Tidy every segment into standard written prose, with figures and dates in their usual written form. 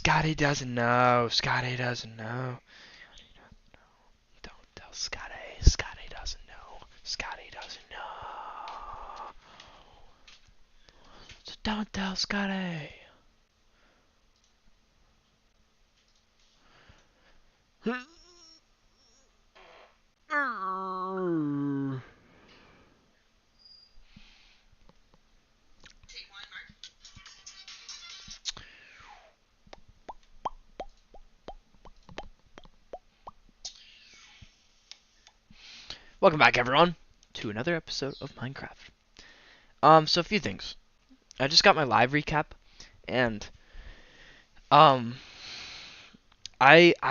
Scotty doesn't know. Scotty doesn't know. Don't tell Scotty. Scotty doesn't know. Scotty doesn't know. So don't tell Scotty. Welcome back, everyone, to another episode of Minecraft. So a few things. I just got my live recap, and I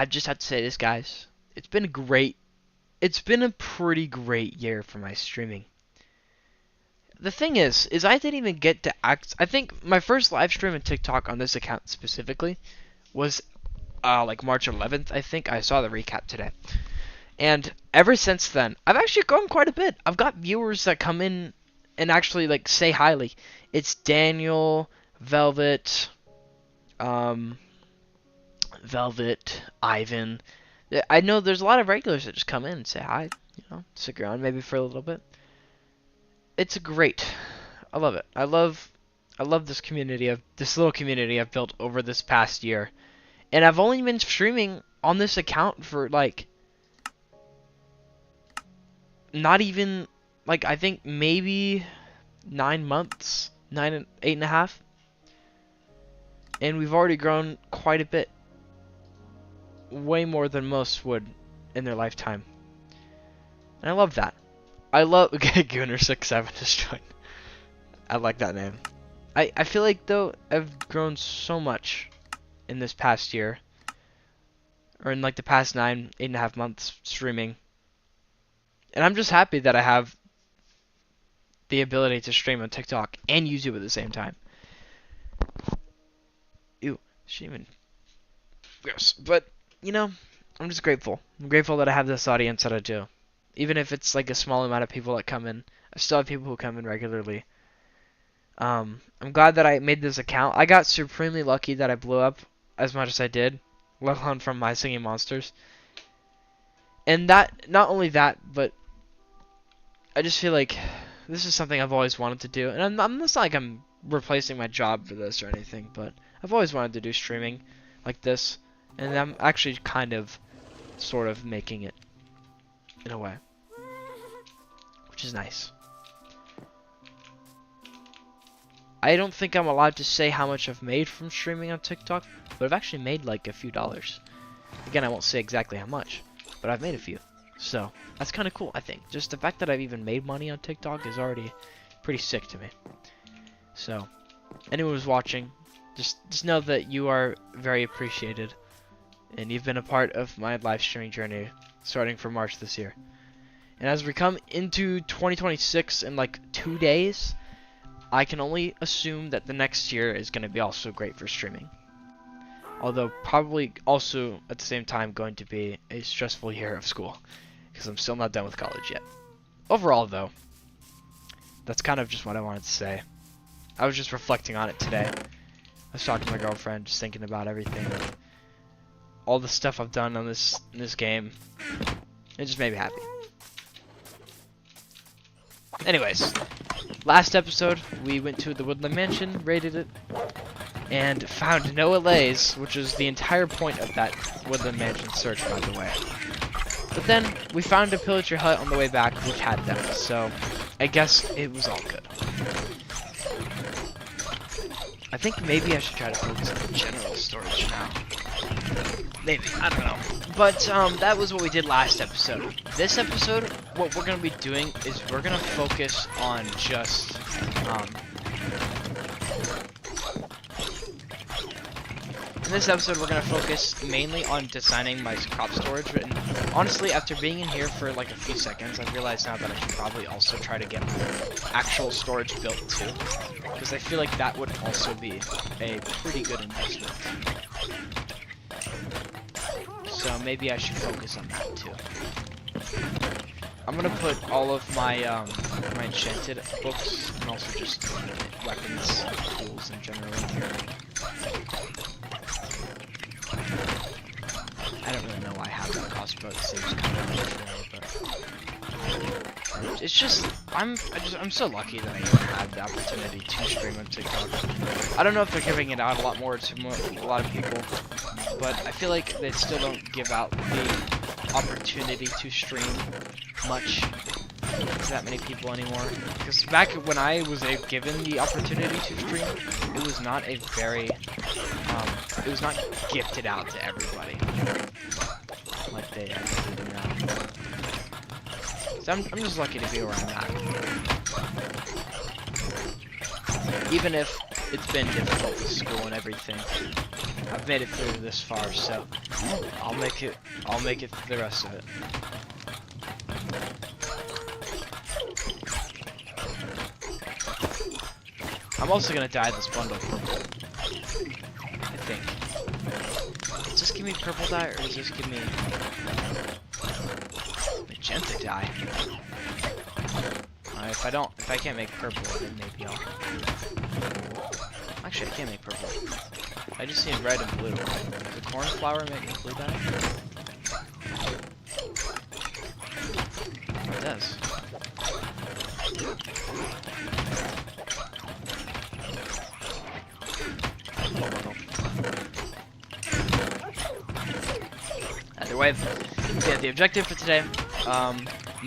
just have to say this, guys. It's been great. It's been a pretty great year for my streaming. The thing is I didn't even get to act. I think my first live stream on TikTok on this account specifically was like March 11th. I think I saw the recap today. And ever since then, I've actually grown quite a bit. I've got viewers that come in and actually like say hi. Like, it's Daniel, Velvet, Ivan. I know there's a lot of regulars that just come in and say hi. You know, stick around maybe for a little bit. It's great. I love it. I love this community of this little community I've built over this past year. And I've only been streaming on this account for like not even like I think maybe 9 months, 8.5, and we've already grown quite a bit, way more than most would in their lifetime, and I love that. I love Gooner67 just joined. I like that name. I feel like though I've grown so much in this past year, or in like the past 8.5 months streaming. And I'm just happy that I have the ability to stream on TikTok and YouTube at the same time. Ew, she even gross. But, you know, I'm just grateful. I'm grateful that I have this audience that I do. Even if it's like a small amount of people that come in, I still have people who come in regularly. I'm glad that I made this account. I got supremely lucky that I blew up as much as I did, let alone from My Singing Monsters. And that, not only that, but I just feel like this is something I've always wanted to do. And it's not like I'm replacing my job for this or anything, but I've always wanted to do streaming like this. And I'm actually kind of, sort of making it, in a way. Which is nice. I don't think I'm allowed to say how much I've made from streaming on TikTok, but I've actually made like a few dollars. Again, I won't say exactly how much, but I've made a few. So, that's kind of cool, I think. Just the fact that I've even made money on TikTok is already pretty sick to me. So, anyone who's watching, just know that you are very appreciated. And you've been a part of my live streaming journey starting from March this year. And as we come into 2026 in like 2 days, I can only assume that the next year is going to be also great for streaming. Although probably also at the same time going to be a stressful year of school, because I'm still not done with college yet. Overall though, that's kind of just what I wanted to say. I was just reflecting on it today. I was talking to my girlfriend, just thinking about everything, all the stuff I've done on this game. It just made me happy. Anyways, last episode we went to the Woodland Mansion, raided it, and found no allays, which is the entire point of that Woodland Mansion search, by the way. But then we found a pillager hut on the way back which had them, so I guess it was all good. I think maybe I should try to focus on the general storage now. Maybe, I don't know. But that was what we did last episode. This episode, what we're going to be doing is we're going to focus on just in this episode, we're going to focus mainly on designing my crop storage. And honestly, after being in here for like a few seconds, I realize now that I should probably also try to get actual storage built too. Because I feel like that would also be a pretty good investment. So maybe I should focus on that too. I'm going to put all of my my enchanted books and also just weapons, tools in general in here. boat seems kind of arbitrary, but it's just I'm so lucky that I even had the opportunity to stream on TikTok. I don't know if they're giving it out a lot more to a lot of people, but I feel like they still don't give out the opportunity to stream much to that many people anymore. Because back when I was given the opportunity to stream, it was not a very, it was not gifted out to everybody like they actually do now. So I'm just lucky to be where I'm at. Even if it's been difficult with school and everything, I've made it through this far, so I'll make it through the rest of it. I'm also gonna dye this bundle purple, I think. Does this give me purple dye, or does this give me magenta dye? If I can't make purple, then maybe I'll... Actually, I can't make purple. I just need red and blue. Does the cornflower make me blue dye? It does. Either way, yeah, the objective for today,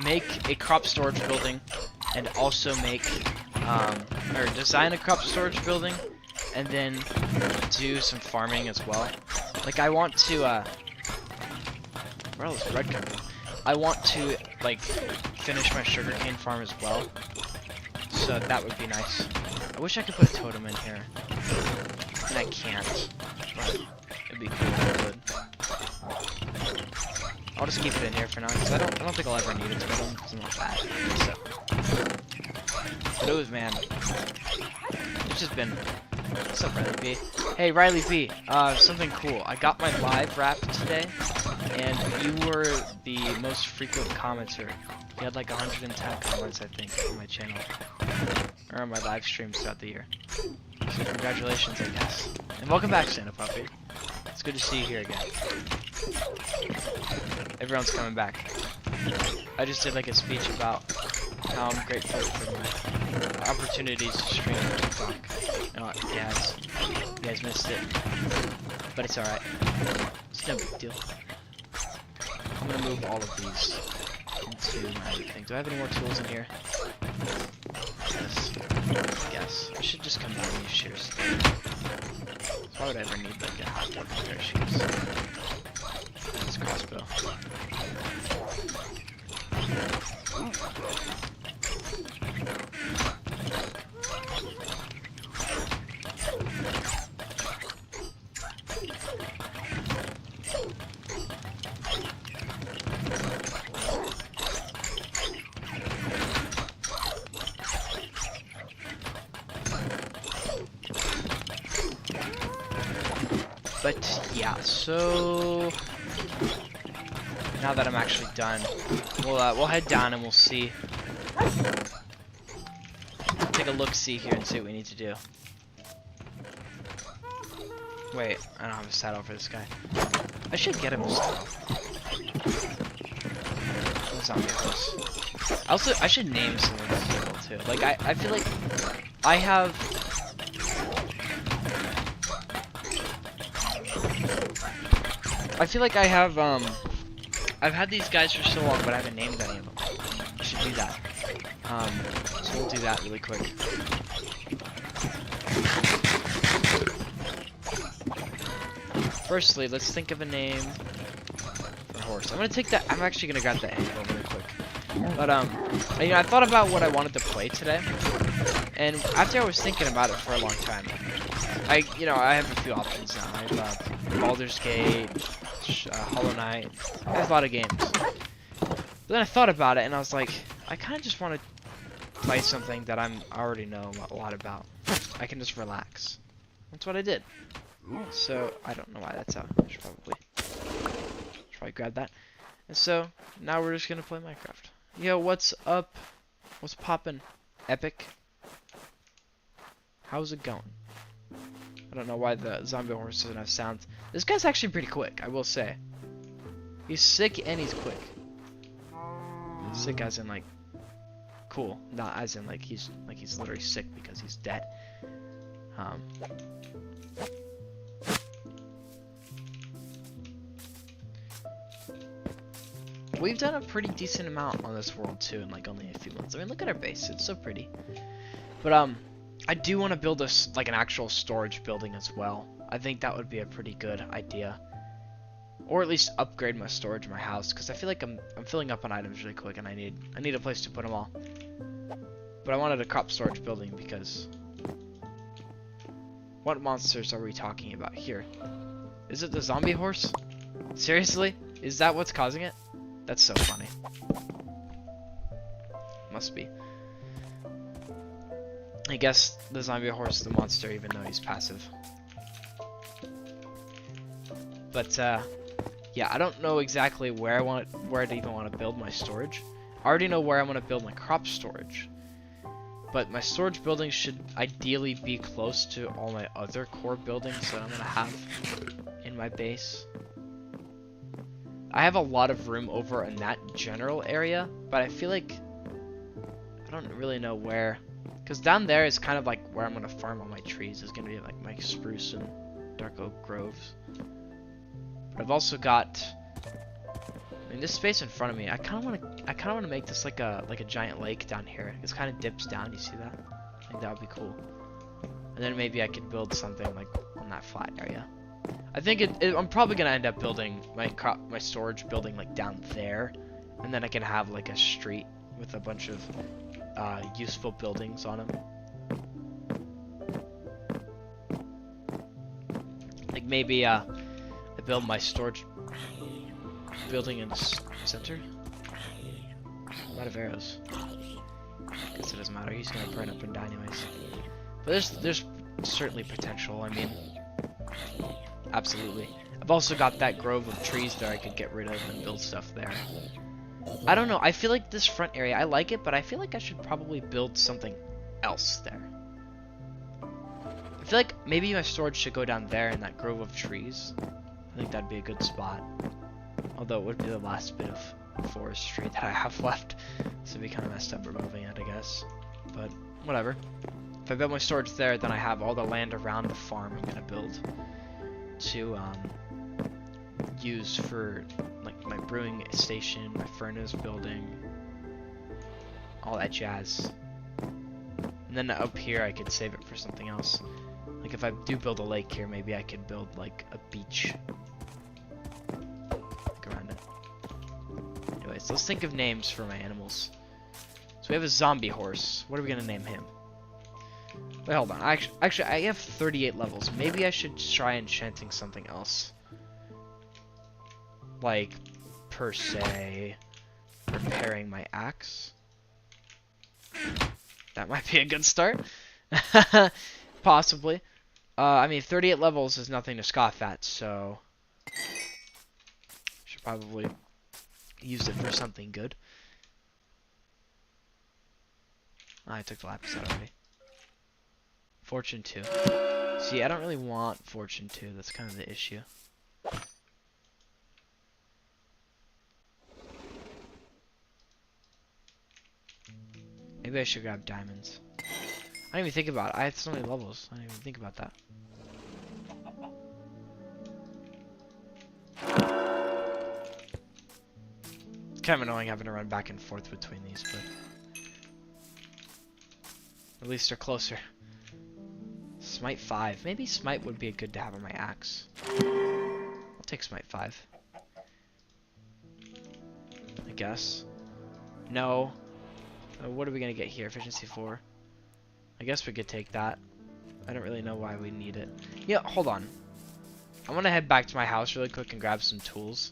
make a crop storage building, and also make, or design a crop storage building, and then do some farming as well. Like, I want to, where else is red coming from? I want to, like, finish my sugarcane farm as well, so that would be nice. I wish I could put a totem in here, and I can't, but it'd be cool if I could. I'll just keep it in here for now, because I don't think I'll ever need a totem, because I'm not bad. So. But it was, man, it's just been... What's up, Riley B? Hey, Riley B, something cool. I got my live wrapped today, and you were the most frequent commenter. You had like 110 comments, I think, on my channel, or on my live streams throughout the year. So congratulations, I guess. And welcome back, Santa Puppy. It's good to see you here again. Everyone's coming back. I just did like a speech about how I'm grateful for my opportunities to stream on TikTok. You guys missed it, but it's alright. It's no big deal. I'm gonna move all of these into my other thing. Do I have any more tools in here? Yes. Yes. I should just come down and use shears. Why would I ever need like a hot dog pair of shears? This crossbow. But yeah, so now that I'm actually done, we'll head down and we'll see. Take a look-see here and see what we need to do. Wait, I don't have a saddle for this guy. I should get him a saddle. That's not vehicles. Also, I should name some of the vehicle too. Like I feel like I have. I feel like I have, I've had these guys for so long, but I haven't named any of them. I should do that. So we'll do that really quick. Firstly, let's think of a name for horse. I'm gonna take that, I'm actually gonna grab that angle really quick. But, you know, I thought about what I wanted to play today, and after I was thinking about it for a long time, I have a few options now. I have, Baldur's Gate, Hollow Knight. I have a lot of games. But then I thought about it and I was like, I kind of just want to play something that I already know a lot about. I can just relax. That's what I did. So I don't know why that's out. I should probably grab that. And so now we're just gonna play Minecraft. Yo, what's up? What's poppin'? Epic. How's it going? I don't know why the zombie horse doesn't have sound. This guy's actually pretty quick, I will say. He's sick and he's quick. Sick as in like cool, not as in like he's literally sick because he's dead. We've done a pretty decent amount on this world too in like only a few months. I mean, look at our base; it's so pretty. But I do want to build like an actual storage building as well. I think that would be a pretty good idea, or at least upgrade my storage in my house because I feel like I'm filling up on items really quick and I need a place to put them all. But I wanted a crop storage building because what monsters are we talking about here? Is it the zombie horse? Seriously? Is that what's causing it? That's so funny. Must be. I guess the zombie horse is the monster even though he's passive. But yeah, I don't know exactly where I'd even want to build my storage. I already know where I want to build my crop storage. But my storage buildings should ideally be close to all my other core buildings that I'm going to have in my base. I have a lot of room over in that general area, but I feel like I don't really know where. Because down there is kind of like where I'm going to farm all my trees. Is going to be like my spruce and dark oak groves. But I've also got, I mean, this space in front of me. I kind of want to make this like a giant lake down here. It kind of dips down. You see that? I think that would be cool. And then maybe I could build something like on that flat area. I think I'm probably gonna end up building my storage building like down there, and then I can have like a street with a bunch of useful buildings on them. Like maybe I build my storage building in the center. A lot of arrows. Guess it doesn't matter. He's gonna burn up and die anyways. But there's certainly potential. I mean, absolutely. I've also got that grove of trees there I could get rid of and build stuff there. I don't know. I feel like this front area, I like it, but I feel like I should probably build something else there. I feel like maybe my storage should go down there in that grove of trees. I think that'd be a good spot. Although it would be the last bit of forestry that I have left. So it'd be kind of messed up removing it, I guess. But whatever. If I build my storage there, then I have all the land around the farm I'm gonna build to use for like my brewing station, my furnace building, all that jazz. And then up here I could save it for something else. Like if I do build a lake here, maybe I could build like a beach like around it. Anyways, let's think of names for my animals. So we have a zombie horse. What are we gonna name him? Wait, hold on. Actually, I have 38 levels. Maybe I should try enchanting something else. Like, per se, repairing my axe. That might be a good start. Possibly. I mean, 38 levels is nothing to scoff at, so should probably use it for something good. I took the lapis out already. Fortune 2. See, I don't really want Fortune 2. That's kind of the issue. Maybe I should grab diamonds. I didn't even think about it. I had so many levels. I didn't even think about that. It's kind of annoying having to run back and forth between these, but at least they're closer. Smite 5. Maybe Smite would be good to have on my axe. I'll take Smite 5. I guess. No. What are we going to get here? Efficiency 4. I guess we could take that. I don't really know why we need it. Yeah, hold on. I want to head back to my house really quick and grab some tools.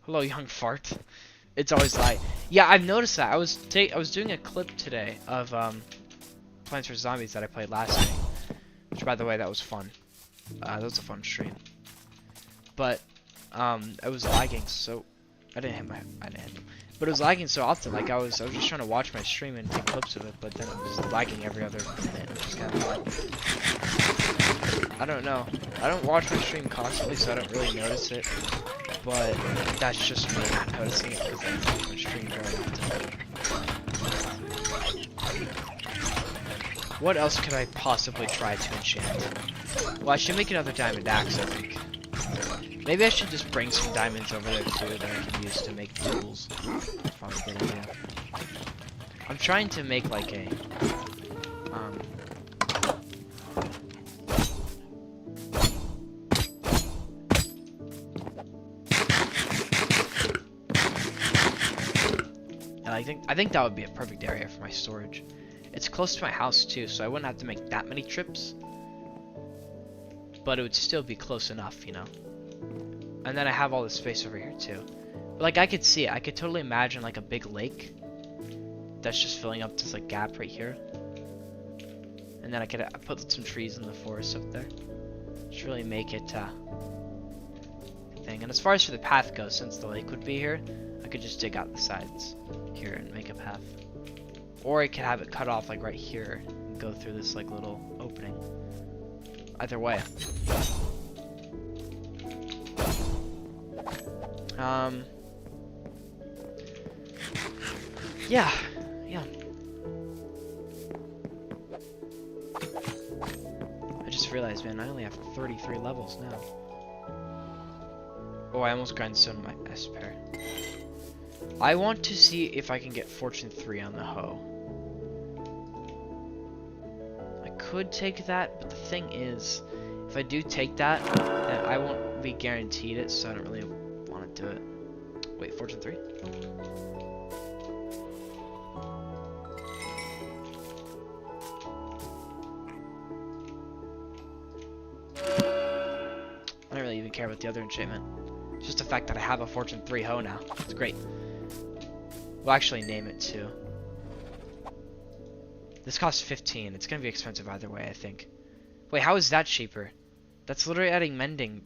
Hello, young fart. It's always like, yeah, I've noticed that. I was doing a clip today of Plants vs Zombies that I played last night, which, by the way, that was fun. That was a fun stream. But it was lagging, so I didn't hit him. But it was lagging so often, like I was just trying to watch my stream and take clips of it, but then it was lagging every other minute. It was just kind of like, I don't know. I don't watch my stream constantly, so I don't really notice it. But that's just me not noticing it because I watch my stream very often. What else could I possibly try to enchant? Well, I should make another diamond axe, I think. Maybe I should just bring some diamonds over there too that I can use to make tools. Probably a good idea. I'm trying to make like a and I think that would be a perfect area for my storage. It's close to my house too, so I wouldn't have to make that many trips. But it would still be close enough, you know. And then I have all this space over here too. But like I could see it. I could totally imagine like a big lake that's just filling up this like gap right here. And then I could put some trees in the forest up there. Just really make it thing. And as far as for the path goes, since the lake would be here, I could just dig out the sides here and make a path. Or I could have it cut off like right here and go through this like little opening. Either way. Yeah. I just realized, man, I only have 33 levels now. Oh, I almost grindstone my Esper. I want to see if I can get Fortune 3 on the hoe. I could take that, but the thing is, if I do take that, then I won't be guaranteed it, so I don't really want to do it. Wait, Fortune 3? I don't really even care about the other enchantment. It's just the fact that I have a Fortune 3 hoe now. It's great. We'll actually name it too. This costs 15. It's gonna be expensive either way, I think. Wait, how is that cheaper? That's literally adding mending.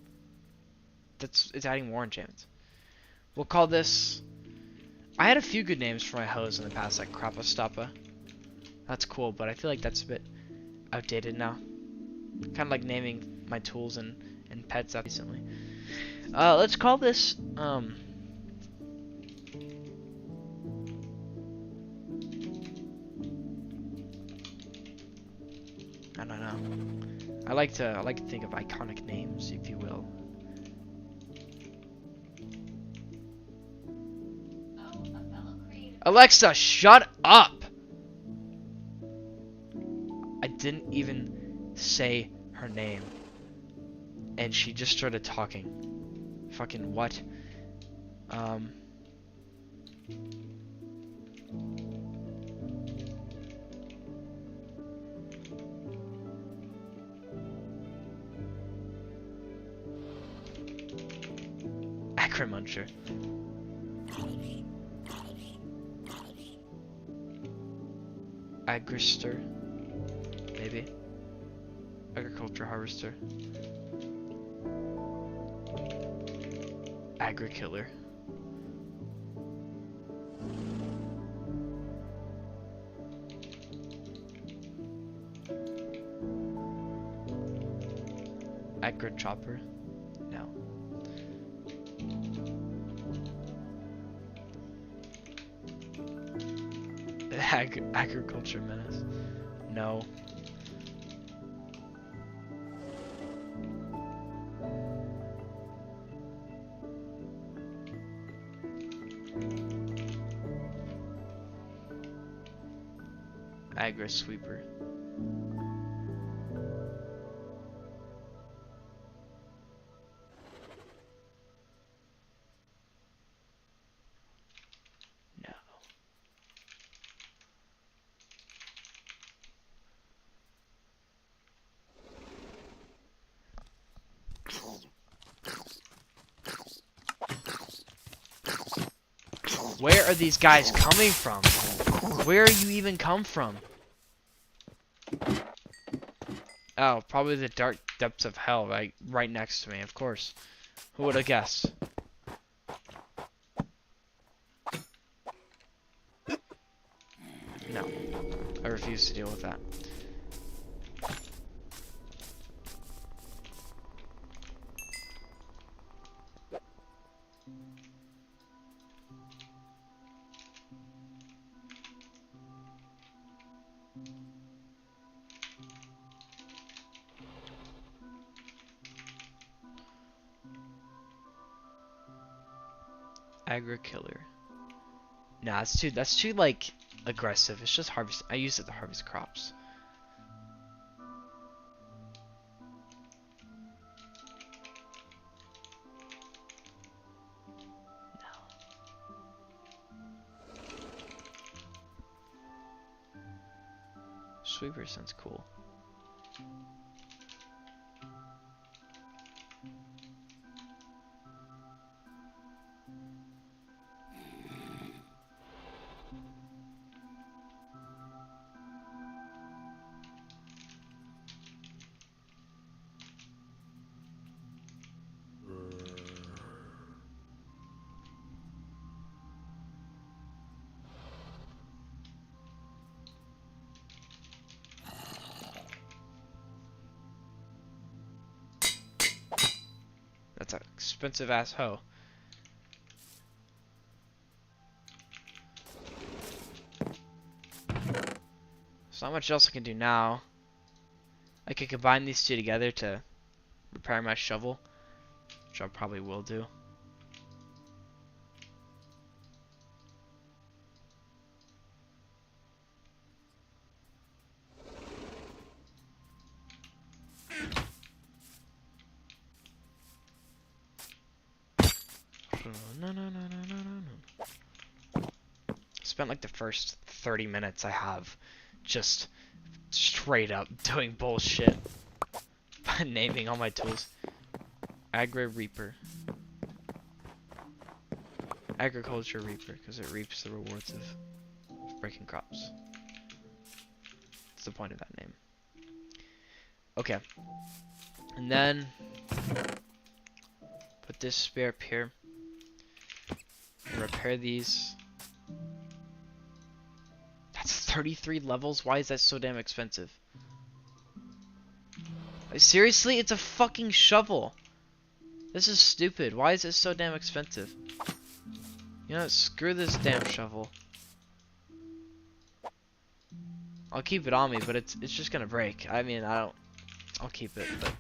It's adding more enchantments. We'll call this... I had a few good names for my hoes in the past, like Krapastapa. That's cool, but I feel like that's a bit outdated now. Kind of like naming my tools and pets up recently. Let's call this, I don't know. I like to think of iconic names, if you will. Alexa, shut up! I didn't even say her name. And she just started talking. Fucking what? Acrimuncher. Agrister. Maybe. Agriculture harvester. Agrikiller. Agrichopper? No. Agriculture menace? No. Agri-sweeper. No. Where are these guys coming from? Where you even come from? Oh, probably the dark depths of hell, right next to me, of course. Who would have guessed? No. I refuse to deal with that. Agri killer. Nah, that's too like aggressive. It's just harvest. I use it to harvest crops. Sweeper sounds cool. That's an expensive ass hoe. There's not much else I can do now. I could combine these two together to repair my shovel, which I probably will do. Spent like the first 30 minutes I have just straight up doing bullshit by naming all my tools. Agri Reaper. Agriculture Reaper, because it reaps the rewards of breaking crops. That's the point of that name. Okay. And then put this spear up here. Repair these. That's 33 levels? Why is that so damn expensive? Like, seriously? It's a fucking shovel. This is stupid. Why is it so damn expensive? You know, screw this damn shovel. I'll keep it on me, but it's just gonna break. I mean, I'll keep it, but...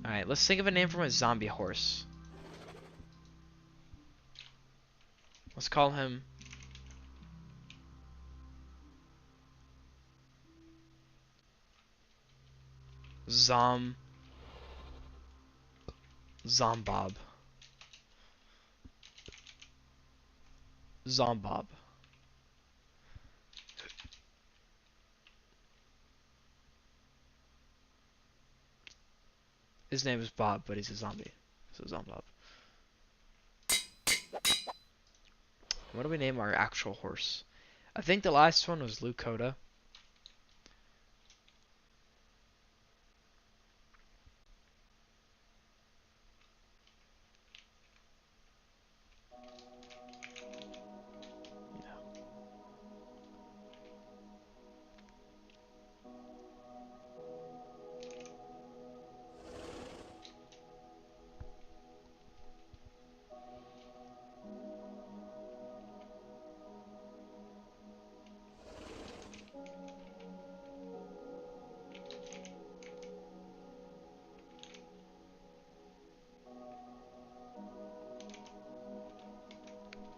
Alright, let's think of a name for my zombie horse. Let's call him... Zombob. Zombob. His name is Bob, but he's a zombie. So Zombob. What do we name our actual horse? I think the last one was Lucoda.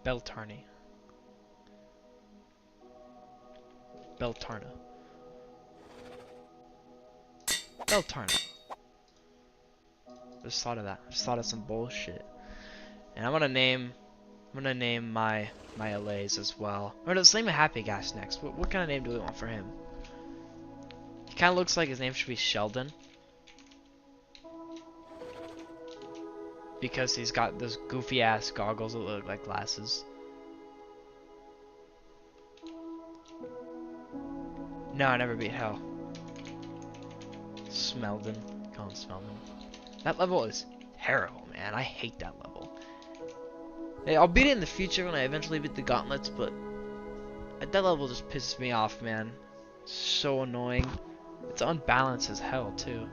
Beltarny. Beltarna. Beltarna. Just thought of that. Just thought of some bullshit. And I'm gonna name my Allays as well. Or let's name a Happy Gas next. What kind of name do we want for him? He kind of looks like his name should be Sheldon. Because he's got those goofy ass goggles that look like glasses. No, I never beat hell. Smeldon. Call him Smeldon. That level is terrible, man. I hate that level. Hey, I'll beat it in the future when I eventually beat the gauntlets, but That level just pisses me off, man. So annoying. It's unbalanced as hell, too.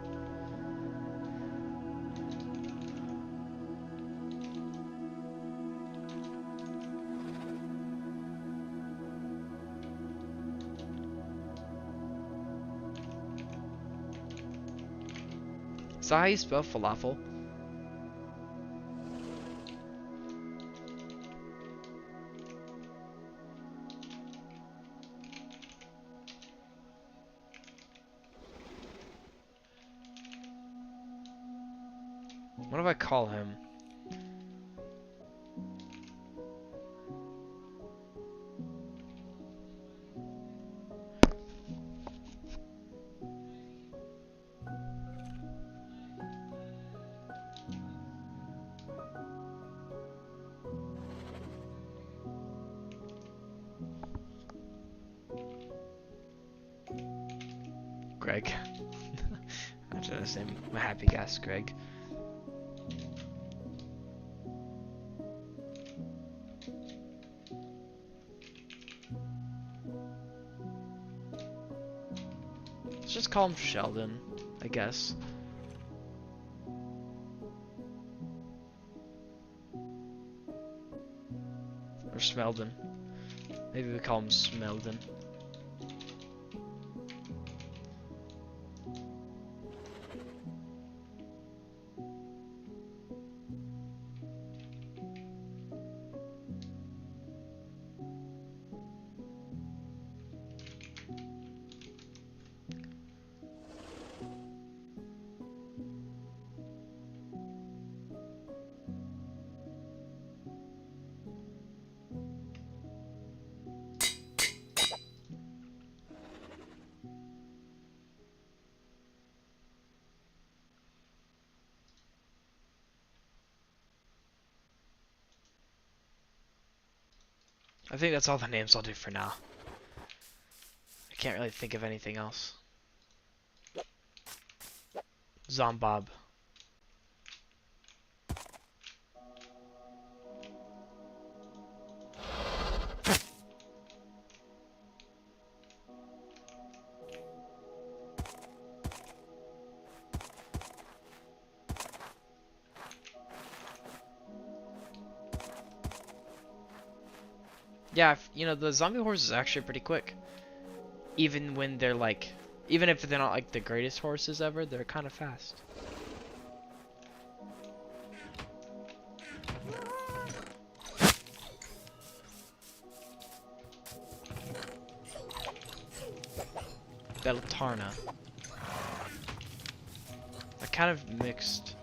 Is that how you spell falafel? What if I call him? Greg. I'm trying to say my happy guess, Greg. Let's just call him Sheldon, I guess. Or Smeldon. Maybe we call him Smeldon. I think that's all the names I'll do for now. I can't really think of anything else. Zombob. Yeah, you know, the zombie horse is actually pretty quick. Even when they're like, even if they're not like the greatest horses ever, they're kind of fast. Beltarna. I kind of mixed,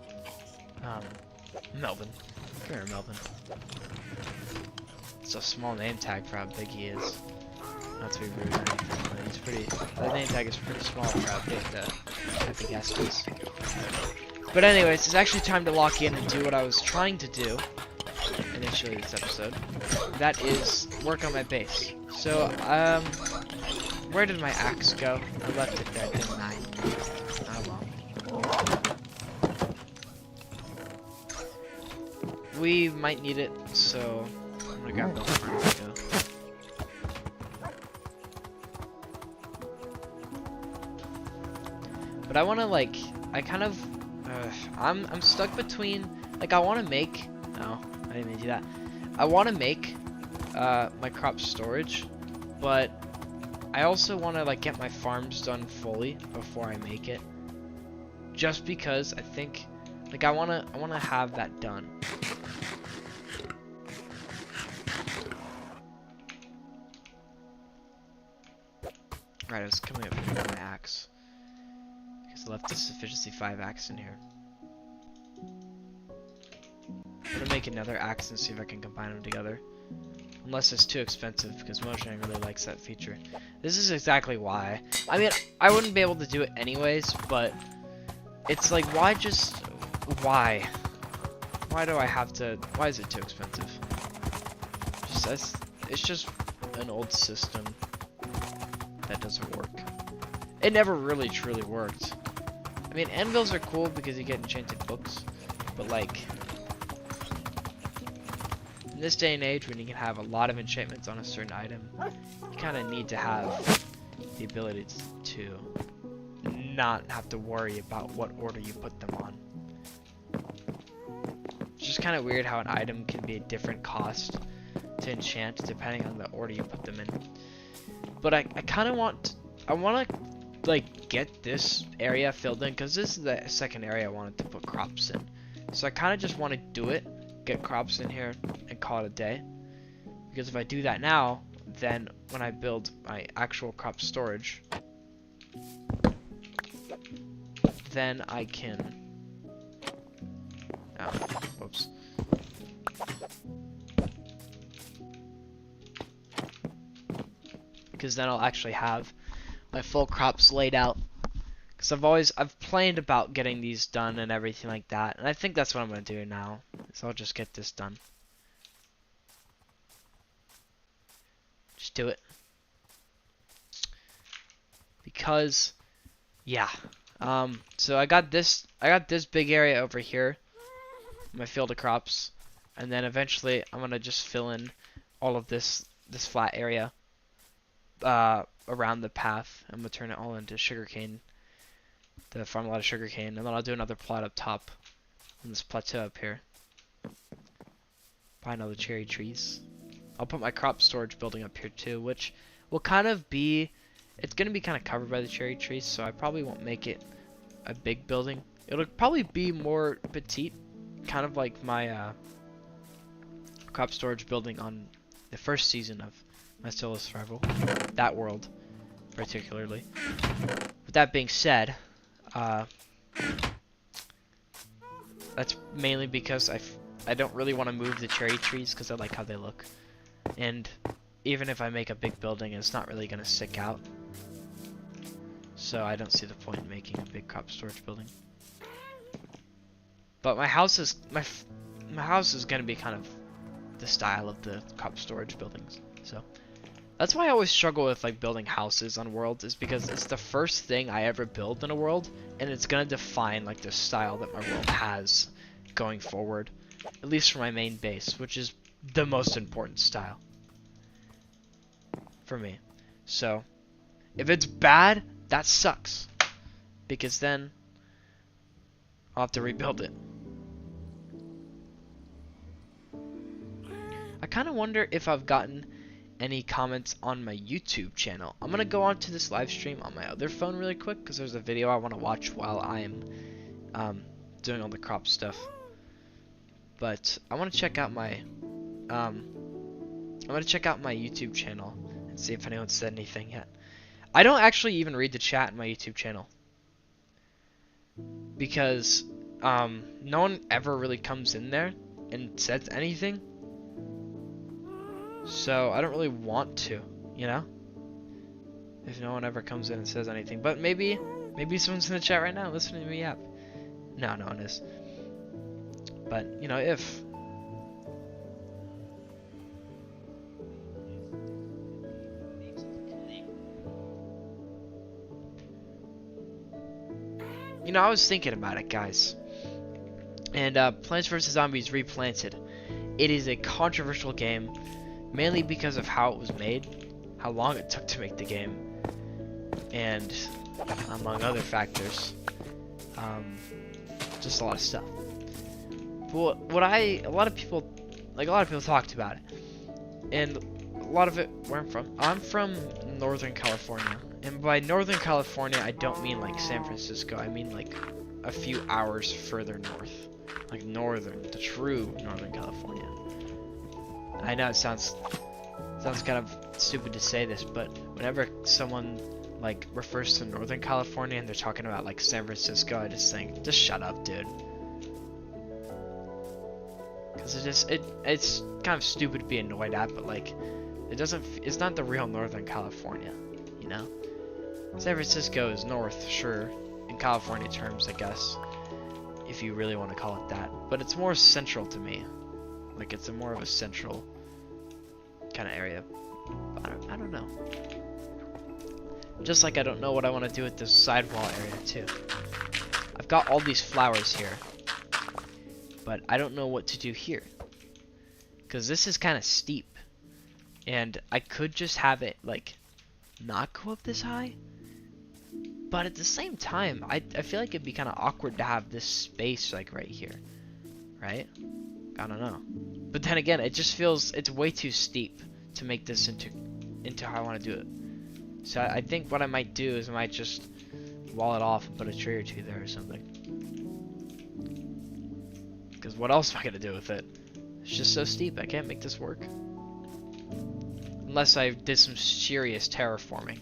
Melvin. Come here, Melvin. It's a small name tag for how big he is. Not to be rude or anything, but he's pretty. The name tag is pretty small for how big the guest is. But anyways, it's actually time to lock in and do what I was trying to do initially this episode. That is work on my base. So, where did my axe go? I left it there, didn't I? Oh well. We might need it, so I'm gonna grab those for go. But I wanna like, I kind of, I'm stuck between, like I wanna make, no, I didn't mean to do that. I wanna make, my crop storage, but I also wanna like get my farms done fully before I make it. Just because I think, like I wanna have that done. Right, I was coming up with my axe. Because I left this efficiency 5 axe in here. I'm gonna make another axe and see if I can combine them together. Unless it's too expensive, because Mojang really likes that feature. This is exactly why. I mean, I wouldn't be able to do it anyways, but it's like, why just, why? Why do I have to, why is it too expensive? It's just an old system that doesn't work. It never really truly worked. I mean, anvils are cool because you get enchanted books, but like, in this day and age, when you can have a lot of enchantments on a certain item, you kind of need to have the ability to not have to worry about what order you put them on. It's just kind of weird how an item can be a different cost to enchant depending on the order you put them in. But I kind of want to like get this area filled in, because this is the second area I wanted to put crops in. So I kind of just want to do it, get crops in here, and call it a day. Because if I do that now, then when I build my actual crop storage, then I can, oh, whoops. Because then I'll actually have my full crops laid out. Because I've planned about getting these done and everything like that. And I think that's what I'm going to do now. So I'll just get this done. Just do it. Because, yeah. So I got this big area over here. My field of crops. And then eventually I'm going to just fill in all of this flat area around the path. I'm going to turn it all into sugarcane. To farm a lot of sugarcane. And then I'll do another plot up top on this plateau up here. Find all the cherry trees. I'll put my crop storage building up here too, which will kind of be, it's going to be kind of covered by the cherry trees, so I probably won't make it a big building. It'll probably be more petite, kind of like my crop storage building on the first season of my Solo Survival, that world particularly. With that being said, that's mainly because I don't really want to move the cherry trees because I like how they look. And even if I make a big building, it's not really going to stick out. So I don't see the point in making a big crop storage building. But my house is going to be kind of the style of the crop storage buildings. So that's why I always struggle with like building houses on worlds, is because it's the first thing I ever build in a world, and it's going to define like the style that my world has going forward, at least for my main base, which is the most important style for me. So if it's bad, that sucks, because then I'll have to rebuild it. I kind of wonder if I've gotten any comments on my YouTube channel. I'm gonna go on to this live stream on my other phone really quick, because there's a video I want to watch while I'm doing all the crop stuff. But I want to check out my YouTube channel and see if anyone's said anything yet. I don't actually even read the chat in my YouTube channel, because no one ever really comes in there and says anything. So I don't really want to, you know, if no one ever comes in and says anything. But maybe someone's in the chat right now listening to me yap. No one is. But, you know, if. You know, I was thinking about it, guys. And Plants vs. Zombies Replanted. It is a controversial game, mainly because of how it was made, how long it took to make the game, and among other factors. Just a lot of stuff. But a lot of people talked about it, and a lot of it, where I'm from Northern California, and by Northern California I don't mean like San Francisco, I mean like a few hours further north, like the true Northern California. I know it sounds kind of stupid to say this, but whenever someone like refers to Northern California and they're talking about like San Francisco, I just think, just shut up, dude. Because it's kind of stupid to be annoyed at, but like it's not the real Northern California, you know? San Francisco is north, sure, in California terms, I guess, if you really want to call it that, but it's more central to me. Like, it's more of a central kind of area. But I don't know. Just like I don't know what I want to do with this sidewall area too. I've got all these flowers here, but I don't know what to do here. because this is kind of steep, and I could just have it like not go up this high, but at the same time I feel like it'd be kind of awkward to have this space like right here, right? I don't know, but then again it just feels it's way too steep to make this into how I want to do it. So I think what I might do is I might just wall it off and put a tree or two there or something, because what else am I gonna do with it? It's just so steep. I can't make this work unless I did some serious terraforming,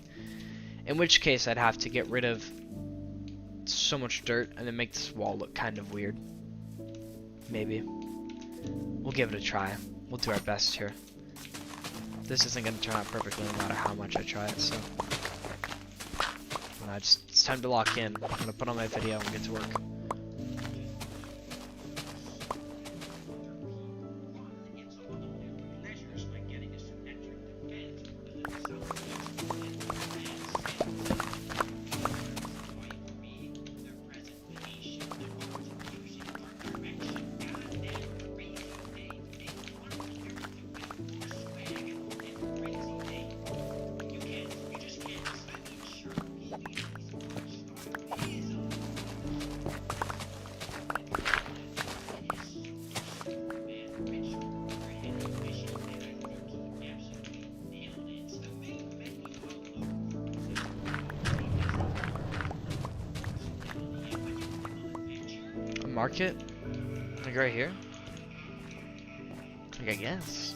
in which case I'd have to get rid of so much dirt and then make this wall look kind of weird. Maybe. We'll give it a try. We'll do our best here. This isn't going to turn out perfectly no matter how much I try it, so it's time to lock in. I'm going to put on my video and get to work. Market? Like right here? Like I guess.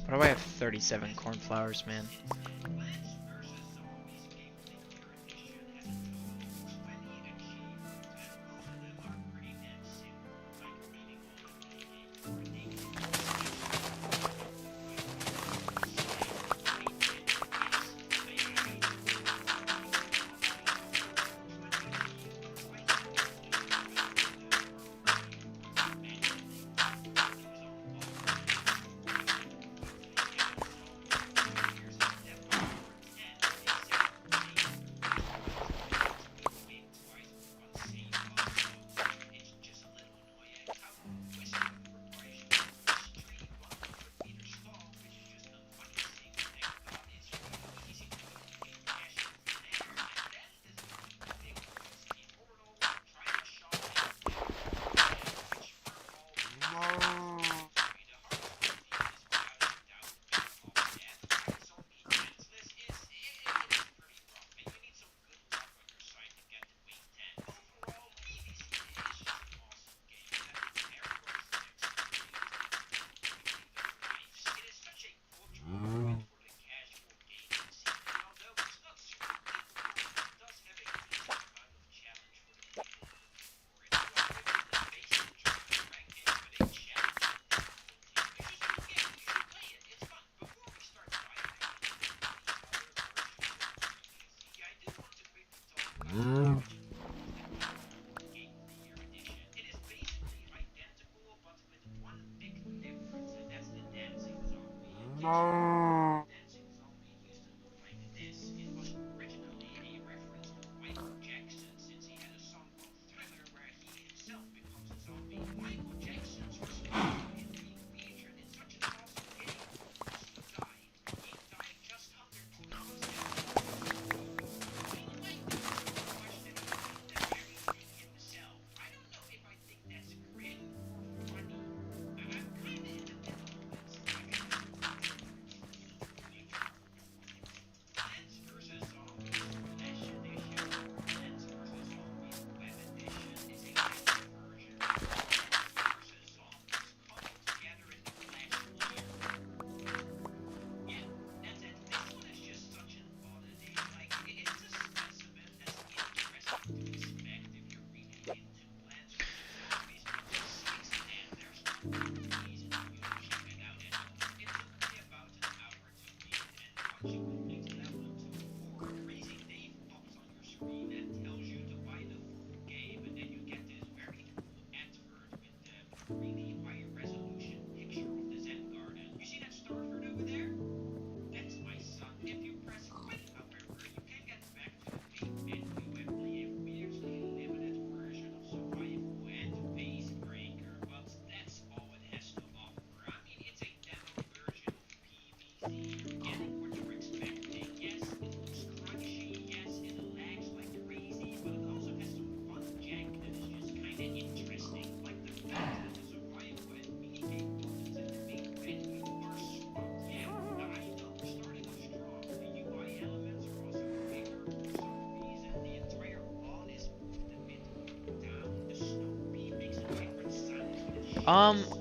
Why do I have 37 cornflowers, man?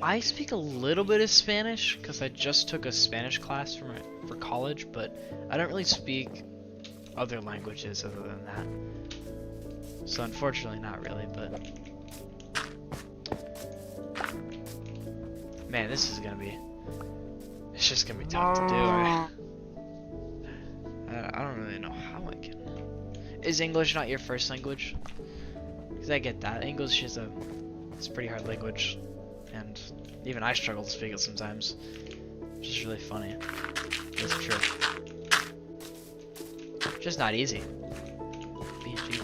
I speak a little bit of Spanish because I just took a Spanish class for college, but I don't really speak other languages other than that. So unfortunately, not really. But man, this is gonna be. It's just gonna be tough to do. I don't really know how I can. Is English not your first language? Because I get that. English is it's a pretty hard language. And even I struggle to speak it sometimes, which is really funny. It's true. Just not easy. BG.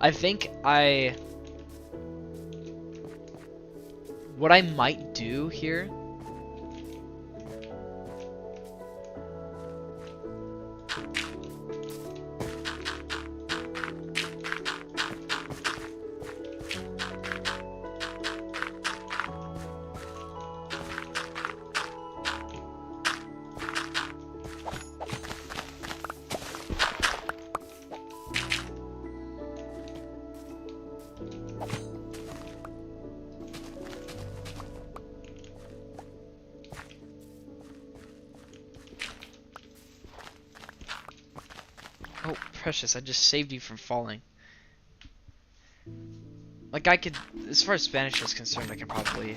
I think what I might do here Oh, precious, I just saved you from falling. Like, I could, as far as Spanish is concerned, I could probably,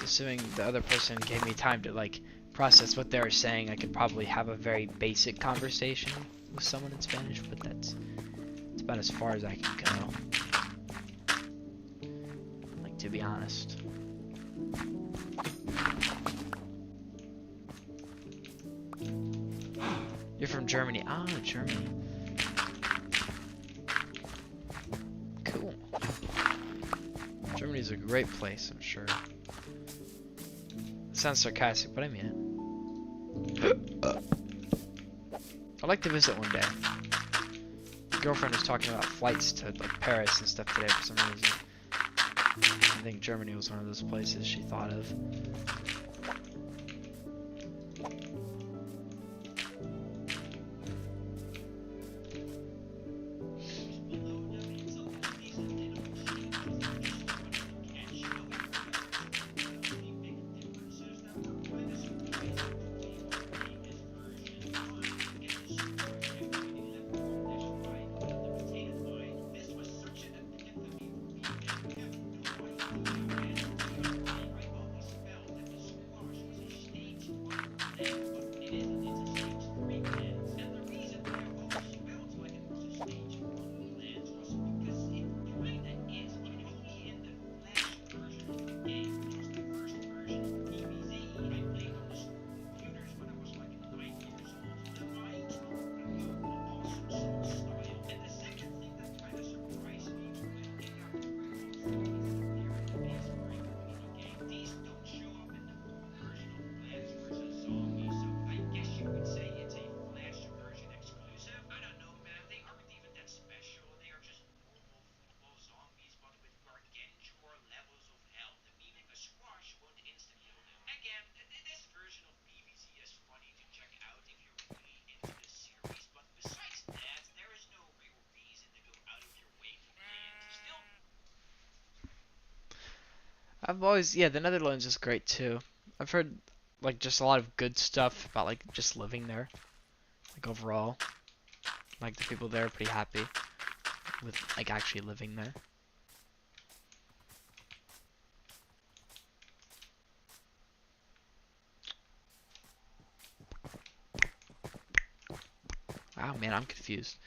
assuming the other person gave me time to, like, process what they were saying, I could probably have a very basic conversation with someone in Spanish, but that's about as far as I can go. Like, to be honest. You're from Germany. Ah, Germany. Cool. Germany's a great place, I'm sure. It sounds sarcastic, but I mean it. I'd like to visit one day. My girlfriend was talking about flights to like Paris and stuff today for some reason. I think Germany was one of those places she thought of. I've always, yeah, the Netherlands is great too. I've heard like just a lot of good stuff about like just living there. Like overall, like the people there are pretty happy with like actually living there. Wow, man, I'm confused.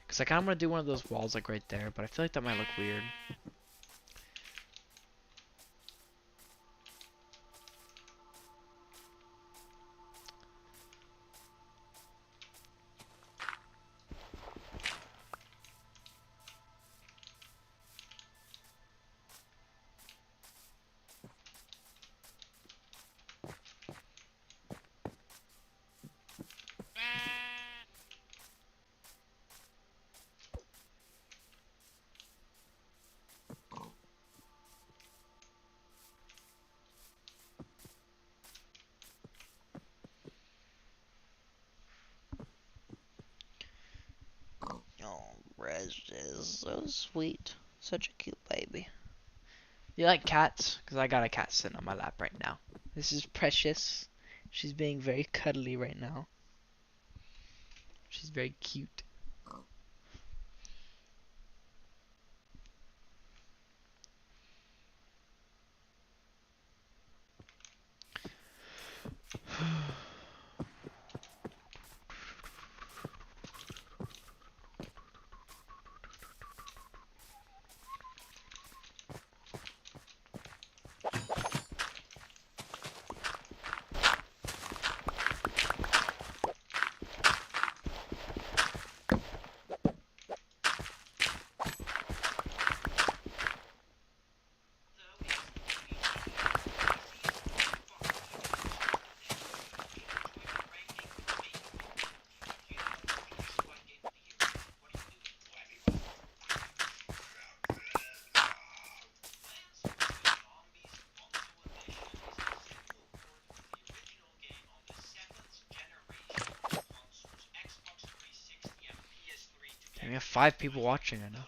Cause I kind of want to do one of those walls like right there, but I feel like that might look weird. Oh, Rez is so sweet. Such a cute baby. You like cats? Because I got a cat sitting on my lap right now. This is Precious. She's being very cuddly right now. She's very cute. We have 5 people watching right now.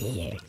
here.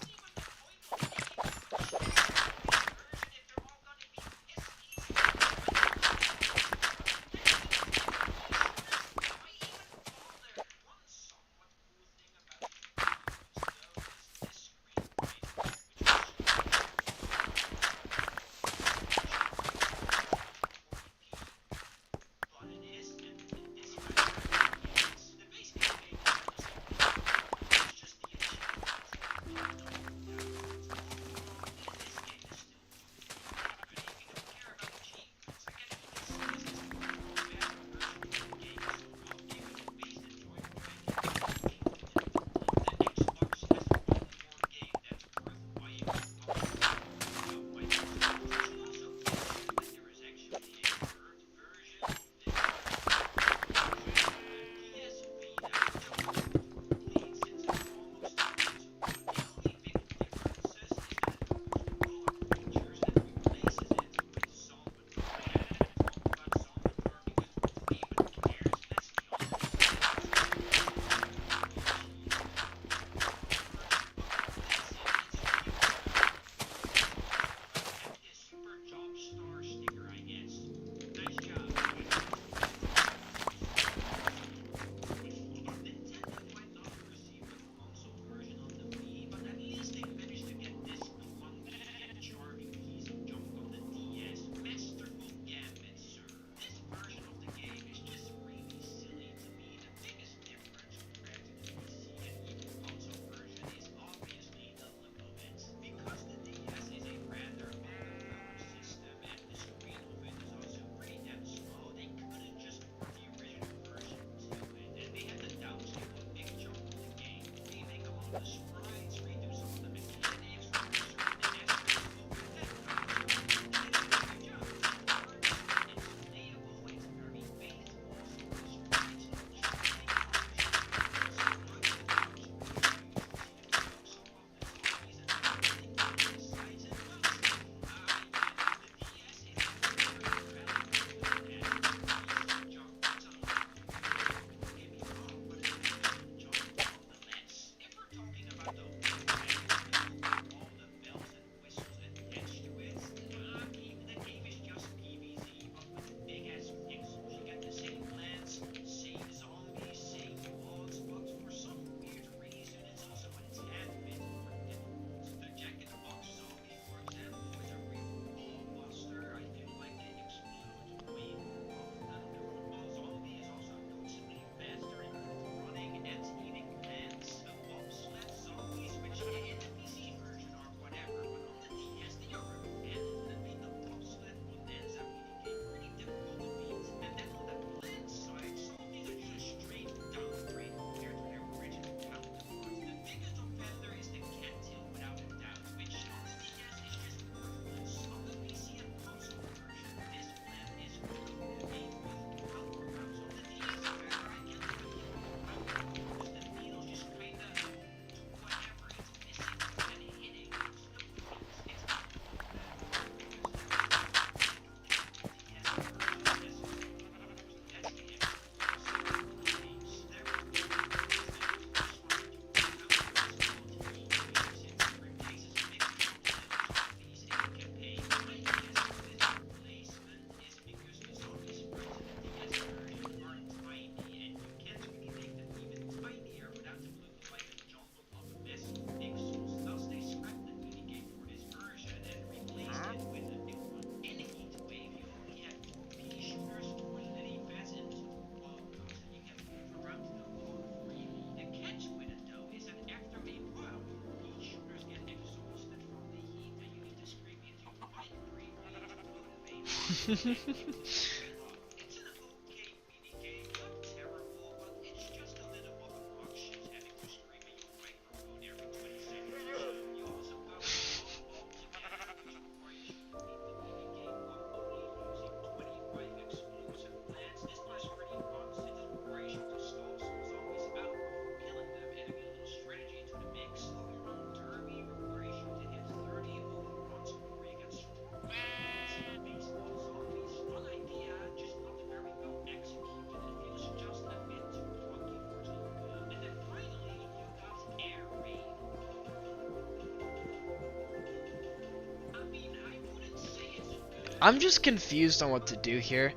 I'm just confused on what to do here.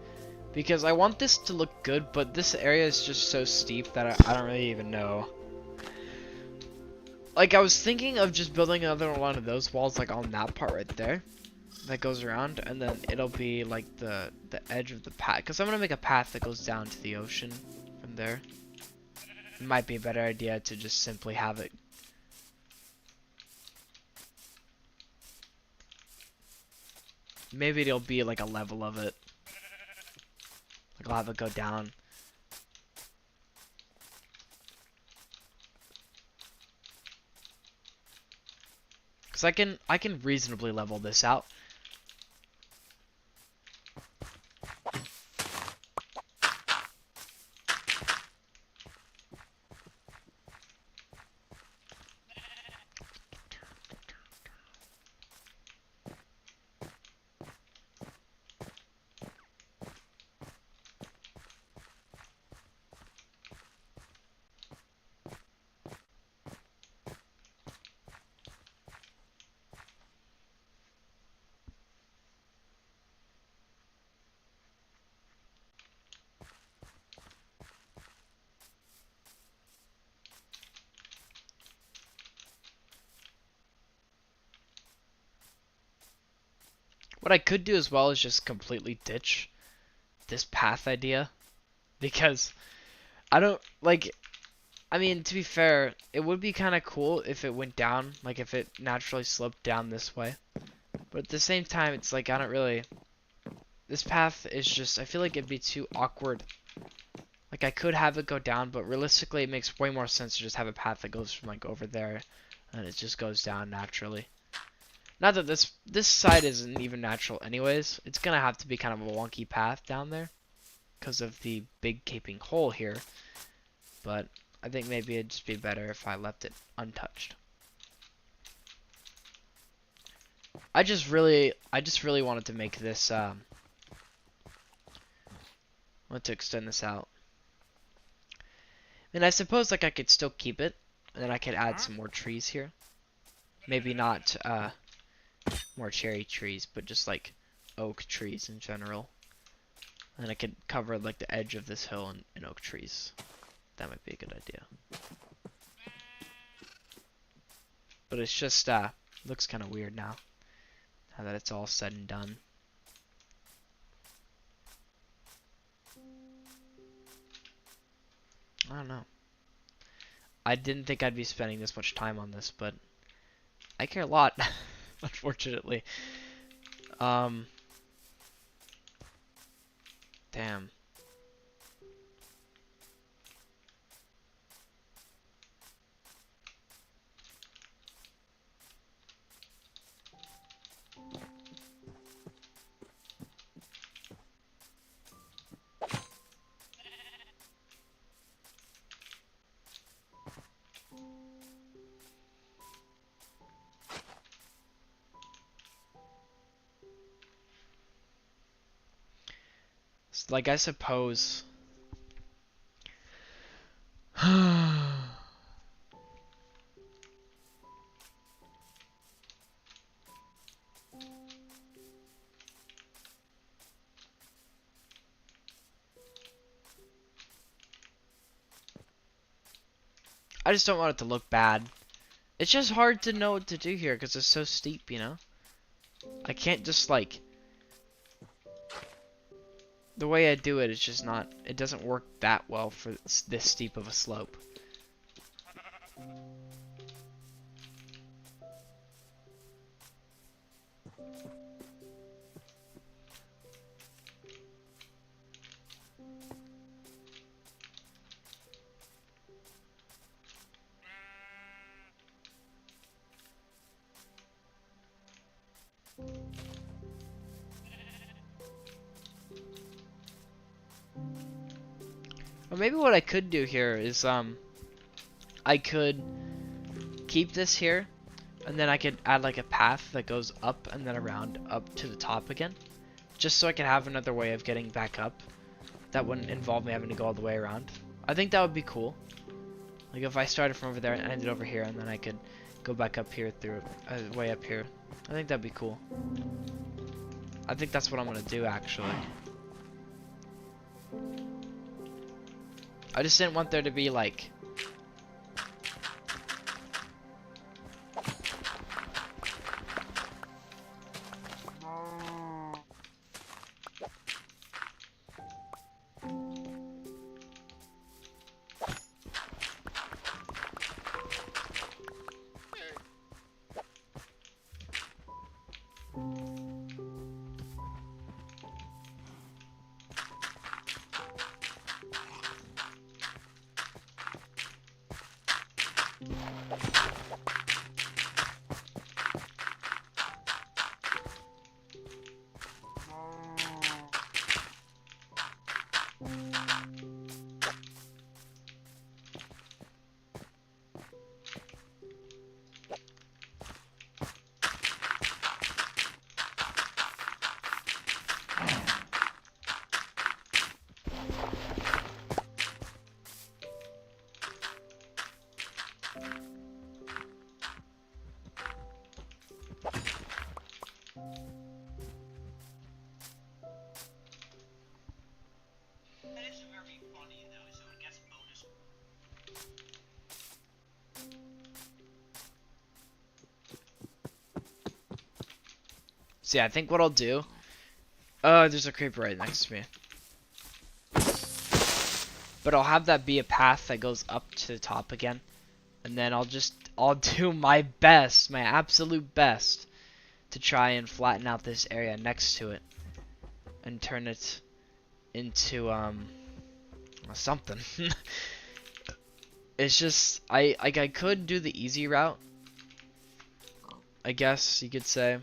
Because I want this to look good, but this area is just so steep that I don't really even know. Like, I was thinking of just building another one of those walls, like, on that part right there. That goes around, and then it'll be, like, the edge of the path. Because I'm going to make a path that goes down to the ocean from there. It might be a better idea to just simply have it. Maybe it'll be, like, a level of it. Like, I'll have it go down. Because I can reasonably level this out. What I could do as well is just completely ditch this path idea. Because I don't, like, I mean, to be fair, it would be kind of cool if it went down, like if it naturally sloped down this way. But at the same time, it's like, I don't really, this path is just, I feel like it'd be too awkward. Like, I could have it go down, but realistically, it makes way more sense to just have a path that goes from, like, over there, and it just goes down naturally. Not that this side isn't even natural anyways. It's gonna have to be kind of a wonky path down there because of the big gaping hole here. But I think maybe it'd just be better if I left it untouched. I just really wanted to make this want to extend this out. And I suppose like I could still keep it, and then I could add some more trees here. Maybe not more cherry trees, but just like oak trees in general. And I could cover like the edge of this hill in oak trees. That might be a good idea. But it's just looks kind of weird now that it's all said and done. I don't know. I didn't think I'd be spending this much time on this, but I care a lot, unfortunately. Damn. Like, I suppose. I just don't want it to look bad. It's just hard to know what to do here because it's so steep, you know? I can't just like... The way I do it is just not... It doesn't work that well for this steep of a slope. Or maybe what I could do here is, I could keep this here, and then I could add like a path that goes up and then around up to the top again. Just so I could have another way of getting back up. That wouldn't involve me having to go all the way around. I think that would be cool. Like if I started from over there and ended over here, and then I could go back up here through, way up here. I think that'd be cool. I think that's what I'm gonna do, actually. I just didn't want there to be, like... See, I think what I'll do... there's a creeper right next to me. But I'll have that be a path that goes up to the top again. And then I'll do my best, my absolute best, to try and flatten out this area next to it. And turn it into, something. It's just, I could do the easy route, I guess you could say.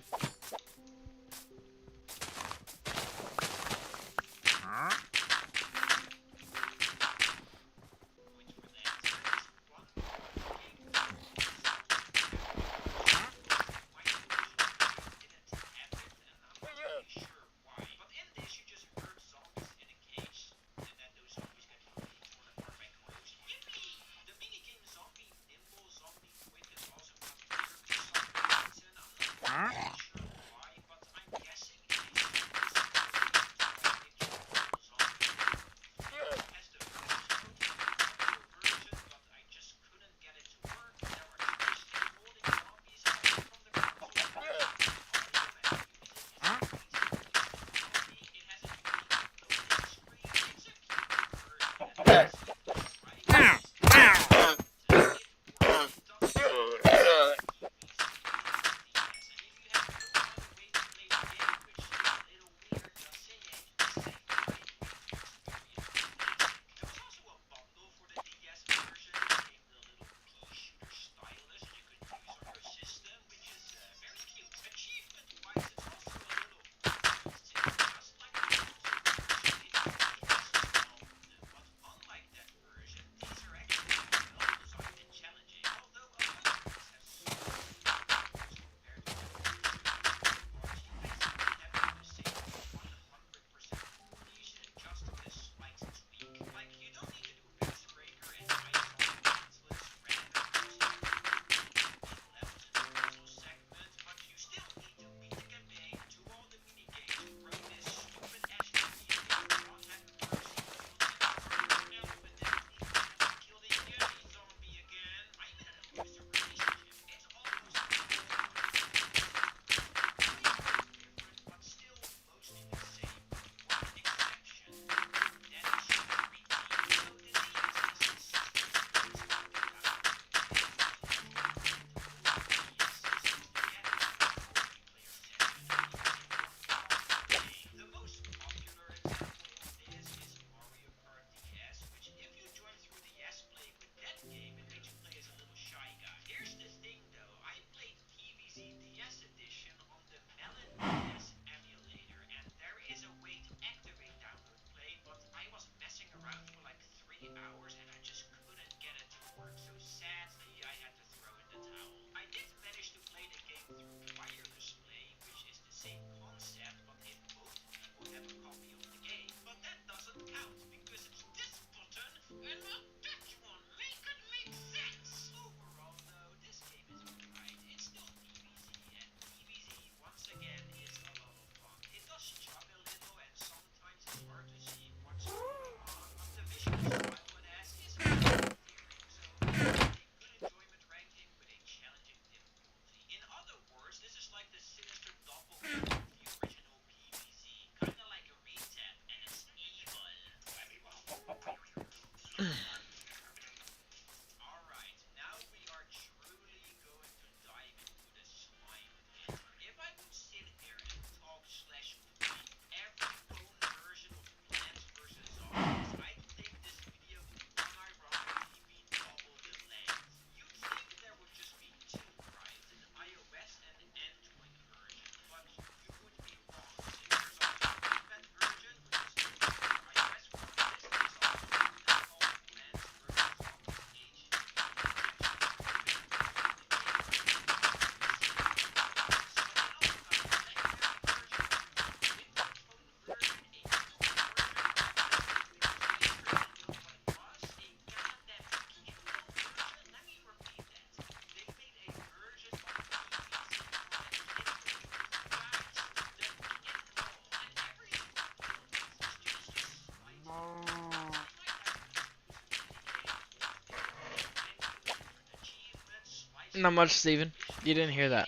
Not much, Steven. You didn't hear that.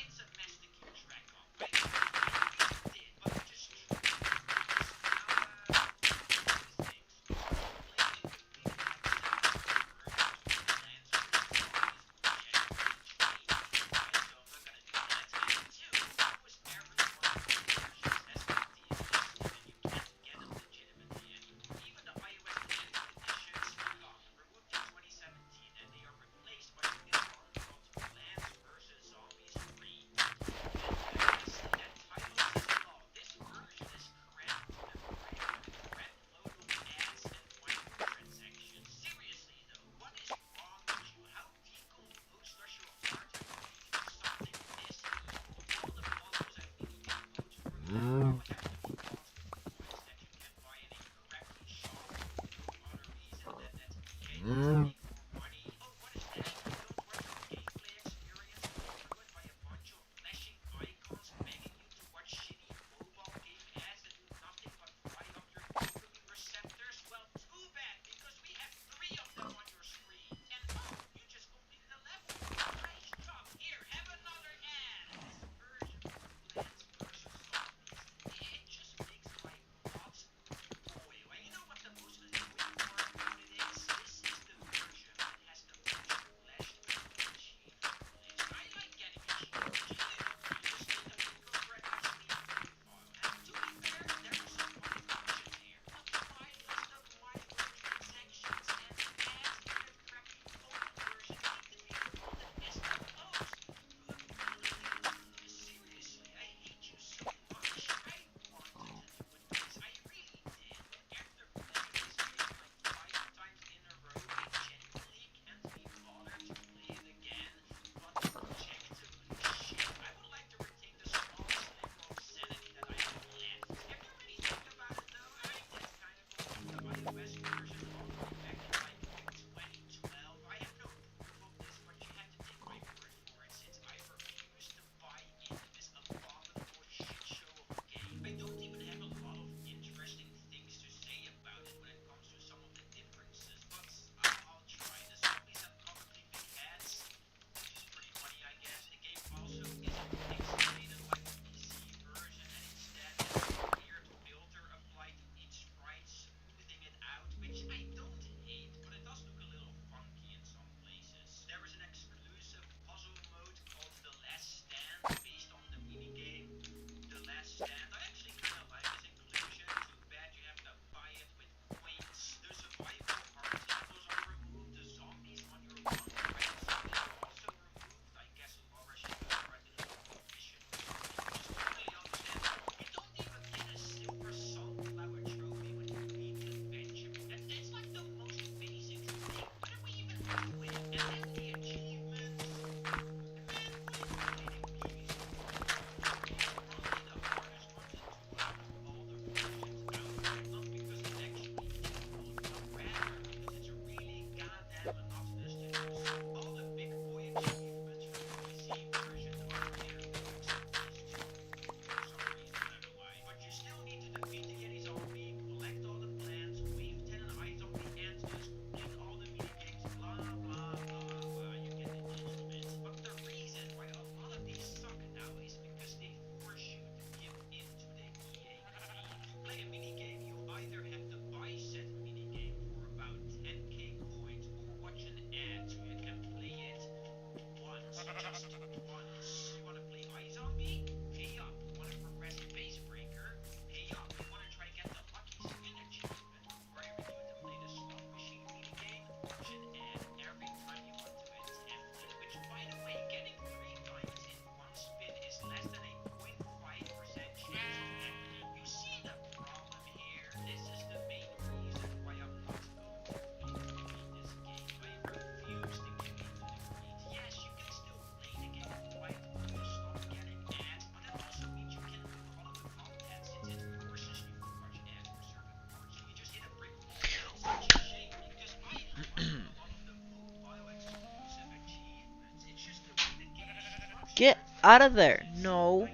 Out of there. No.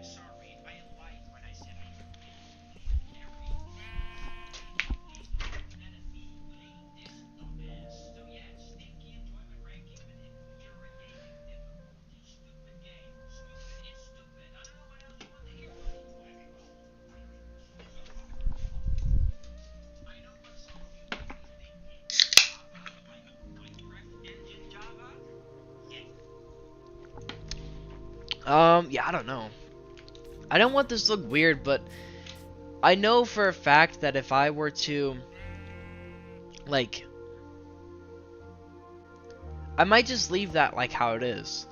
Yeah, I don't know. I don't want this to look weird, but I know for a fact that if I were to, like, I might just leave that like how it is.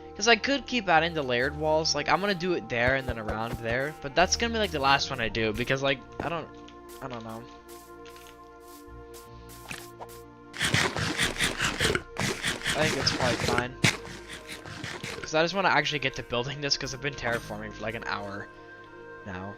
Because I could keep adding the layered walls. Like, I'm gonna do it there and then around there. But that's gonna be like the last one I do. Because, like, I don't know. I think it's probably fine. Because I just want to actually get to building this. Because I've been terraforming for like an hour now.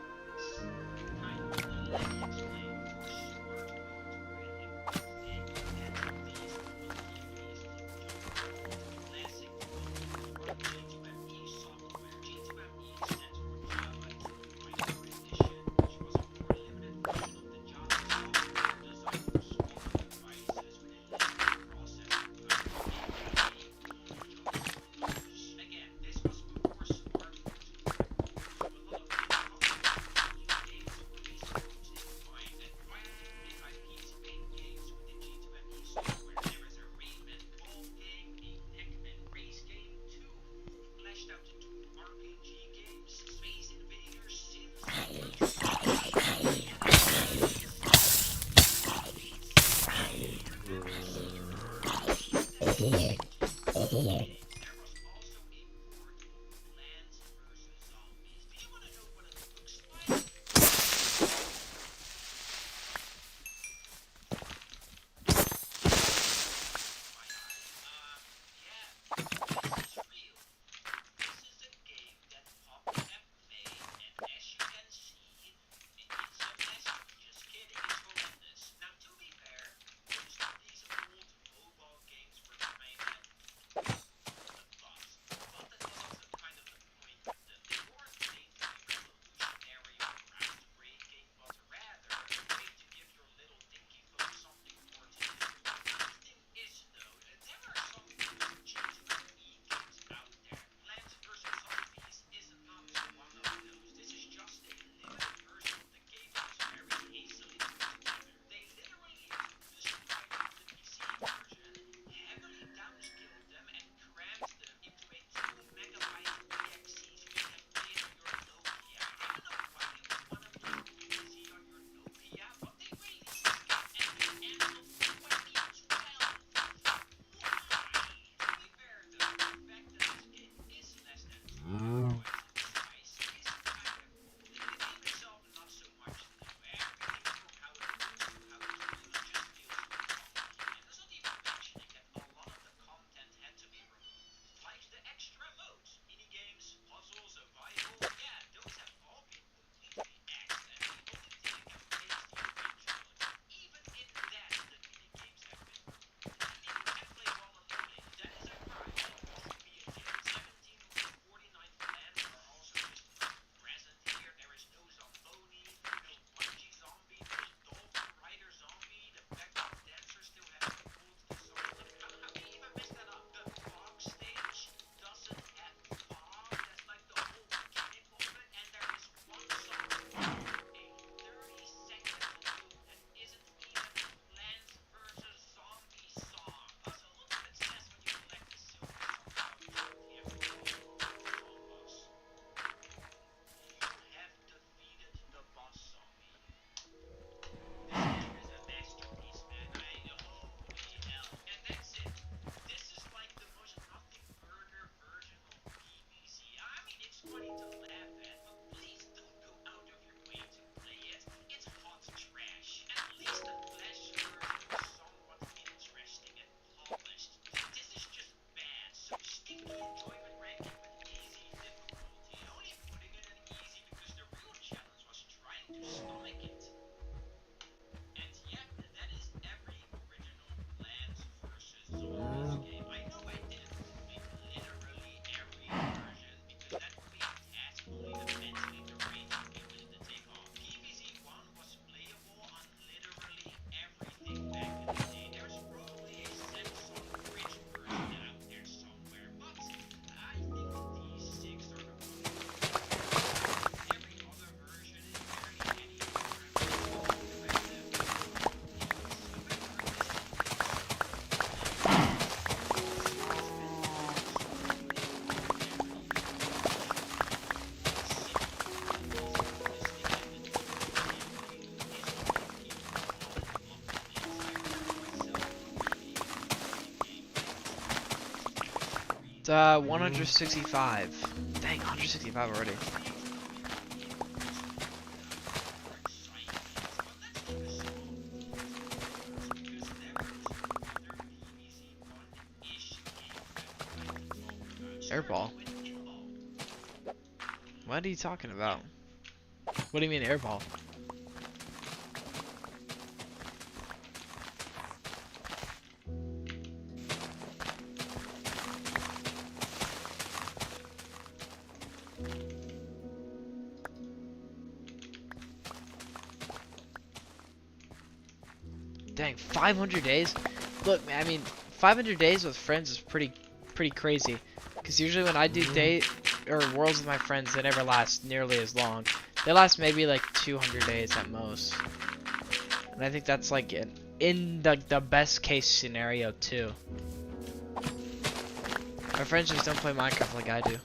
It's 165. Dang, 165 already. Airball? What are you talking about? What do you mean airball? Dang, 500 days? Look, man, I mean, 500 days with friends is pretty crazy. Because usually when I do day or worlds with my friends, they never last nearly as long. They last maybe like 200 days at most. And I think that's like in the best case scenario too. My friends just don't play Minecraft like I do.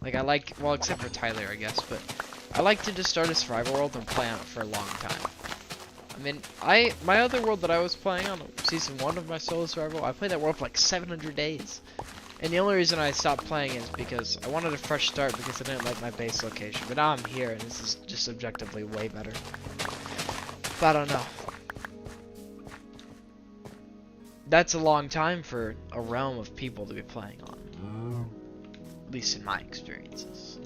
Like I like, well, except for Tyler, I guess, but I like to just start a survival world and play on it for a long time. I mean, my other world that I was playing on, season 1 of my solo survival, I played that world for like 700 days. And the only reason I stopped playing is because I wanted a fresh start because I didn't like my base location. But now I'm here and this is just objectively way better. But I don't know. That's a long time for a realm of people to be playing on. At least in my experiences.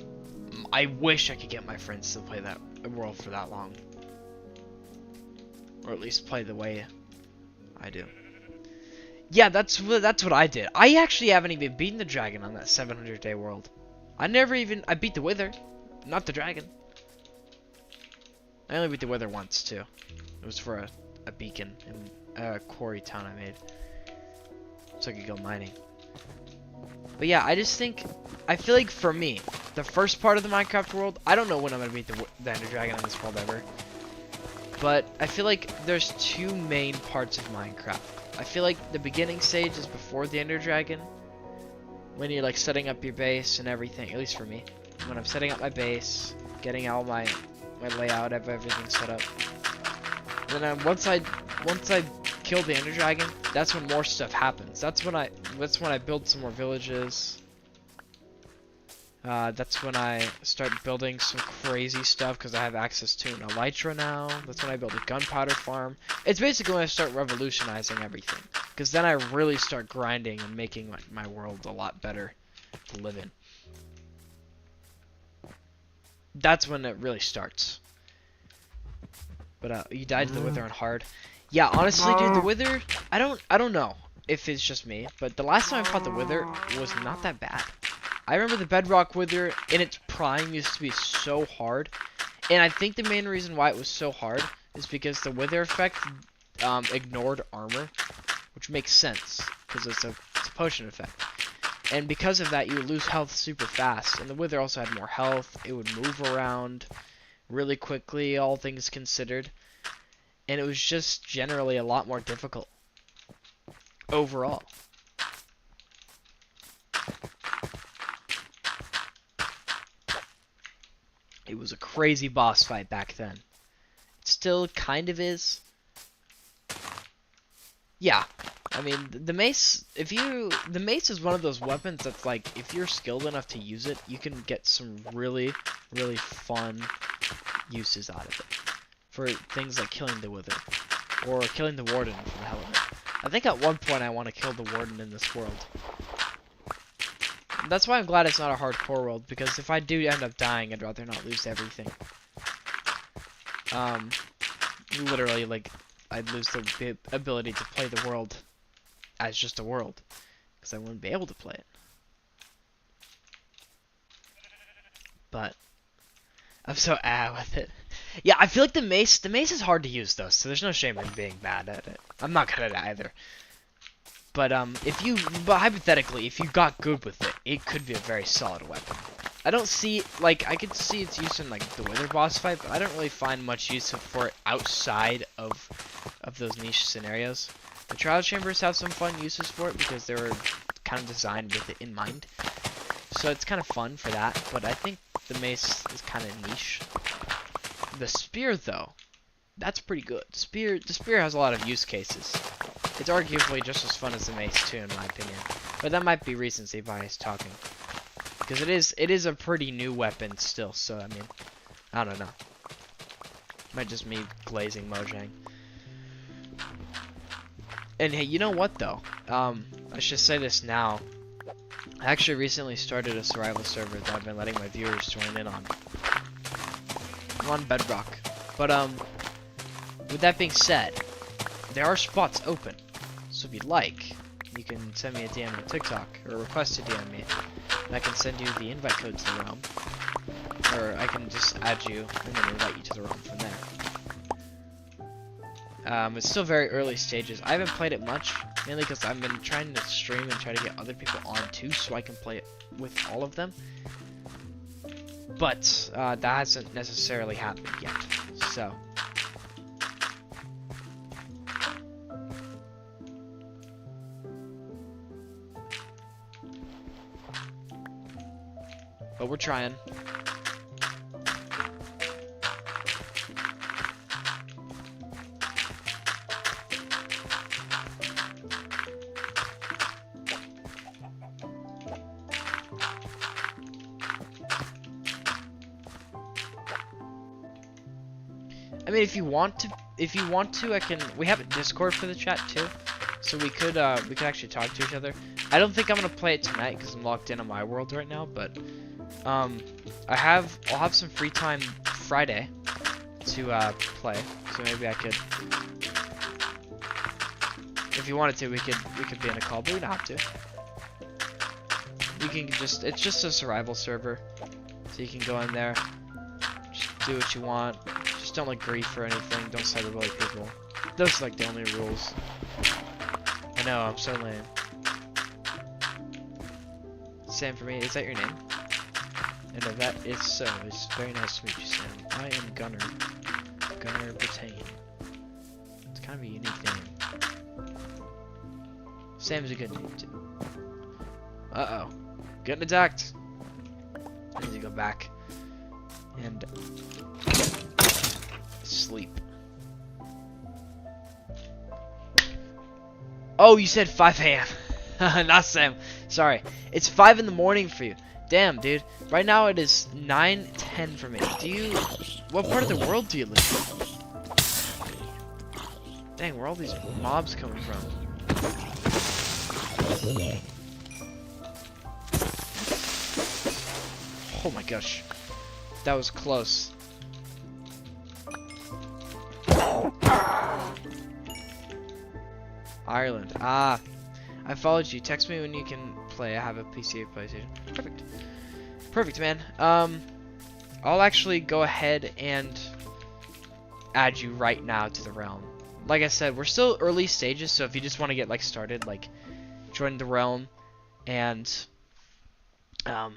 I wish I could get my friends to play that world for that long. Or at least play the way I do. Yeah, that's what I did. I actually haven't even beaten the dragon on that 700-day world. I beat the Wither, not the dragon. I only beat the Wither once too. It was for a beacon in a quarry town I made. So I could go mining. But yeah, I feel like for me, the first part of the Minecraft world, I don't know when I'm gonna beat the Ender Dragon on this world ever. But I feel like there's two main parts of Minecraft. I feel like the beginning stage is before the Ender Dragon, when you're like setting up your base and everything, at least for me. When I'm setting up my base, getting all my layout of everything set up. And then once I kill the Ender Dragon, that's when more stuff happens. That's when I build some more villages. That's when I start building some crazy stuff because I have access to an elytra now. That's when I build a gunpowder farm. It's basically when I start revolutionizing everything. Because then I really start grinding and making my world a lot better to live in. That's when it really starts. But you died to the Wither on hard. Yeah, honestly, dude, the Wither, I don't know if it's just me, but the last time I fought the Wither was not that bad. I remember the Bedrock Wither in its prime used to be so hard, and I think the main reason why it was so hard is because the Wither effect ignored armor, which makes sense because it's a potion effect. And because of that, you would lose health super fast, and the Wither also had more health. It would move around really quickly, all things considered, and it was just generally a lot more difficult overall. It was a crazy boss fight back then. It still kind of is. Yeah. I mean, the mace, the mace is one of those weapons that's like, if you're skilled enough to use it, you can get some really, really fun uses out of it. For things like killing the Wither. Or killing the Warden for the hell of it. I think at one point I want to kill the Warden in this world. That's why I'm glad it's not a hardcore world, because if I do end up dying, I'd rather not lose everything. Literally, like, I'd lose the ability to play the world as just a world, because I wouldn't be able to play it. But I'm so with it. Yeah, I feel like the mace is hard to use though, so there's no shame in being bad at it. I'm not good at it either. But hypothetically, if you got good with it, it could be a very solid weapon. I don't see, like, I could see its use in, like, the Wither boss fight, but I don't really find much use for it outside of those niche scenarios. The Trial Chambers have some fun uses for it because they were kind of designed with it in mind. So it's kind of fun for that, but I think the mace is kind of niche. The spear, though, that's pretty good. The spear has a lot of use cases. It's arguably just as fun as the mace, too, in my opinion. But that might be recency bias talking. Because it is a pretty new weapon still, so I mean, I don't know. Might just me glazing Mojang. And hey, you know what though? I should say this now. I actually recently started a survival server that I've been letting my viewers join in on. I'm on Bedrock. But with that being said, there are spots open. So if you'd like, you can send me a DM on TikTok or request to DM me. And I can send you the invite code to the realm. Or I can just add you and then invite you to the realm from there. It's still very early stages. I haven't played it much, mainly because I've been trying to stream and try to get other people on too, so I can play it with all of them. But that hasn't necessarily happened yet. So, but we're trying. I mean, if you want to, I can. We have a Discord for the chat too, so we could actually talk to each other. I don't think I'm gonna play it tonight because I'm locked in on my world right now. But I'll have some free time Friday to play. So maybe I could, if you wanted to, we could be in a call, but we don't have to. You can just, it's just a survival server, so you can go in there, just do what you want. Just don't like grief or anything. Don't cyberbully people. Those are like the only rules. I know, I'm so lame. Sam for me, is that your name? And if that is so, it's very nice to meet you, Sam. I am Gunner. Gunner Brittain. It's kind of a unique name. Sam's a good name too. Uh-oh. Getting attacked. I need to go back and sleep. Oh, you said 5 a.m. Not Sam. Sorry. It's 5 in the morning for you. Damn, dude. Right now it is 9:10 for me. What part of the world do you live in? Dang, where are all these mobs coming from? Oh my gosh. That was close. Ireland. Ah. I followed you. Text me when you can play. I have a PC or PlayStation. Perfect. Perfect, man. I'll actually go ahead and add you right now to the realm. Like I said, we're still early stages, so if you just want to get like started, like join the realm and like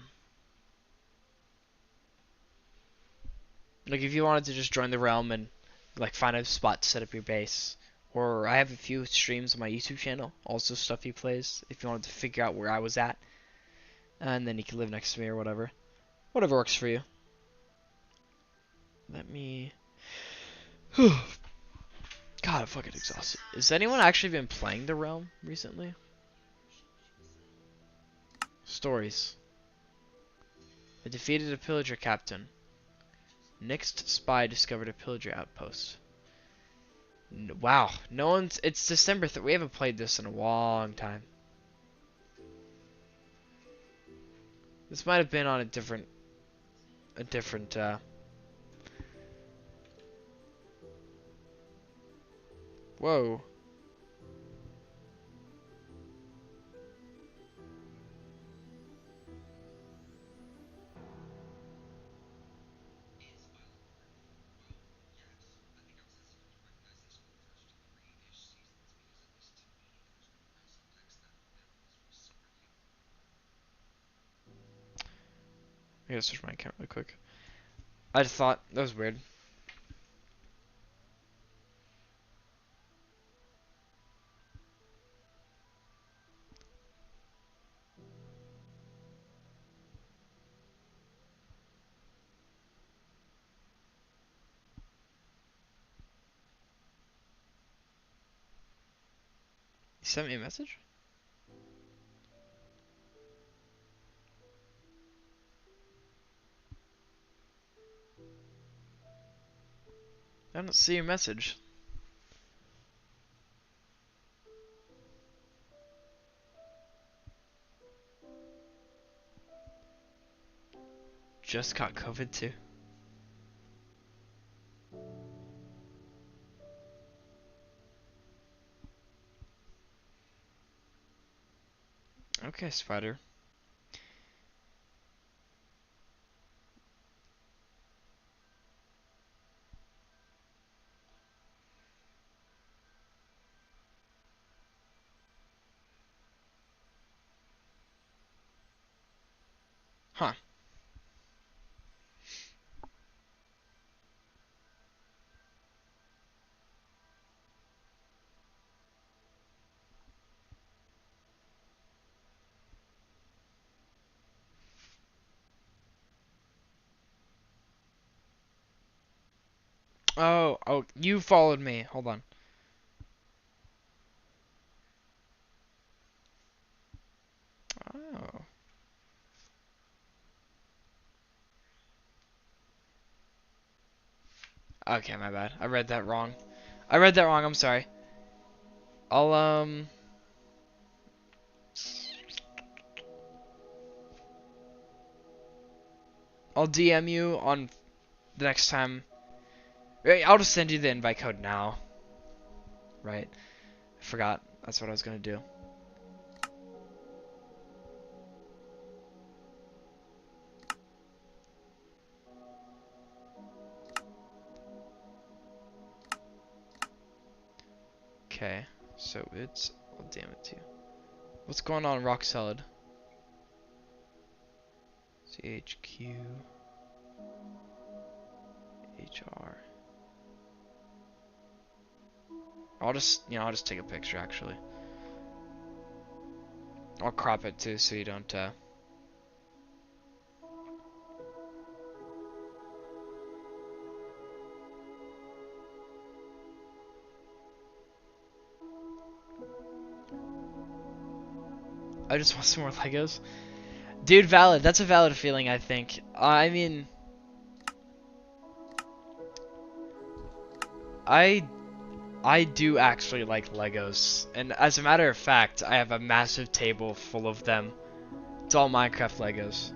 if you wanted to just join the realm and like find a spot to set up your base. Or I have a few streams on my YouTube channel, also stuff he plays, if you wanted to figure out where I was at. And then you can live next to me or whatever. Whatever works for you. Let me... God, I'm fucking exhausted. Has anyone actually been playing The Realm recently? Stories. I defeated a pillager captain. Next spy discovered a pillager outpost. Wow, no one's. It's December 3rd. We haven't played this in a long time. This might have been on a different. Whoa. I gotta switch my account really quick. I just thought that was weird. You sent me a message? I don't see your message. Just got COVID too. Okay, Spider. Huh. Oh, you followed me. Hold on. Oh. Okay, my bad. I read that wrong. I'm sorry. I'll I'll DM you on the next time. Wait, I'll just send you the invite code now. Right. I forgot. That's what I was gonna do. Okay. So it's I'll damn it too. What's going on, Rock Solid? CHQ HR. I'll just take a picture actually. I'll crop it too so you don't I just want some more Legos. Dude, valid. That's a valid feeling, I think. I mean, I I do actually like Legos, and as a matter of fact, I have a massive table full of them. It's all Minecraft Legos,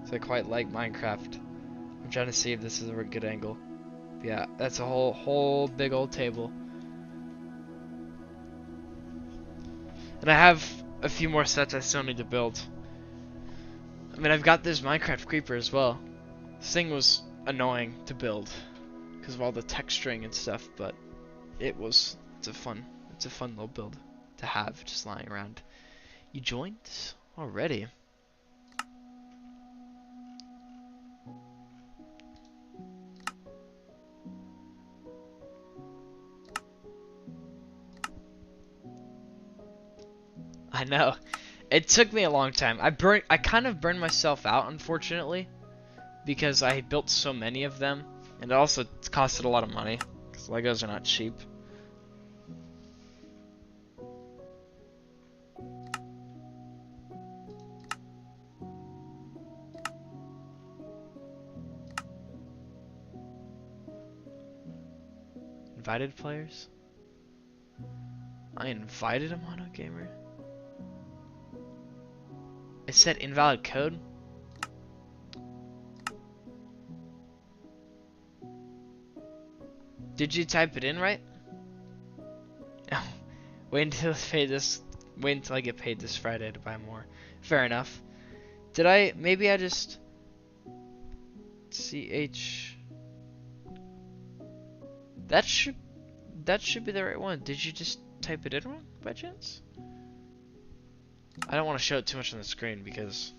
so I quite like Minecraft. I'm trying to see if this is a good angle. But yeah, that's a whole big old table, and I have a few more sets I still need to build. I mean, I've got this Minecraft creeper as well. This thing was annoying to build because of all the texturing and stuff, but it's a fun little build to have just lying around. You joined already? I know. It took me a long time. I kind of burned myself out, unfortunately, because I built so many of them, and it also costed a lot of money because Legos are not cheap. Invited players? I invited a mono gamer. It said invalid code. Did you type it in right? Wait until I pay this. Wait until I get paid this Friday to buy more. Fair enough. Did I? Maybe I just. CH. That should be the right one. Did you just type it in wrong by chance? I don't want to show it too much on the screen because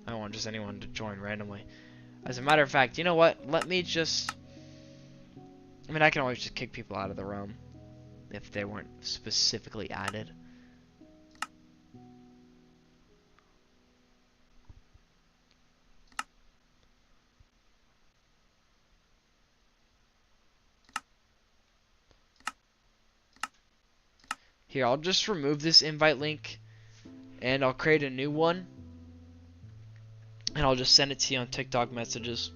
I don't want just anyone to join randomly. As a matter of fact, you know what? Let me just. I mean, I can always just kick people out of the room if they weren't specifically added. Here, I'll just remove this invite link and I'll create a new one and I'll just send it to you on TikTok messages.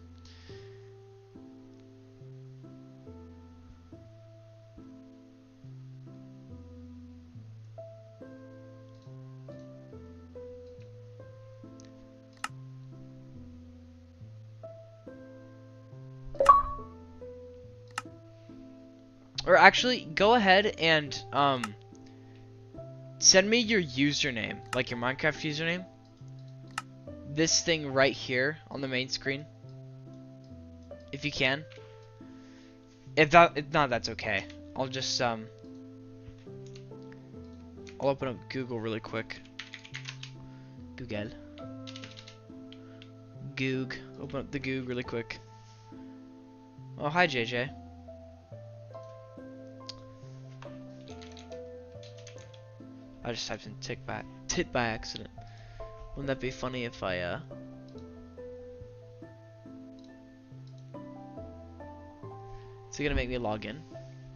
Or actually, go ahead and send me your username, like your Minecraft username. This thing right here on the main screen, if you can. If not, that's okay. I'll just I'll open up Google really quick. Google. Goog. Open up the Goog really quick. Oh, hi JJ. I just typed in tit by accident. Wouldn't that be funny if I Is it gonna make me log in?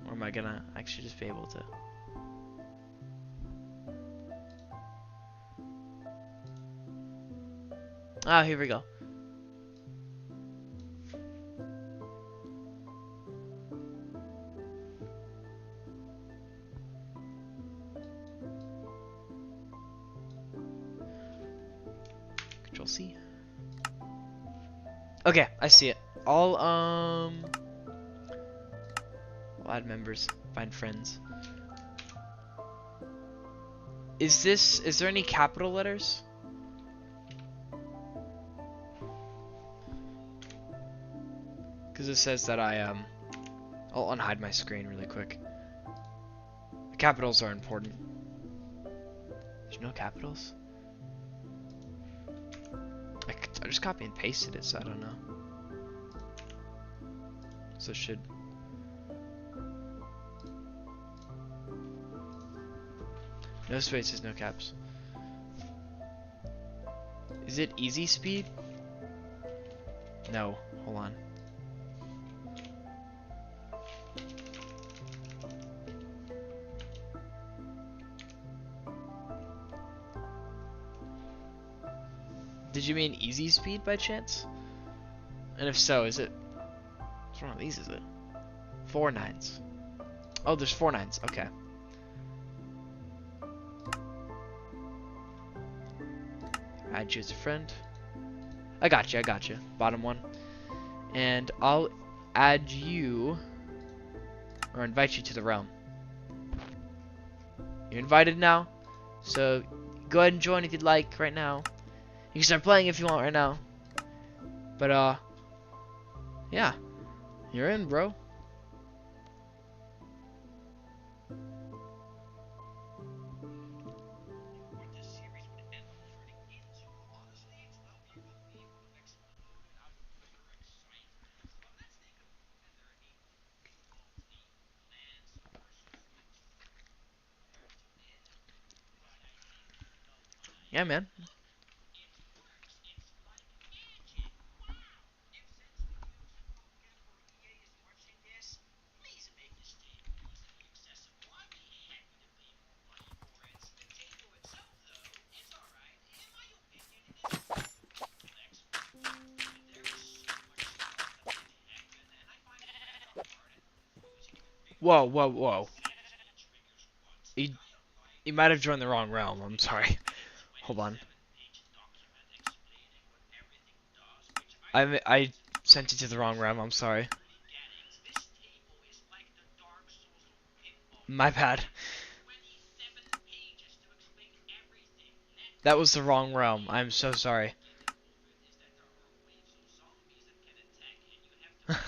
Or am I gonna actually just be able to? Ah, here we go. Control C. Okay, I see it. I'll add members, find friends. Is there any capital letters? Because it says that I'll unhide my screen really quick. The capitals are important. There's no capitals? I just copy and pasted it, so I don't know. So it should. No spaces, no caps. Is it easy speed? No, hold on. Did you mean easy speed by chance? And if so, is it? What's wrong with these, is it? 4 9s. Oh, there's 4 9s, okay. Add you as a friend. I got you. Bottom one. And I'll add you, or invite you to the realm. You're invited now, so go ahead and join if you'd like right now. You can start playing if you want right now. But yeah, you're in, bro. Yeah, man. Whoa, whoa, whoa. You might have joined the wrong realm. I'm sorry. Hold on. I sent you to the wrong realm. I'm sorry. My bad. That was the wrong realm. I'm so sorry.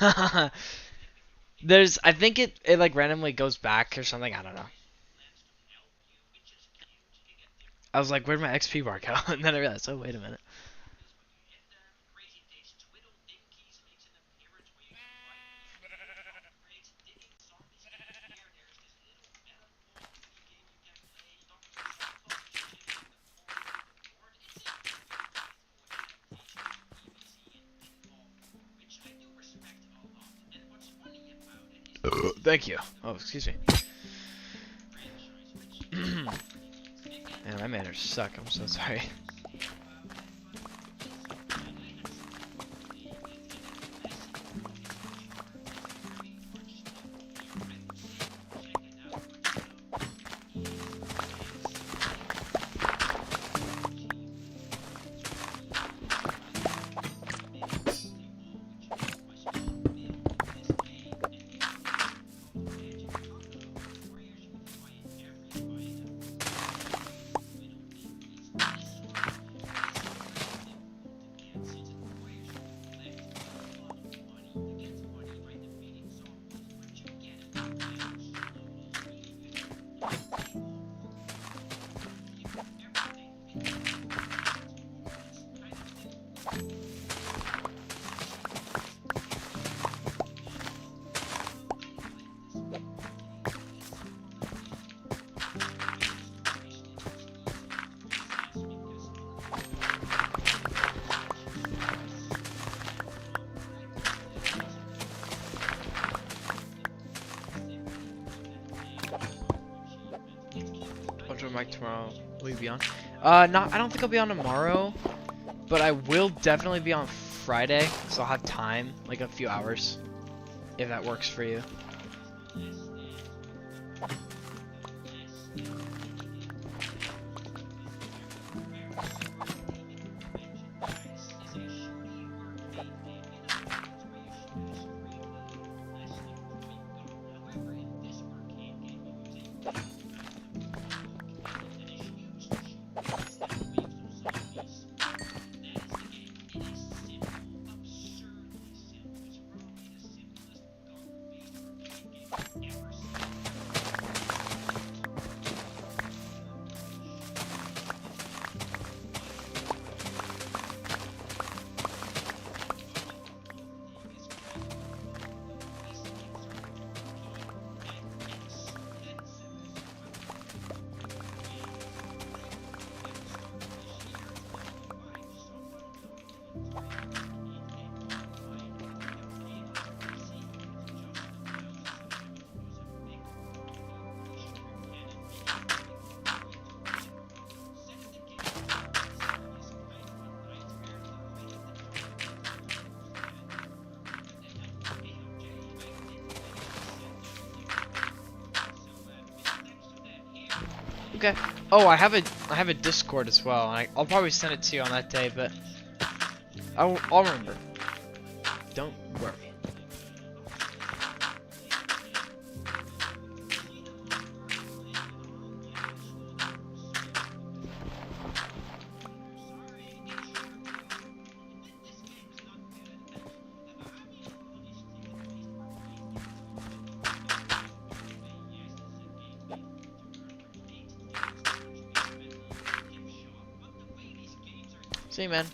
I think it like randomly goes back or something. I don't know. I was like, where'd my XP bar go? And then I realized, oh, wait a minute. Thank you. Oh, excuse me. Man, my manners suck. I'm so sorry. Mike tomorrow. Will you be on? Not. I don't think I'll be on tomorrow, but I will definitely be on Friday, so I'll have time, like a few hours, if that works for you. Okay. Oh, I have a Discord as well. And I'll probably send it to you on that day, but I'll remember. Don't worry. See you, man.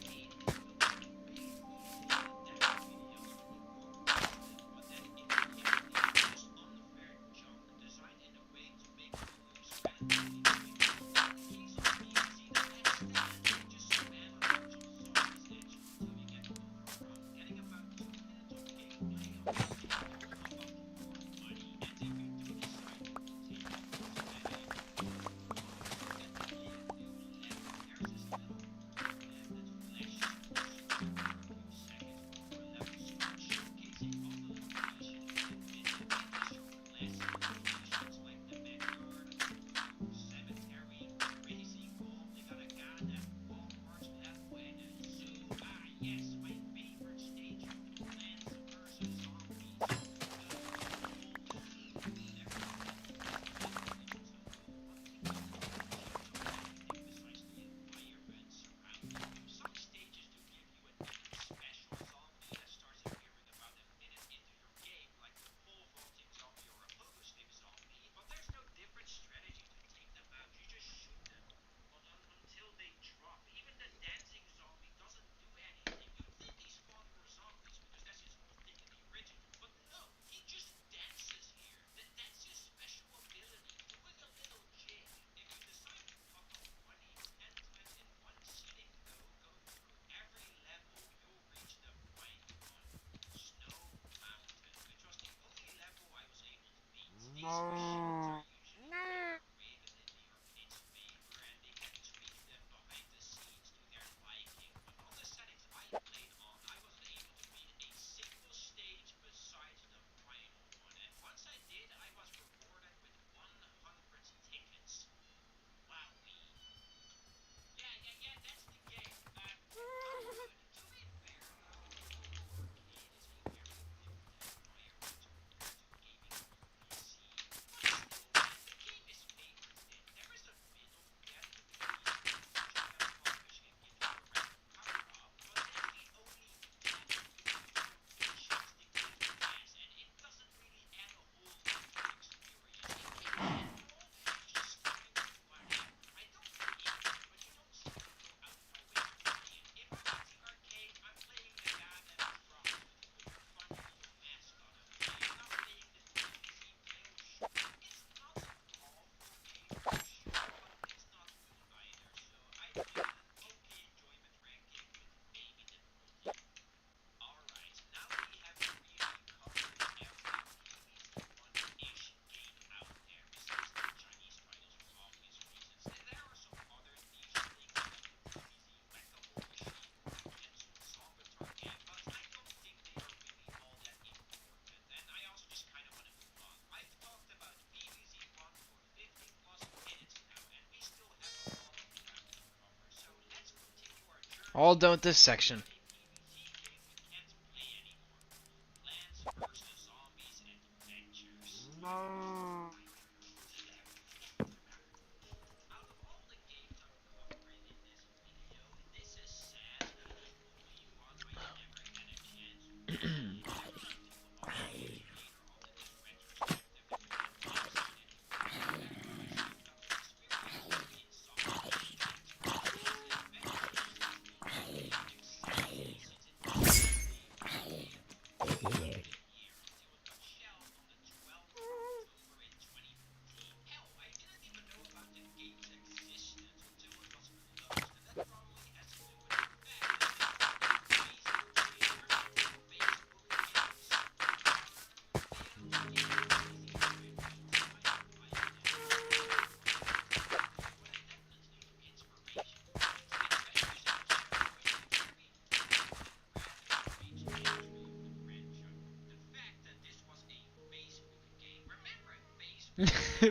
All done with this section.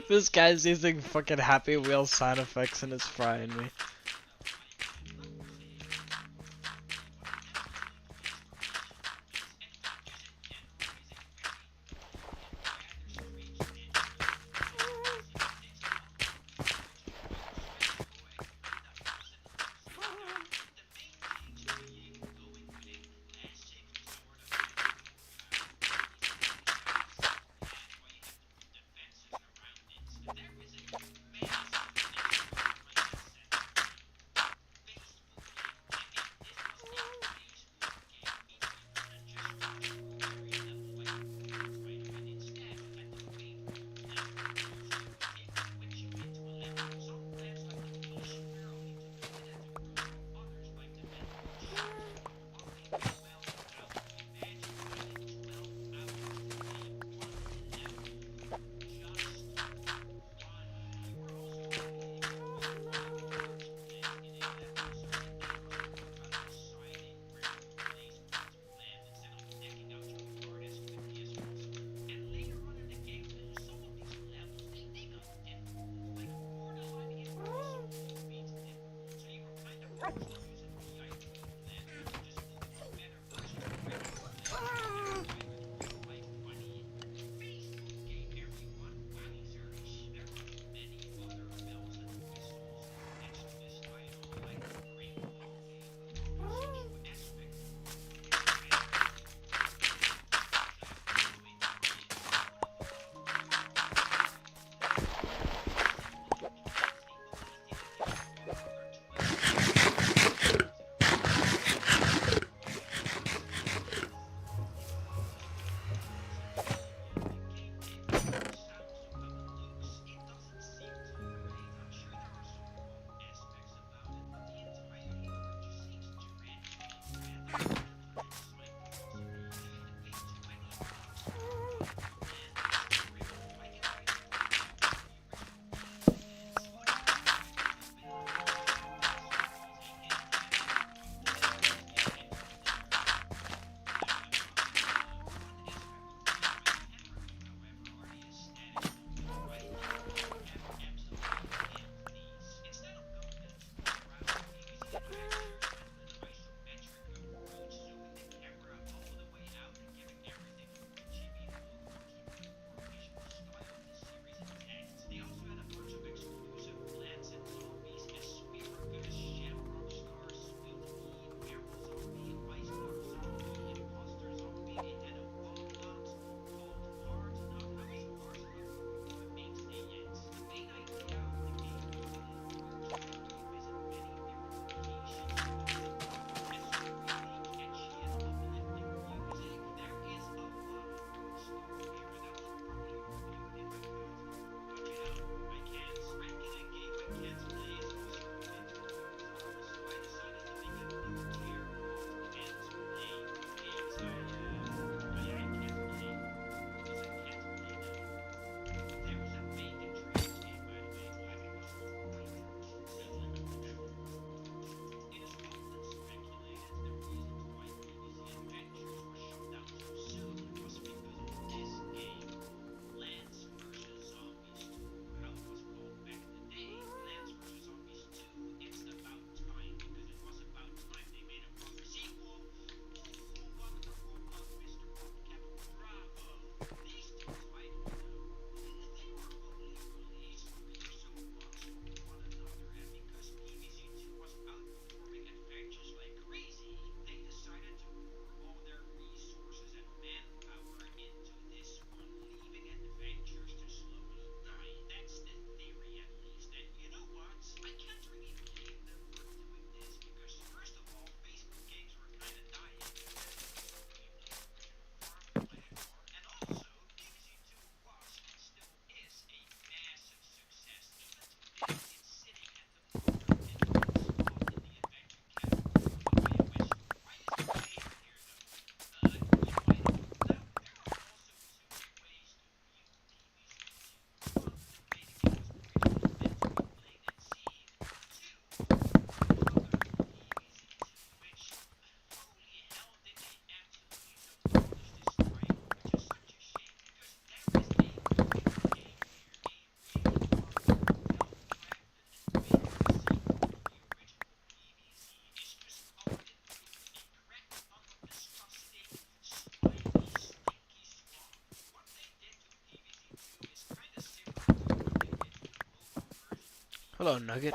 This guy's using fucking Happy Wheel sound effects and it's frying me. Hello, Nugget.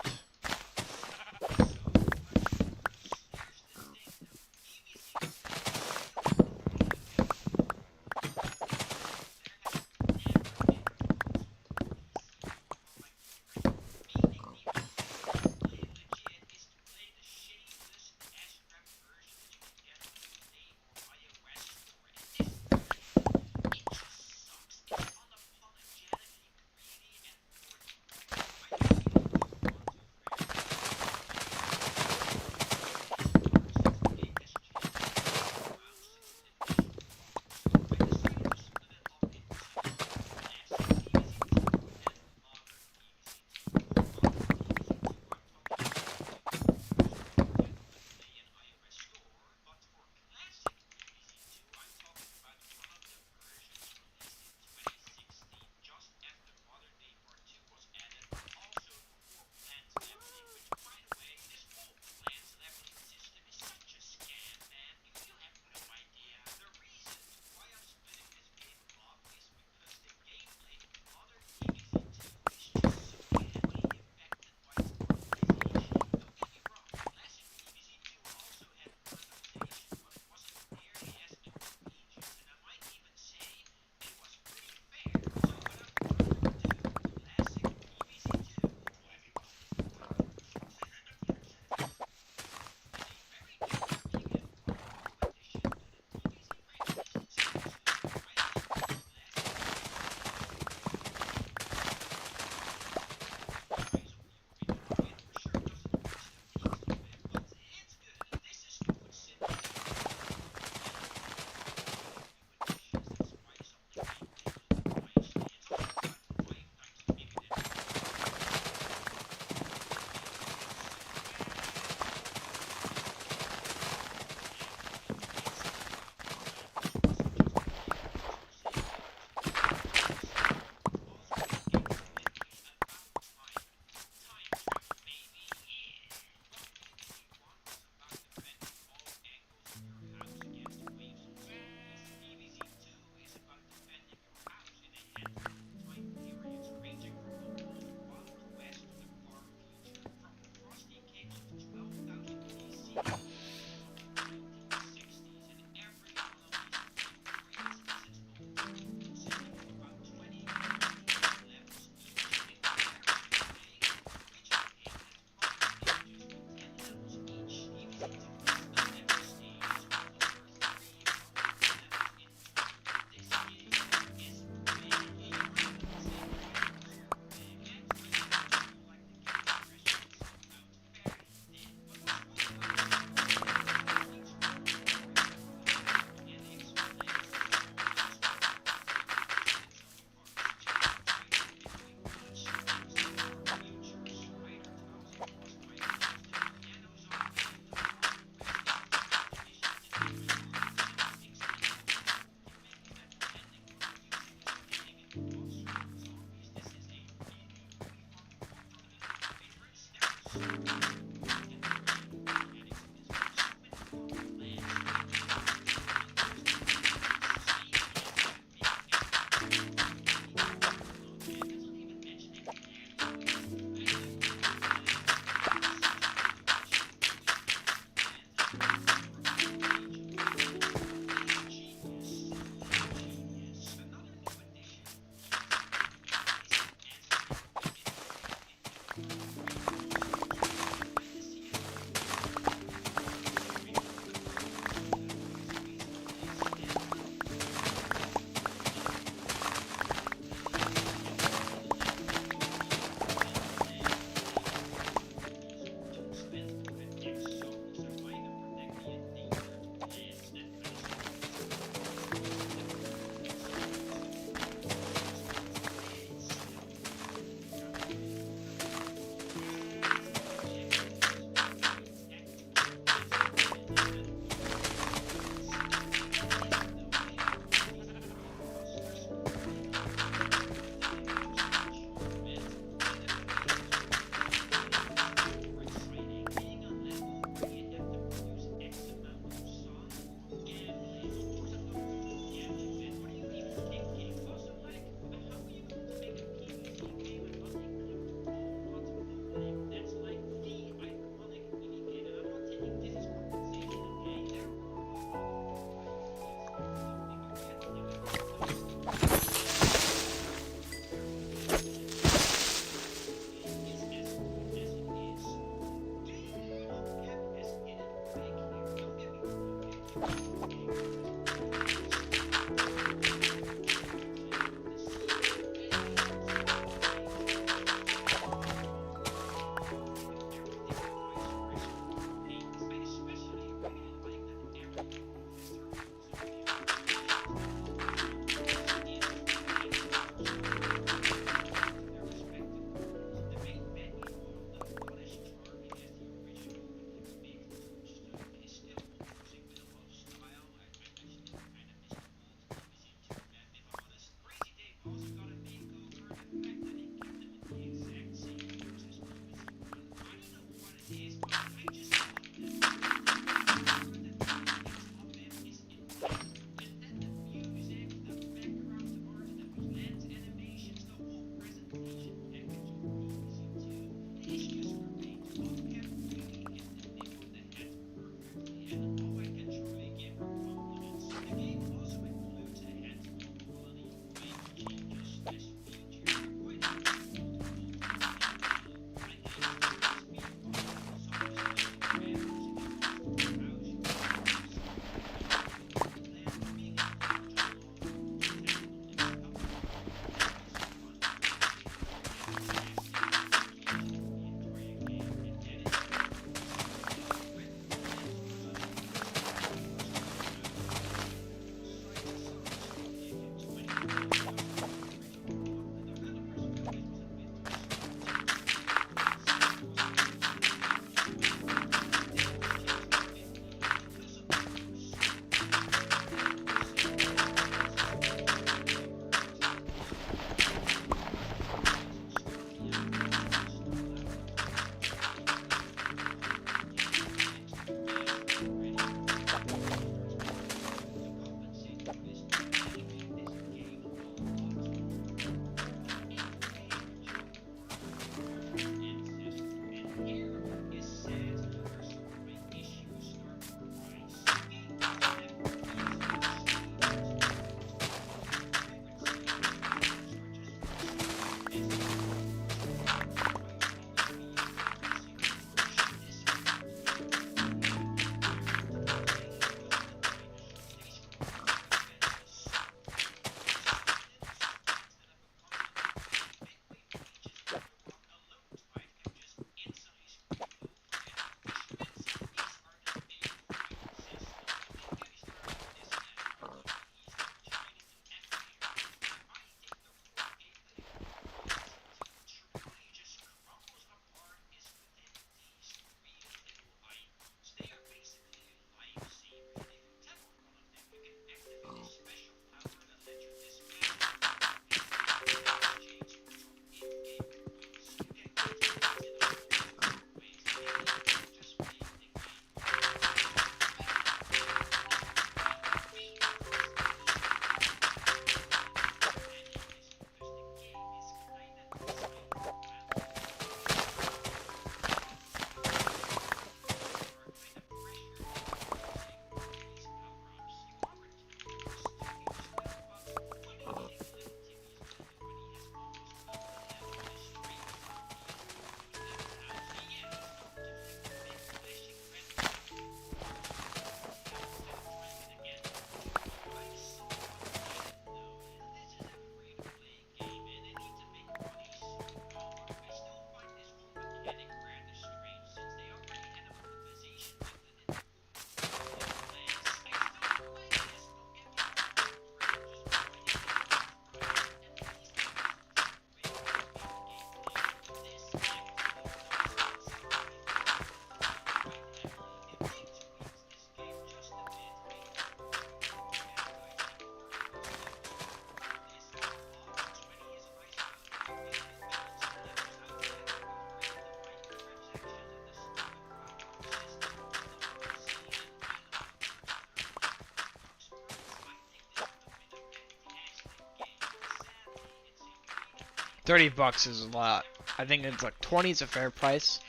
$30 is a lot. I think it's like 20 is a fair price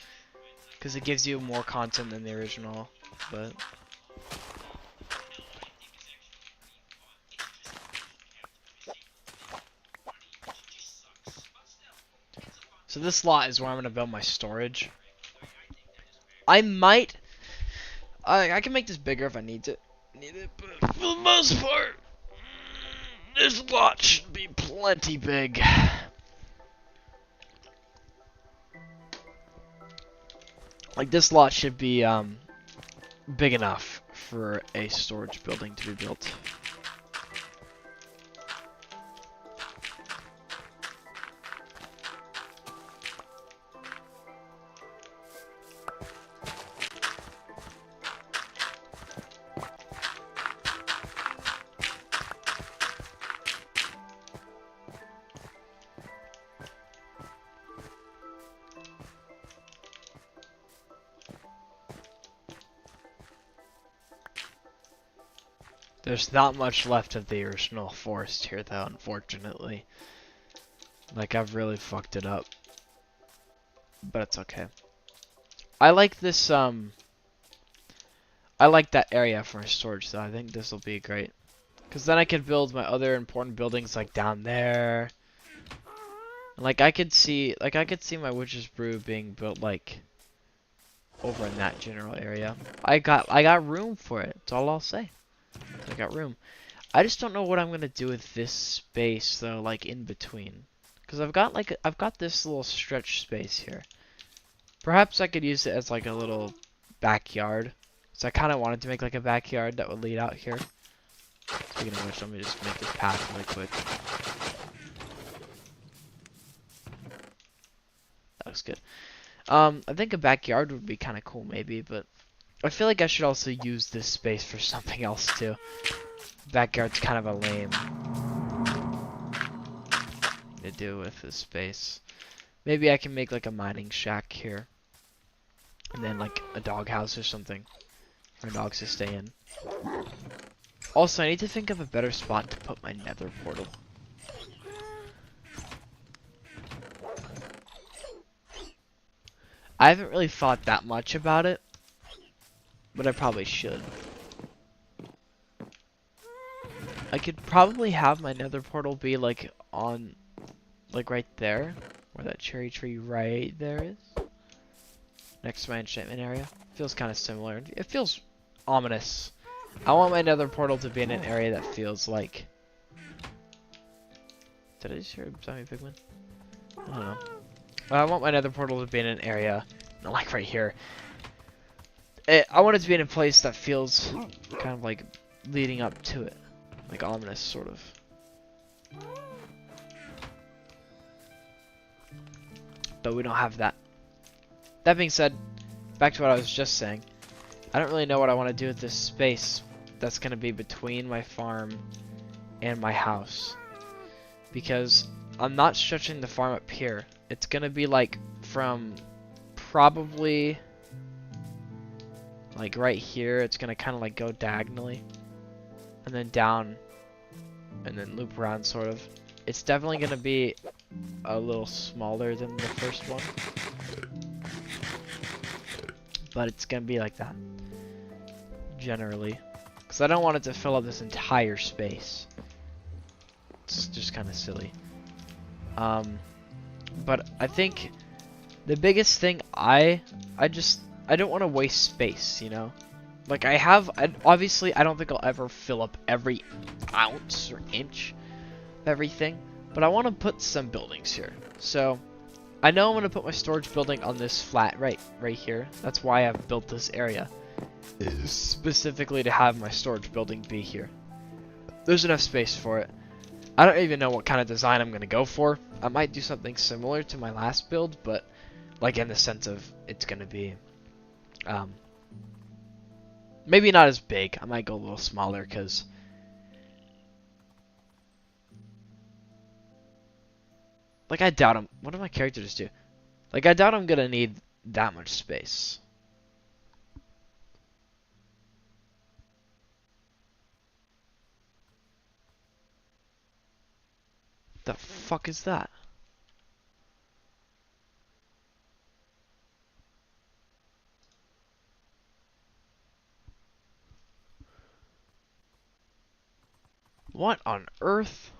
because it gives you more content than the original. But So this lot is where I'm gonna build my storage. I might, I can make this bigger if I need it, but for the most part, this lot should be plenty big. Like this lot should be big enough for a storage building to be built. There's not much left of the original forest here, though, unfortunately. Like, I've really fucked it up. But it's okay. I like this, I like that area for storage, though. I think this will be great. Because then I could build my other important buildings, like, down there. Like, I could see my Witch's Brew being built, like, over in that general area. I got room for it. That's all I'll say. I got room. I just don't know what I'm gonna do with this space though, like in between, because I've got this little stretch space here. Perhaps I could use it as like a little backyard. So I kind of wanted to make like a backyard that would lead out here. Speaking of which, let me just make this path really quick. That looks good. I think a backyard would be kind of cool maybe, but I feel like I should also use this space for something else too. Backyard's kind of a lame to do with this space. Maybe I can make like a mining shack here. And then like a doghouse or something for dogs to stay in. Also, I need to think of a better spot to put my nether portal. I haven't really thought that much about it, but I probably should. I could probably have my nether portal be like on, like right there, where that cherry tree right there is. Next to my enchantment area. Feels kind of similar. It feels ominous. I want my nether portal to be in an area that feels like... Did I just hear a zombie pigman? I don't know. I want my nether portal to be in an area, not like right here. I want it to be in a place that feels kind of like leading up to it. Like ominous, sort of. But we don't have that. That being said, back to what I was just saying. I don't really know what I want to do with this space that's going to be between my farm and my house. Because I'm not stretching the farm up here. It's going to be like from probably like right here. It's going to kind of like go diagonally. And then down. And then loop around sort of. It's definitely going to be a little smaller than the first one. But it's going to be like that. Generally. Because I don't want it to fill up this entire space. It's just kind of silly. But I think the biggest thing I don't want to waste space, you know? Like obviously I don't think I'll ever fill up every ounce or inch of everything, but I want to put some buildings here. So I know I'm going to put my storage building on this flat right here. That's why I've built this area. Specifically to have my storage building be here. There's enough space for it. I don't even know what kind of design I'm going to go for. I might do something similar to my last build, but like in the sense of it's going to be maybe not as big. I might go a little smaller because like I doubt what do my characters do? Like I doubt I'm going to need that much space. The fuck is that? What on earth?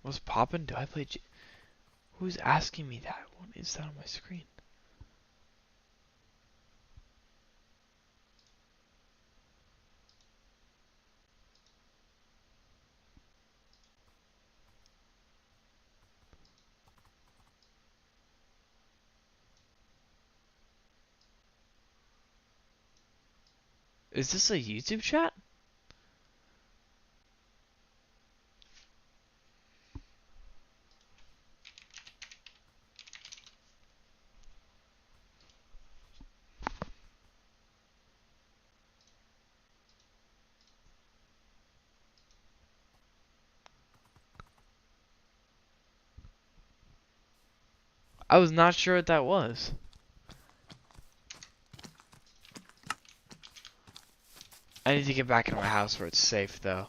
What's poppin'? Do I play Who's asking me that? What is that on my screen? Is this a YouTube chat? I was not sure what that was. I need to get back into my house where it's safe, though.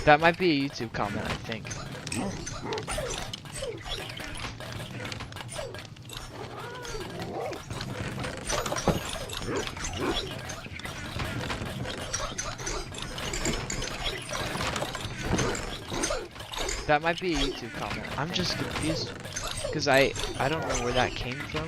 That might be a YouTube comment, I think. That might be a YouTube comment. I'm just confused because I don't know where that came from.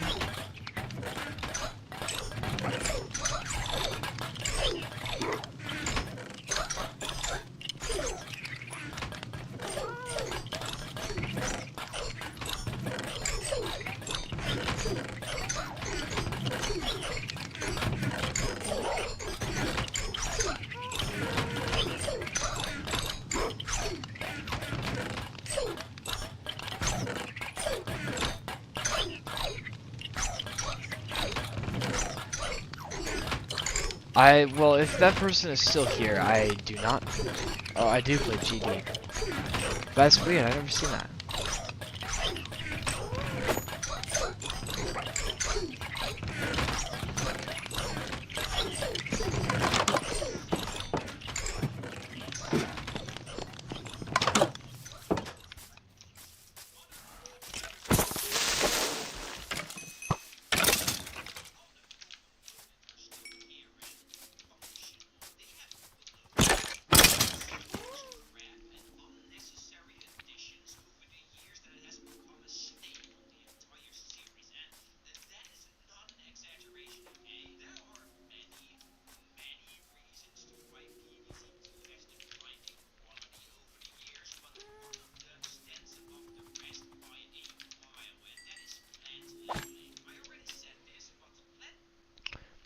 Well, if that person is still here, I do not. Oh, I do play GD. That's weird. I've never seen that.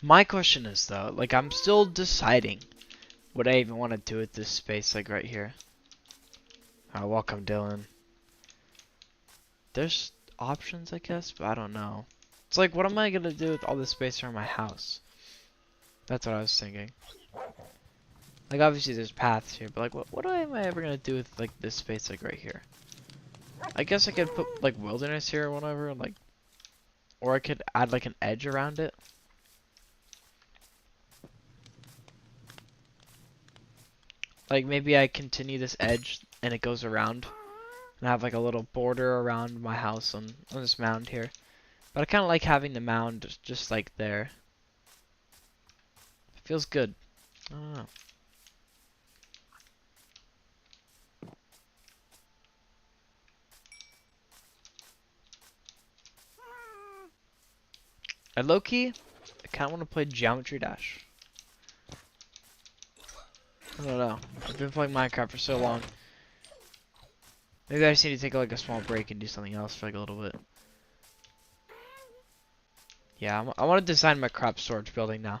My question is though, like I'm still deciding what I even want to do with this space, like right here. Welcome, Dylan. There's options, I guess, but I don't know. It's like, what am I gonna do with all this space around my house? That's what I was thinking. Like, obviously there's paths here, but like, what am I ever gonna do with like this space, like right here? I guess I could put like wilderness here or whatever, like, or I could add like an edge around it. Like maybe I continue this edge and it goes around, and I have like a little border around my house on this mound here. But I kind of like having the mound just like there. It feels good. I don't know. Low-key, I kind of want to play Geometry Dash. I don't know. I've been playing Minecraft for so long. Maybe I just need to take like a small break and do something else for like a little bit. Yeah, I want to design my crop storage building now.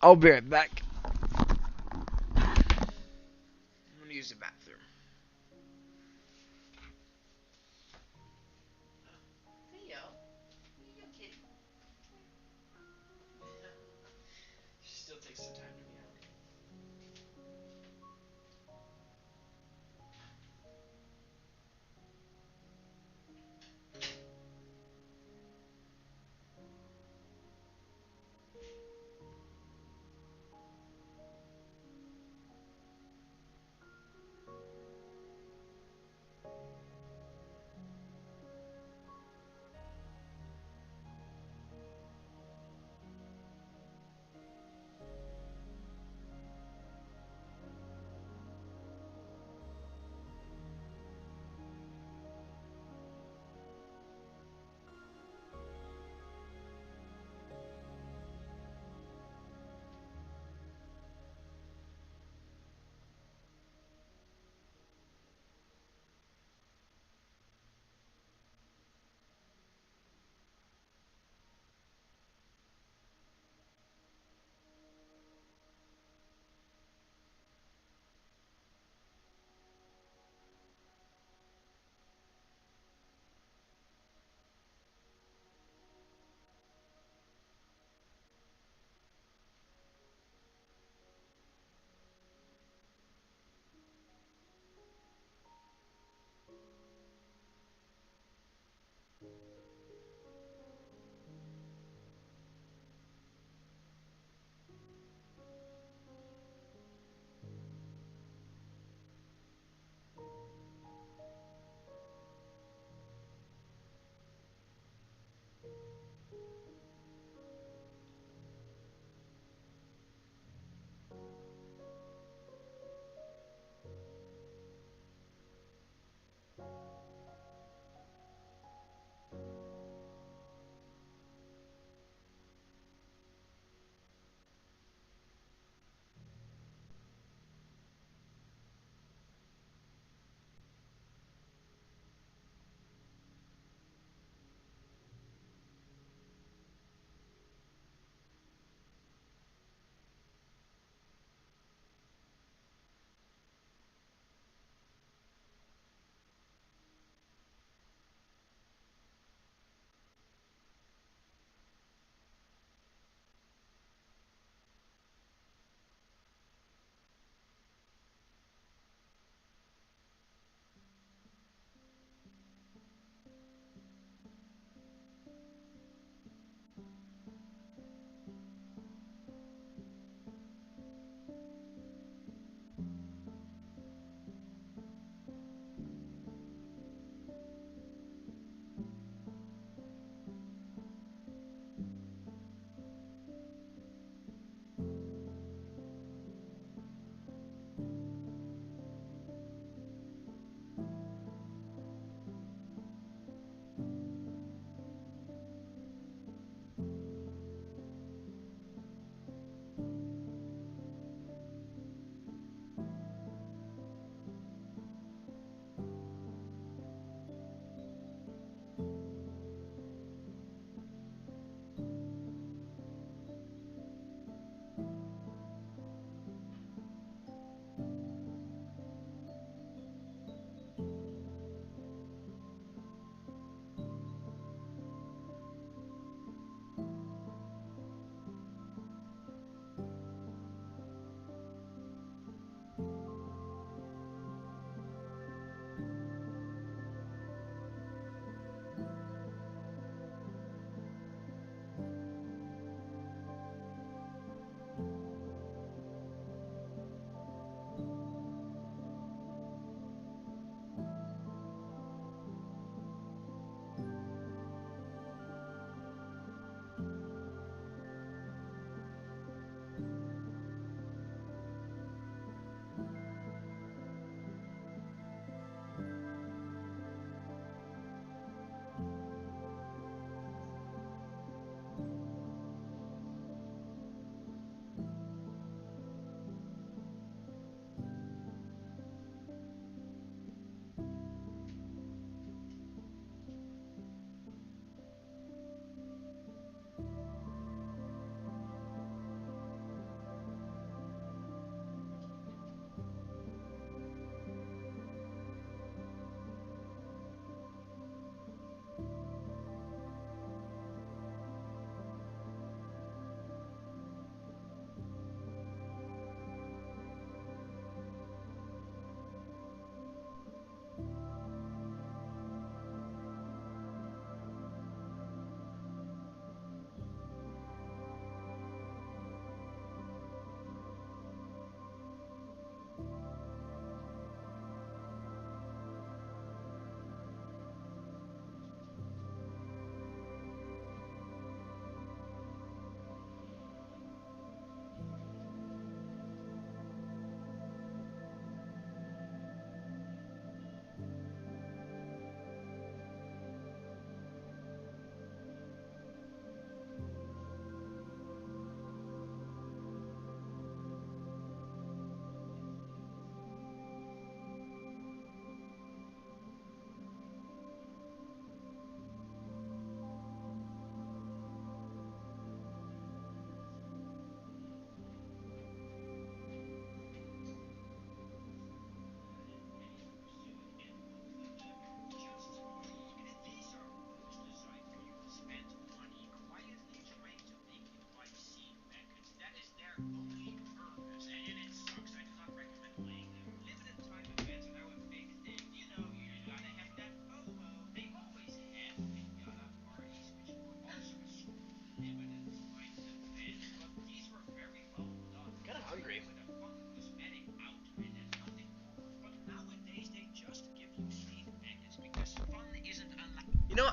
I'll be right back. I'm gonna use the bathroom. Theo, you kid. She still takes some time to meow.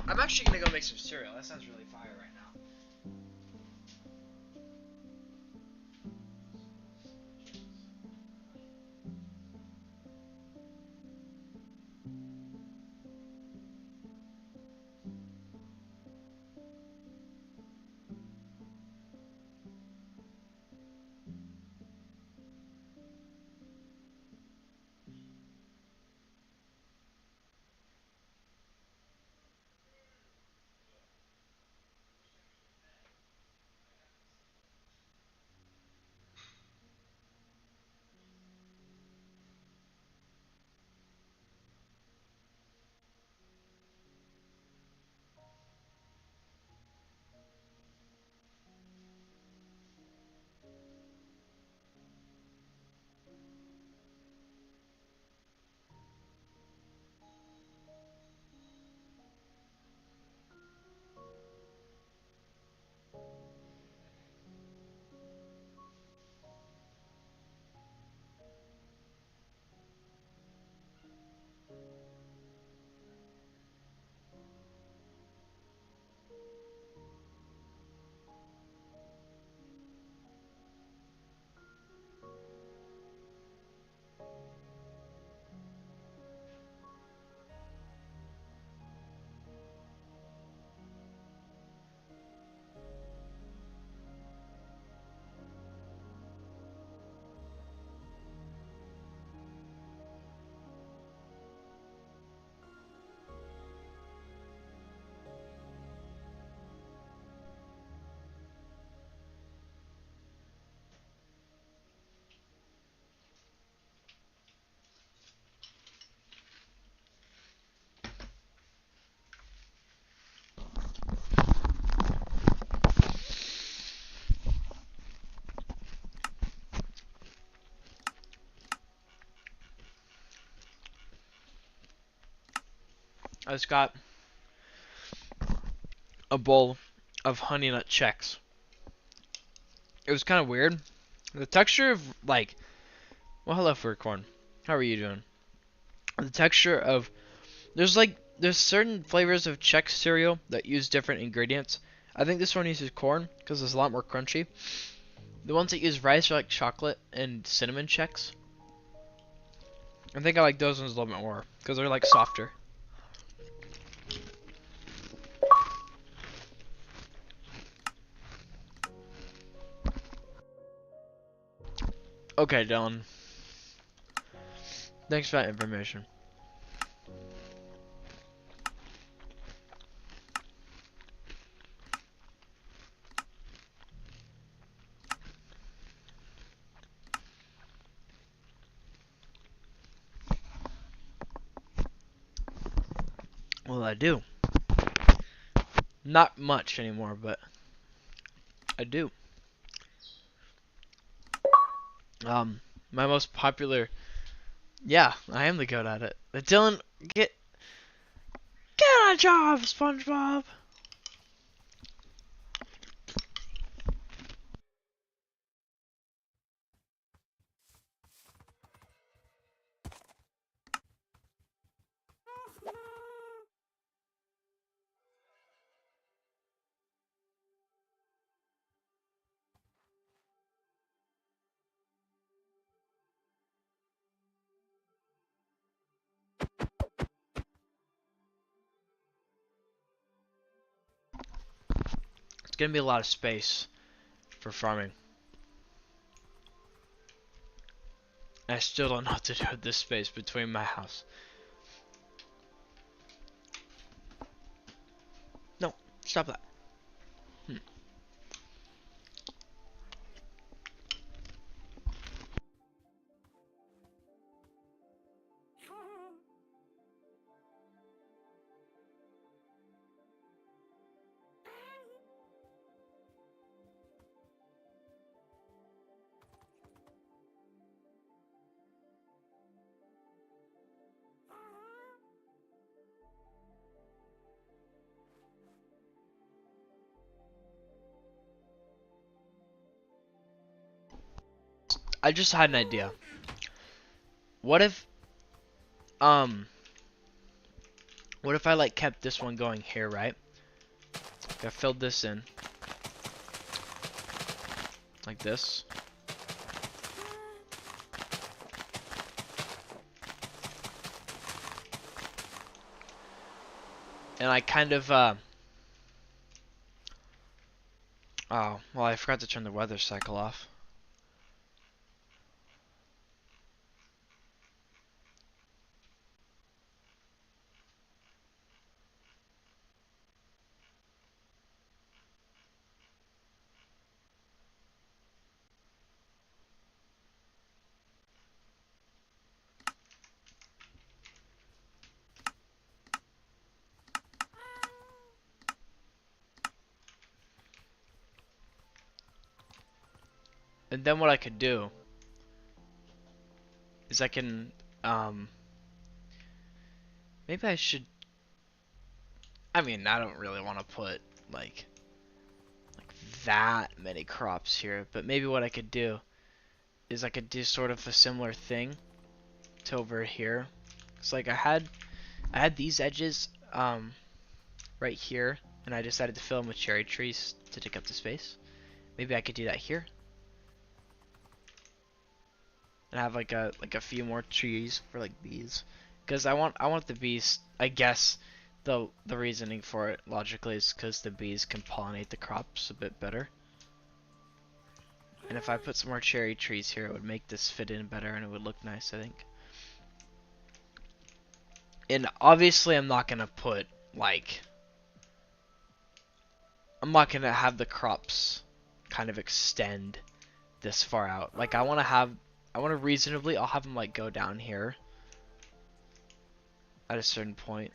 I'm actually gonna go make some cereal. That sounds really fire right now. I just got a bowl of Honey Nut Chex. It was kind of weird. The texture of like, well, hello Furcorn. How are you doing? The texture of there's certain flavors of Chex cereal that use different ingredients. I think this one uses corn because it's a lot more crunchy. The ones that use rice are like chocolate and cinnamon Chex. I think I like those ones a little bit more because they're like softer. Okay, Dylan. Thanks for that information. Well, I do. Not much anymore, but I do. My most popular. Yeah, I am the goat at it. But Dylan, get a job, SpongeBob. It's gonna be a lot of space for farming. I still don't know what to do with this space between my house. No, stop that. I just had an idea. What if, um, What if I like kept this one going here, right? I filled this in like this. And I kind of oh, well, I forgot to turn the weather cycle off. And then what I could do is I can maybe I should, I mean, I don't really want to put like that many crops here, but maybe what I could do is I could do sort of a similar thing to over here. It's like I had these edges right here, and I decided to fill them with cherry trees to take up the space. Maybe I could do that here, and have like a few more trees for like bees, because I want the bees. I guess the reasoning for it logically is because the bees can pollinate the crops a bit better. And if I put some more cherry trees here, it would make this fit in better, and it would look nice, I think. And obviously, I'm not gonna put like I'm not gonna have the crops kind of extend this far out. Like I want to reasonably, I'll have them like go down here at a certain point.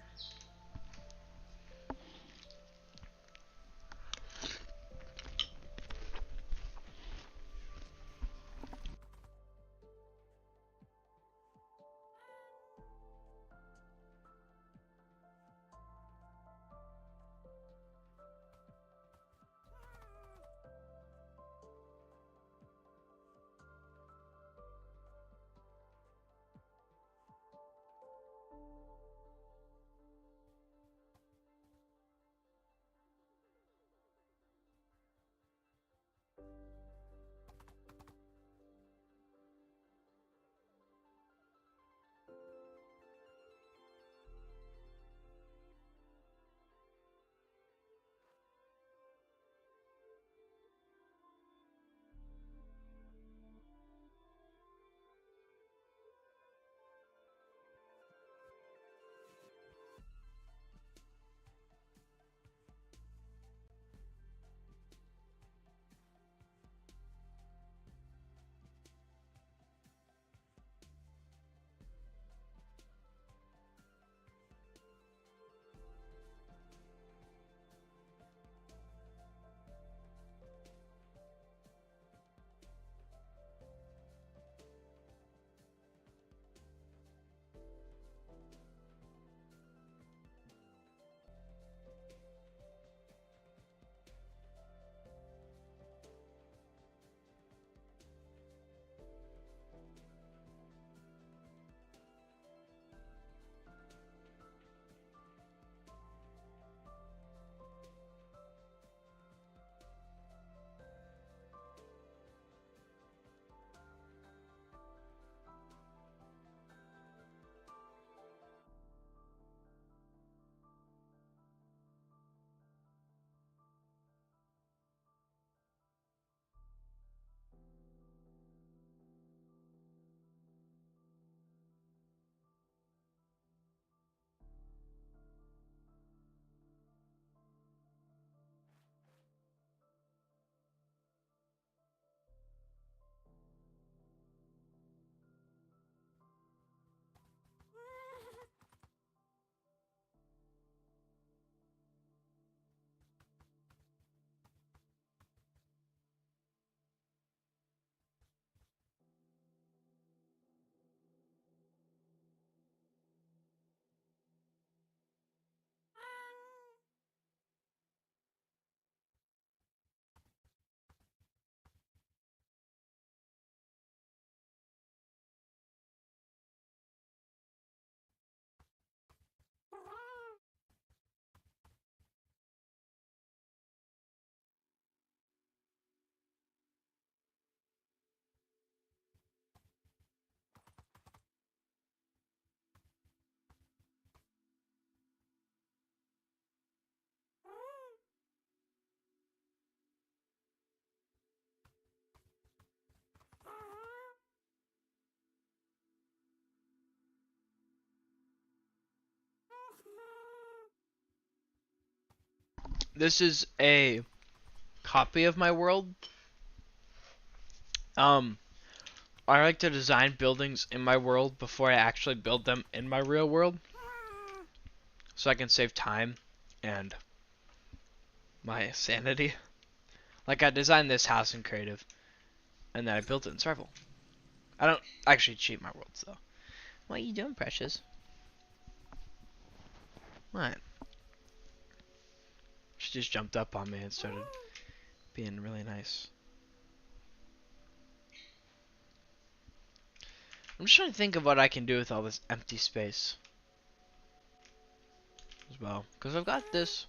This is a copy of my world. I like to design buildings in my world before I actually build them in my real world, so I can save time and my sanity. Like, I designed this house in creative, and then I built it in survival. I don't actually cheat my worlds though. What are you doing, Precious? What? She just jumped up on me and started being really nice. I'm just trying to think of what I can do with all this empty space as well. Because I've got this.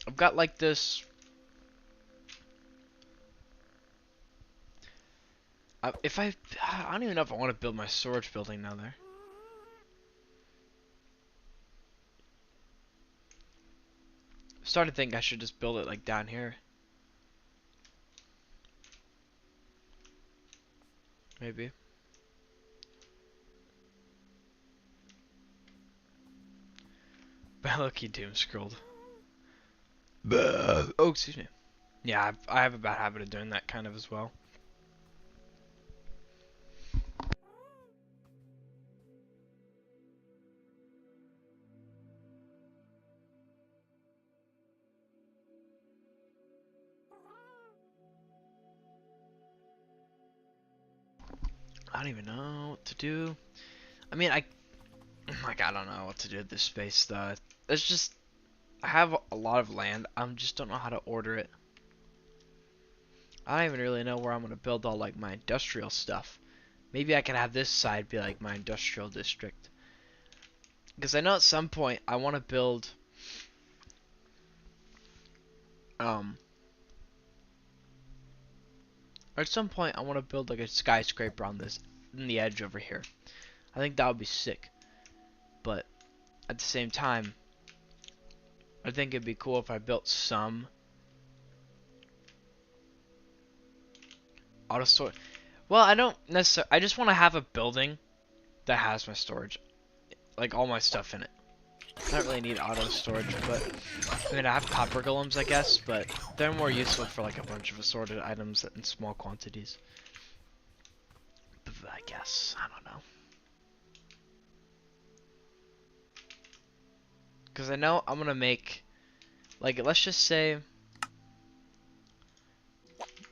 I've got like this. If I don't even know if I want to build my storage building down there. I'm starting to think I should just build it like down here. Maybe. Look-y doom scrolled. Oh, excuse me. Yeah, I have a bad habit of doing that kind of as well. I don't even know what to do. I mean, I don't know what to do with this space though. It's just, I have a lot of land. I just don't know how to order it. I don't even really know where I'm gonna build all like my industrial stuff. Maybe I can have this side be like my industrial district. Because I know at some point I want to build or at some point I want to build like a skyscraper on this in the edge over here. I think that would be sick. But at the same time, I think it'd be cool if I built some auto storage. Well, I don't necessarily. I just want to have a building that has my storage, like all my stuff in it. I don't really need auto storage, but I mean I have copper golems, I guess, but they're more useful for like a bunch of assorted items in small quantities. I guess I don't know. Because I know I'm gonna make, like, let's just say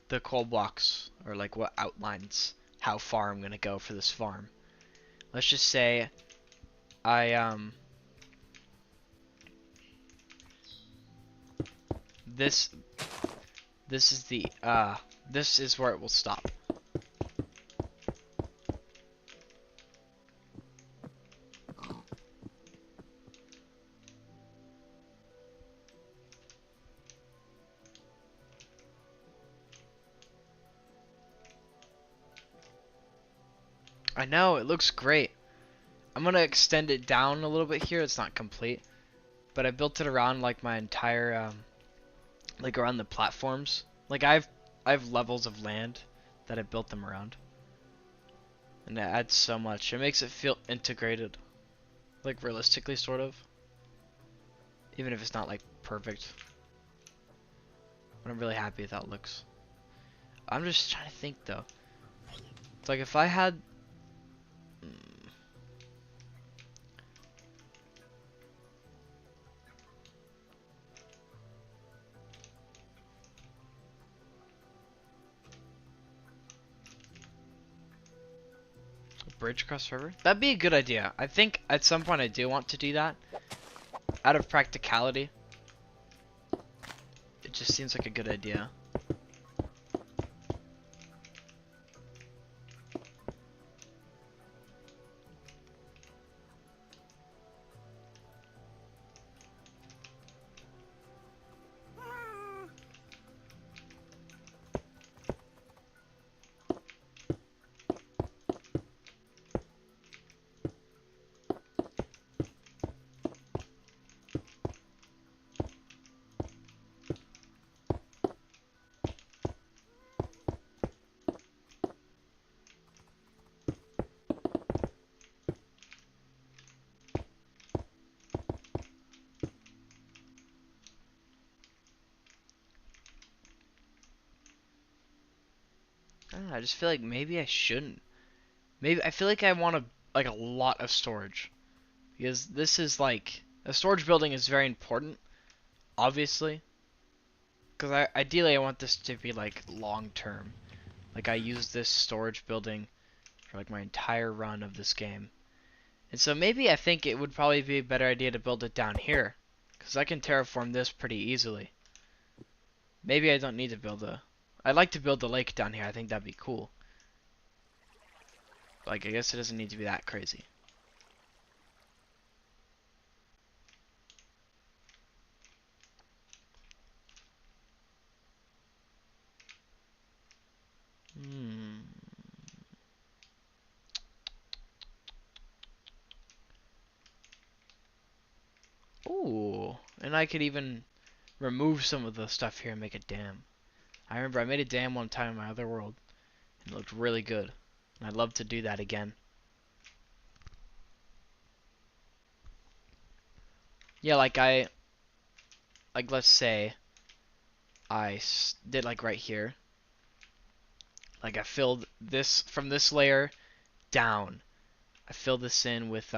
the coal blocks, or like what outlines how far I'm gonna go for this farm. Let's just say this is the this is where it will stop. I know, it looks great. I'm gonna extend it down a little bit here. It's not complete, but I built it around like my entire like around the platforms. Like I have levels of land that I built them around, and it adds so much. It makes it feel integrated, like realistically, sort of. Even if it's not like perfect, but I'm really happy with how it looks. I'm just trying to think though. It's like if I had bridge across the river? That'd be a good idea. I think at some point I do want to do that. Out of practicality. It just seems like a good idea. don't know, I just feel like maybe I shouldn't. Maybe I feel like I want like a lot of storage because this is like a storage building is very important, obviously. Because ideally I want this to be like long term. Like I use this storage building for like my entire run of this game. And so maybe I think it would probably be a better idea to build it down here. Because I can terraform this pretty easily. Maybe I don't need to build a... I'd like to build a lake down here. I think that'd be cool. Like, I guess it doesn't need to be that crazy. Hmm. Ooh. And I could even remove some of the stuff here and make a dam. I remember I made a dam one time in my other world. And it looked really good. And I'd love to do that again. Yeah, like let's say did like right here. Like I filled this from this layer down. I filled this in with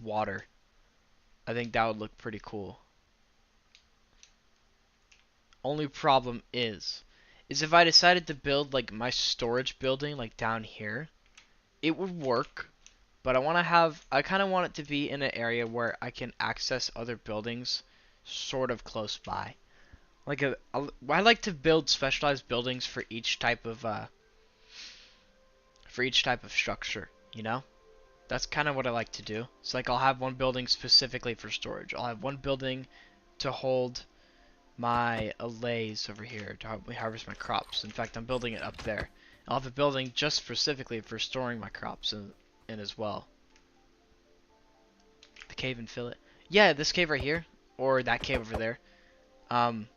water. I think that would look pretty cool. Only problem is if I decided to build like my storage building like down here, it would work, but I kind of want it to be in an area where I can access other buildings sort of close by. Like I like to build specialized buildings for each type of structure, you know? That's kind of what I like to do. So like I'll have one building specifically for storage. I'll have one building to hold my allays over here to help me harvest my crops. In fact, I'm building it up there. I'll have a building just specifically for storing my crops in as well. The cave and fill it. Yeah, this cave right here, or that cave over there. Um,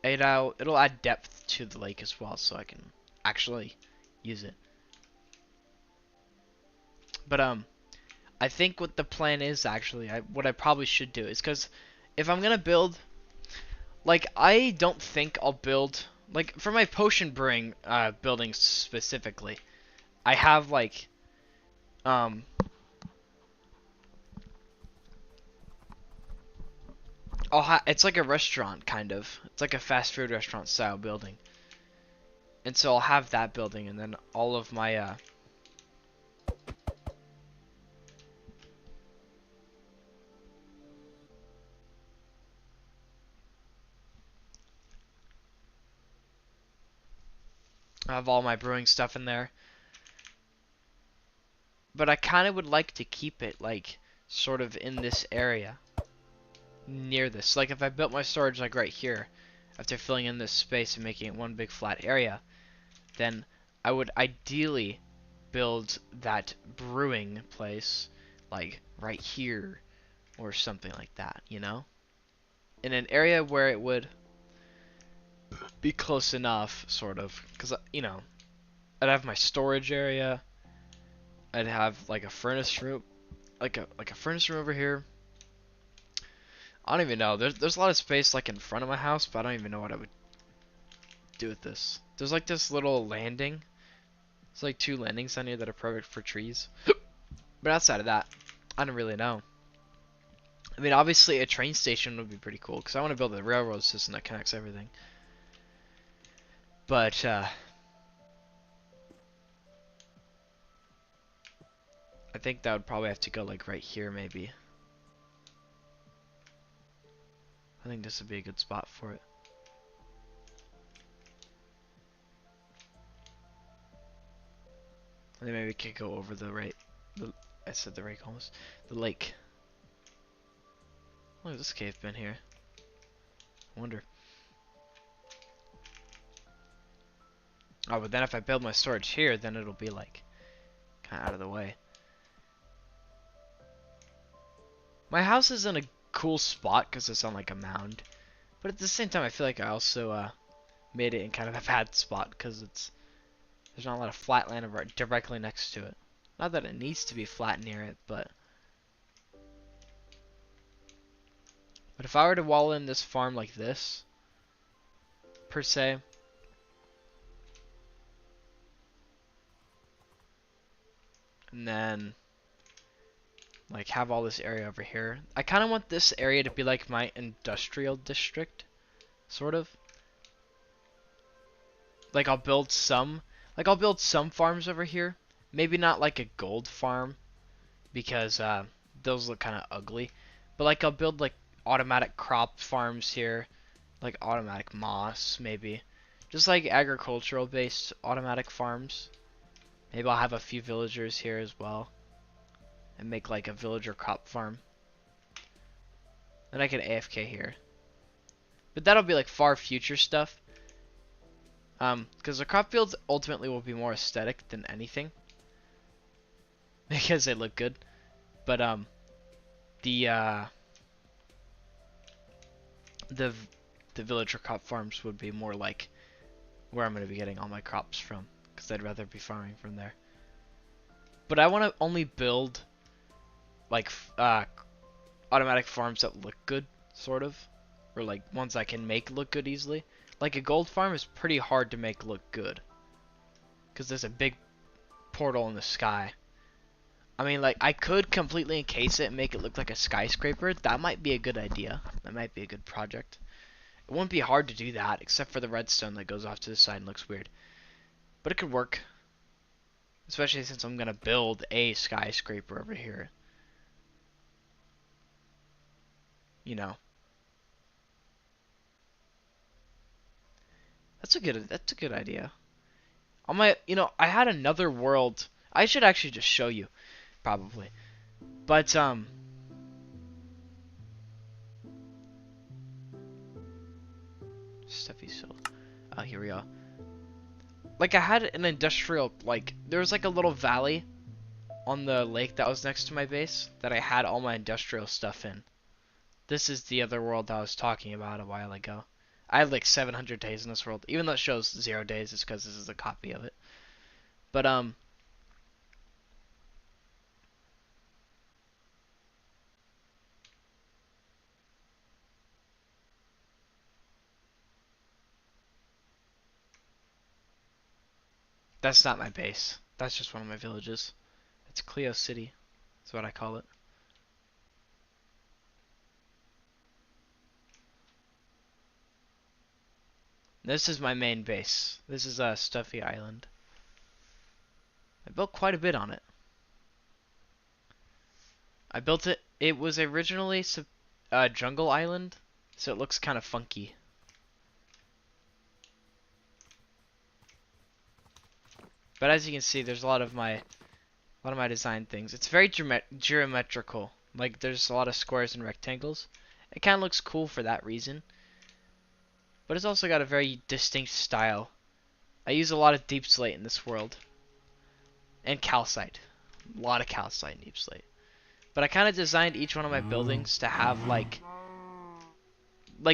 it'll add depth to the lake as well, so I can actually use it. But I think what the plan is actually, what I probably should do is because if I'm gonna build, like I don't think I'll build like for my potion brewing buildings specifically. I have like um it's like a restaurant kind of. It's like a fast food restaurant style building. And so I'll have that building and then all of my I have all my brewing stuff in there. But I kind of would like to keep it like sort of in this area near this. Like if I built my storage like right here after filling in this space and making it one big flat area, then I would ideally build that brewing place like right here or something like that, you know? In an area where it would be close enough, sort of, because, you know, I'd have my storage area, I'd have like a furnace room, like a furnace room over here. I don't even know. There's a lot of space like in front of my house, but I don't even know what I would do with this. There's like this little landing. It's like two landings on here that are perfect for trees. But outside of that, I don't really know. I mean, obviously a train station would be pretty cool because I want to build a railroad system that connects everything. But I think that would probably have to go like right here maybe. I think this would be a good spot for it. And then maybe we could go over I said the lake almost. The lake. Look at this cave been here. I wonder. Oh, but then if I build my storage here, then it'll be like kind of out of the way. My house is in a cool spot because it's on like a mound. But at the same time, I feel like I also made it in kind of a bad spot because there's not a lot of flat land directly next to it. Not that it needs to be flat near it, but if I were to wall in this farm like this, per se, and then like have all this area over here. I kind of want this area to be like my industrial district, sort of. Like I'll build some farms over here. Maybe not like a gold farm because those look kind of ugly. But like I'll build like automatic crop farms here, like automatic moss maybe. Just like agricultural based automatic farms. Maybe I'll have a few villagers here as well. And make like a villager crop farm. Then I can AFK here. But that'll be like far future stuff. Because the crop fields ultimately will be more aesthetic than anything. Because they look good. But the villager crop farms would be more like where I'm going to be getting all my crops from. Because I'd rather be farming from there. But I want to only build like automatic farms that look good, sort of. Or like ones I can make look good easily. Like a gold farm is pretty hard to make look good. Because there's a big portal in the sky. I mean, like, I could completely encase it and make it look like a skyscraper. That might be a good idea. That might be a good project. It wouldn't be hard to do that, except for the redstone that goes off to the side and looks weird. But it could work. Especially since I'm going to build a skyscraper over here. You know. That's a good idea. I had another world. I should actually just show you, probably. But Stuffy Sill. Oh, here we go. Like I had an industrial, like there was like a little valley on the lake that was next to my base that I had all my industrial stuff in. This is the other world I was talking about a while ago. I had like 700 days in this world. Even though it shows 0 days, it's because this is a copy of it. But that's not my base. That's just one of my villages. It's Cleo City. That's what I call it. This is my main base. This is Stuffy Island. I built quite a bit on it. I built it. It was originally Jungle Island, so it looks kind of funky. But as you can see, there's a lot of my design things. It's very geometrical. Like there's a lot of squares and rectangles. It kind of looks cool for that reason. But it's also got a very distinct style. I use a lot of deep slate in this world. And calcite. A lot of calcite and deep slate. But I kind of designed each one of my buildings to have like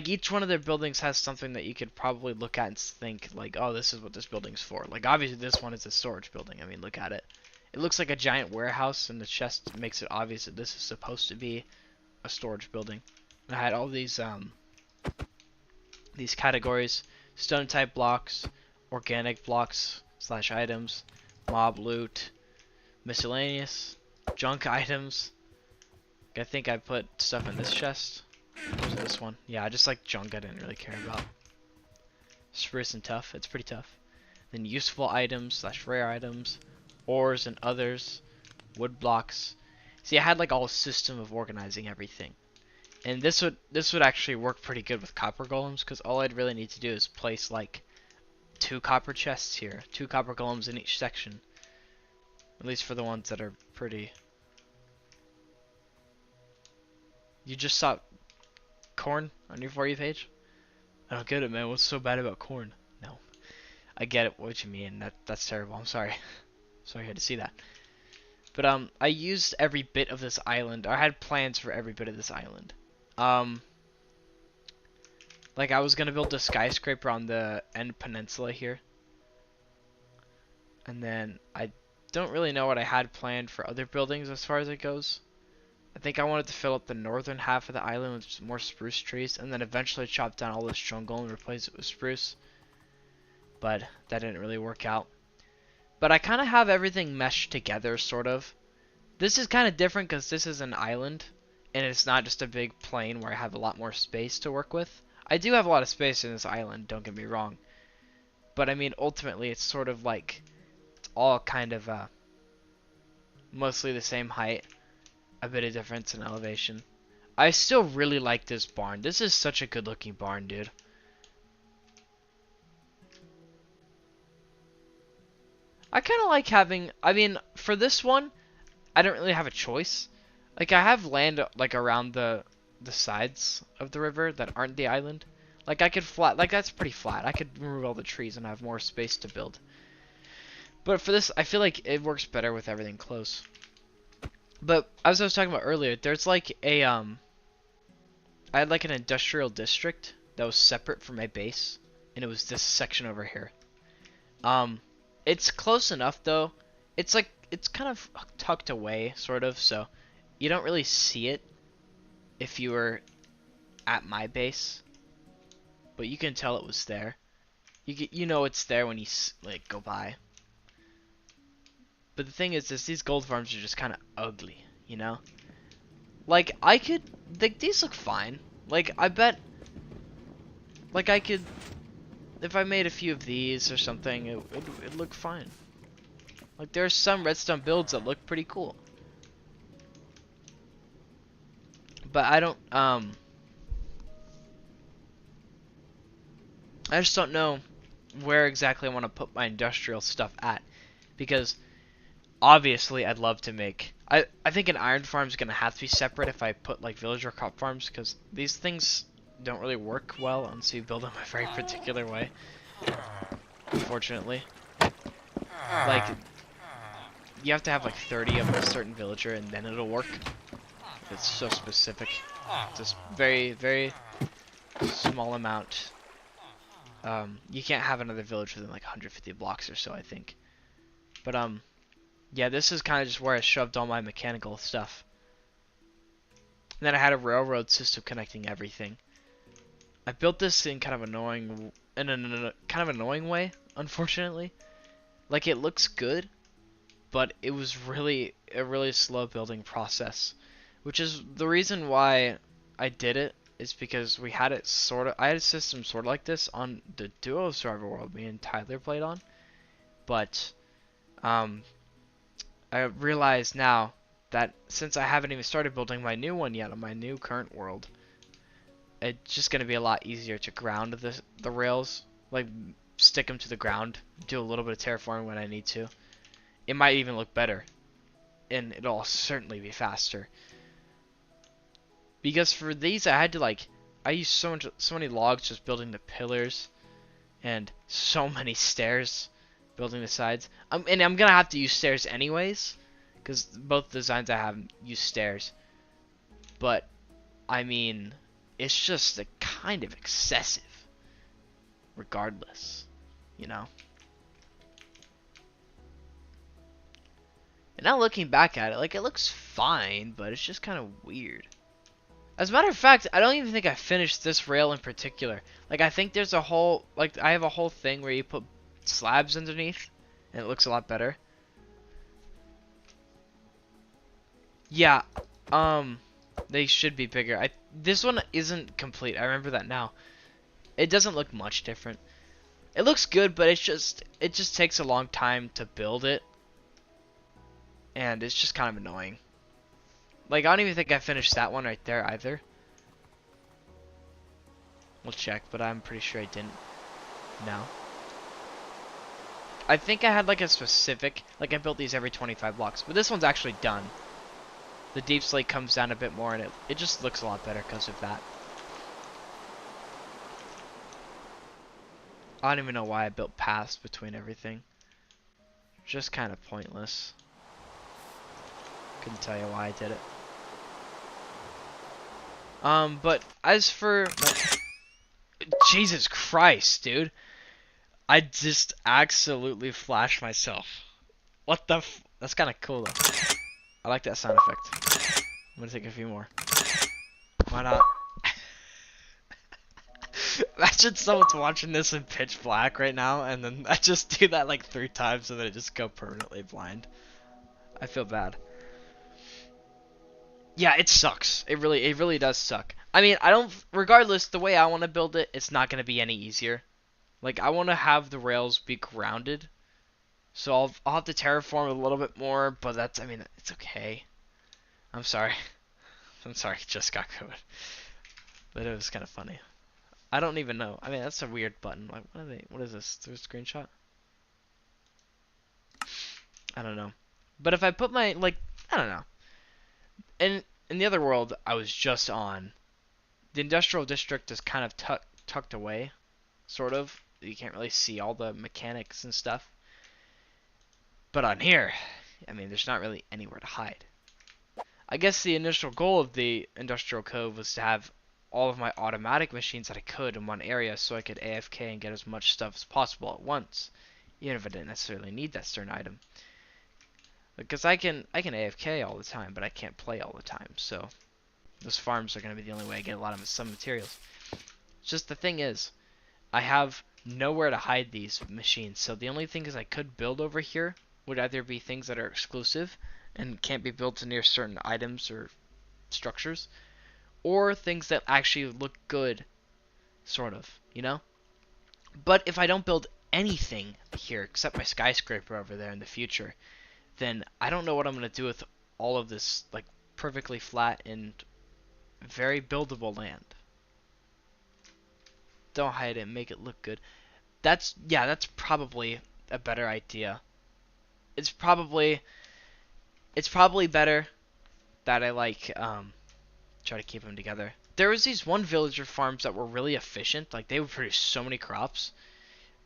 each one of their buildings has something that you could probably look at and think like, oh, this is what this building's for. Like obviously this one is a storage building. I mean, look at it. It looks like a giant warehouse, and the chest makes it obvious that this is supposed to be a storage building. And I had all these categories: stone type blocks, organic blocks / items, mob loot, miscellaneous, junk items. I think I put stuff in this chest. Or was it this one? Yeah, just like junk I didn't really care about. Spruce and tough. It's pretty tough. Then useful items / rare items, ores and others, wood blocks. See, I had like a whole system of organizing everything. And this would actually work pretty good with copper golems, because all I'd really need to do is place like 2 copper chests here, 2 copper golems in each section. At least for the ones that are pretty. You just saw corn on your For You page? I don't get it, man. What's so bad about corn? No. I get it, what you mean. That's terrible. I'm sorry. Sorry you had to see that. But I used every bit of this island. I had plans for every bit of this island. Like I was gonna build a skyscraper on the end peninsula here. And then I don't really know what I had planned for other buildings as far as it goes. I think I wanted to fill up the northern half of the island with more spruce trees, and then eventually chop down all this jungle and replace it with spruce. But that didn't really work out. But I kind of have everything meshed together, sort of. This is kind of different because this is an island, and it's not just a big plain where I have a lot more space to work with. I do have a lot of space in this island, don't get me wrong. But I mean, ultimately, it's sort of like, it's all kind of mostly the same height, a bit of difference in elevation. I still really like this barn. This is such a good looking barn, dude. I kind of like having, I mean, for this one, I don't really have a choice. Like, I have land, like, around the sides of the river that aren't the island. Like, I could flat, like, that's pretty flat. I could remove all the trees and have more space to build. But for this, I feel like it works better with everything close. But, as I was talking about earlier, there's, like, I had, like, an industrial district that was separate from my base. And it was this section over here. It's close enough, though. It's, like, it's kind of tucked away, sort of, so you don't really see it if you were at my base, but you can tell it was there. You know it's there when you like go by. But the thing is, these gold farms are just kind of ugly, you know. Like these look fine. Like I bet, like I could, if I made a few of these or something, it'd look fine. Like there's some redstone builds that look pretty cool. But I don't, I just don't know where exactly I want to put my industrial stuff at. Because, obviously, I'd love to make... I think an iron farm is going to have to be separate if I put, like, villager crop farms. Because these things don't really work well unless you build them a very particular way. Unfortunately. Like, you have to have, like, 30 of a certain villager and then it'll work. It's so specific. Just very, very small amount. You can't have another village within like 150 blocks or so, I think. But yeah, this is kind of just where I shoved all my mechanical stuff. And then I had a railroad system connecting everything. I built this in kind of annoying, in a kind of annoying way, unfortunately. Like it looks good, but it was really a really slow building process, which is the reason why I did it. Is because we had it I had a system sort of like this on the Duo Survivor World me and Tyler played on, but I realize now that since I haven't even started building my new one yet on my new current world, it's just gonna be a lot easier to ground the rails, like stick them to the ground, do a little bit of terraforming when I need to. It might even look better, and it'll certainly be faster. Because for these, I had to I used so many logs just building the pillars, and so many stairs building the sides. And I'm gonna have to use stairs anyways, because both designs I have use stairs. But I mean, it's just a kind of excessive, regardless, you know. And now looking back at it, like it looks fine, but it's just kind of weird. As a matter of fact, I don't even think I finished this rail in particular. Like, I think there's a whole, like, I have a whole thing where you put slabs underneath, and it looks a lot better. Yeah, they should be bigger. This one isn't complete, I remember that now. It doesn't look much different. It looks good, but it just takes a long time to build it. And it's just kind of annoying. Like, I don't even think I finished that one right there either. We'll check, but I'm pretty sure I didn't. No. I think I had like a specific, like I built these every 25 blocks, but this one's actually done. The deep slate comes down a bit more, and it just looks a lot better because of that. I don't even know why I built paths between everything. Just kind of pointless. Couldn't tell you why I did it. But as for Jesus Christ, dude, I just absolutely flashed myself. What the that's kind of cool though. I like that sound effect. I'm gonna take a few more. Why not? Imagine someone's watching this in pitch black right now, and then I just do that like 3 times, and then I just go permanently blind. I feel bad. Yeah, it sucks. It really does suck. I mean, I don't. Regardless, the way I want to build it, it's not gonna be any easier. Like, I want to have the rails be grounded, so I'll have to terraform a little bit more, but that's. I mean, it's okay. I'm sorry. I'm sorry. Just got COVID, but it was kind of funny. I don't even know. I mean, that's a weird button. Like, what are they? What is this? There's a screenshot. I don't know. But if I put my like, I don't know. In the other world I was just on, the industrial district is kind of tucked away, sort of. You can't really see all the mechanics and stuff. But on here, I mean, there's not really anywhere to hide. I guess the initial goal of the industrial cove was to have all of my automatic machines that I could in one area so I could AFK and get as much stuff as possible at once, even if I didn't necessarily need that certain item. Because I can AFK all the time, but I can't play all the time, so those farms are going to be the only way I get a lot of some materials. Just the thing is, I have nowhere to hide these machines, so the only things I could build over here would either be things that are exclusive and can't be built near certain items or structures, or things that actually look good, sort of, you know? But if I don't build anything here except my skyscraper over there in the future, then I don't know what I'm going to do with all of this, like, perfectly flat and very buildable land. Don't hide it, make it look good. That's probably a better idea. It's probably better that I, like, try to keep them together. There was these one villager farms that were really efficient, like, they would produce so many crops,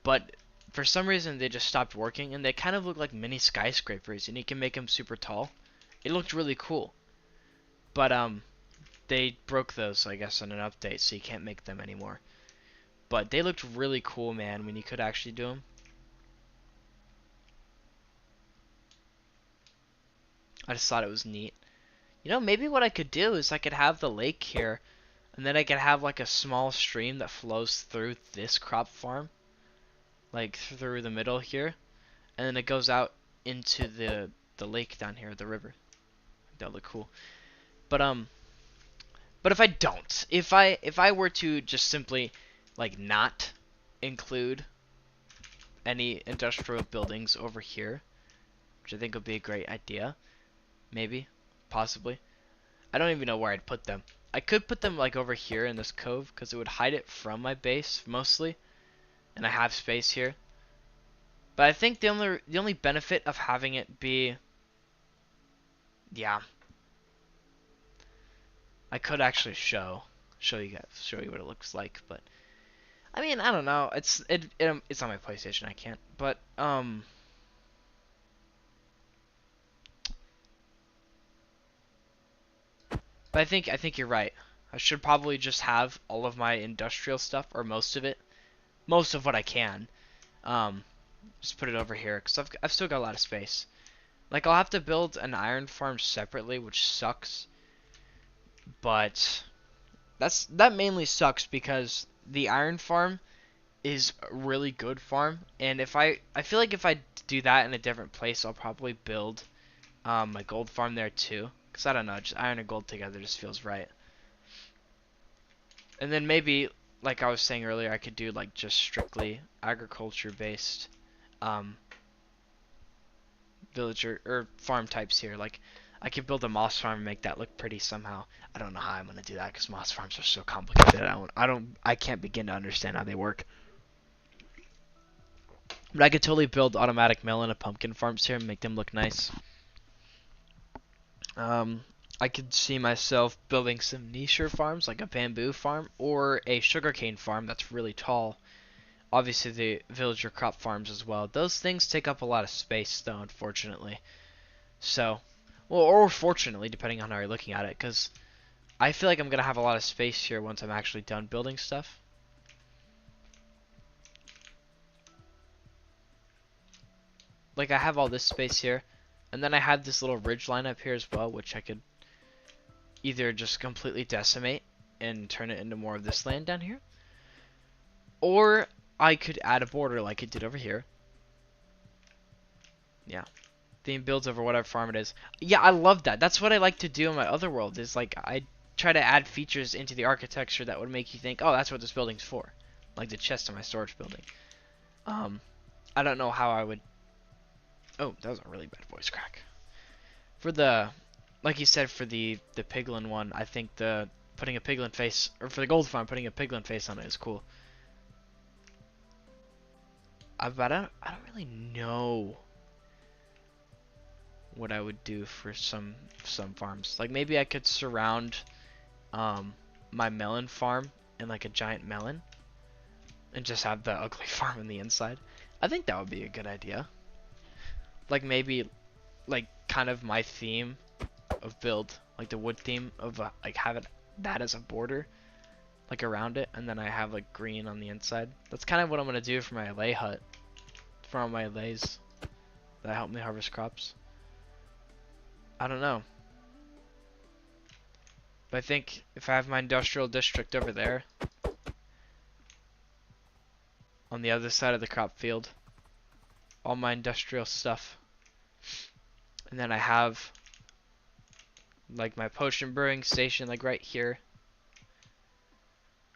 but for some reason they just stopped working, and they kind of look like mini skyscrapers, and you can make them super tall. It looked really cool, but they broke those, I guess, on an update, so you can't make them anymore. But they looked really cool, man, when you could actually do them. I just thought it was neat. You know, maybe what I could do is I could have the lake here, and then I could have like a small stream that flows through this crop farm, like through the middle here, and then it goes out into the lake down here, the river. That would look cool. But if I don't, if I were to just simply like not include any industrial buildings over here, which I think would be a great idea, maybe, possibly. I don't even know where I'd put them. I could put them like over here in this cove because it would hide it from my base mostly, and I have space here. But I think the only benefit of having it be, yeah, I could actually show you what it looks like, but I mean, I don't know. It's on my PlayStation. I can't. But I think you're right. I should probably just have all of my industrial stuff, or most of it, most of what I can. Just put it over here because I've still got a lot of space. Like, I'll have to build an iron farm separately, which sucks. But that mainly sucks because the iron farm is a really good farm, and I feel like if I do that in a different place, I'll probably build my gold farm there too. Cause I don't know, just iron and gold together just feels right. And then maybe, like I was saying earlier, I could do like just strictly agriculture based villager or farm types here. Like, I could build a moss farm and make that look pretty somehow. I don't know how I'm gonna do that because moss farms are so complicated. I can't begin to understand how they work. But I could totally build automatic melon and pumpkin farms here and make them look nice. I could see myself building some niche farms, like a bamboo farm or a sugarcane farm that's really tall. Obviously, the villager crop farms as well. Those things take up a lot of space, though, unfortunately. So, well, or fortunately, depending on how you're looking at it, because I feel like I'm going to have a lot of space here once I'm actually done building stuff. Like, I have all this space here, and then I have this little ridge line up here as well, which I could either just completely decimate and turn it into more of this land down here, Or I could add a border like it did over here. Yeah. Theme builds over whatever farm it is. Yeah, I love that. That's what I like to do in my other world, is like I try to add features into the architecture that would make you think, oh, that's what this building's for. Like the chest in my storage building. I don't know how I would... Oh, that was a really bad voice crack. For the... Like you said, for the piglin one, I think the putting a piglin face... Or for the gold farm, putting a piglin face on it is cool. But I don't really know what I would do for some farms. Like maybe I could surround my melon farm in like a giant melon and just have the ugly farm on the inside. I think that would be a good idea. Like maybe like kind of my theme of build, like the wood theme of like having that as a border like around it, and then I have like green on the inside. That's kind of what I'm gonna do for my lay hut, for all my lays that help me harvest crops. I don't know. But I think if I have my industrial district over there, on the other side of the crop field, all my industrial stuff, and then I have like my potion brewing station like right here,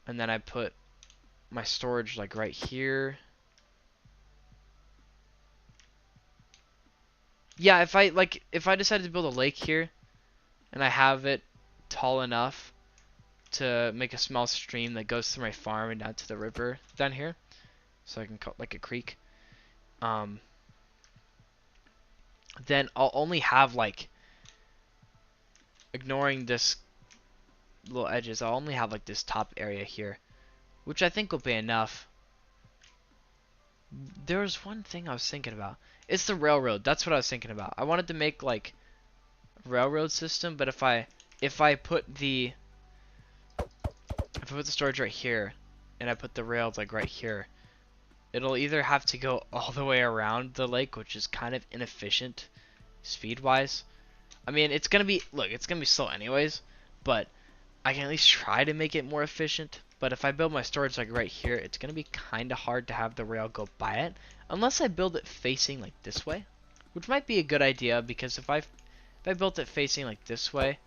and then I put my storage like right here. Yeah, if I decided to build a lake here, and I have it tall enough to make a small stream that goes through my farm and down to the river down here, so I can call it like a creek, then I'll only have like, ignoring this little edges, I'll only have like this top area here, which I think will be enough. There was one thing I was thinking about. It's the railroad. That's what I was thinking about. I wanted to make like a railroad system, but if I put the storage right here and I put the rails like right here, it'll either have to go all the way around the lake, which is kind of inefficient speed wise. I mean, it's gonna be slow anyways, but I can at least try to make it more efficient. But if I build my storage like right here, it's gonna be kind of hard to have the rail go by it, unless I build it facing like this way, which might be a good idea, because if I built it facing like this way,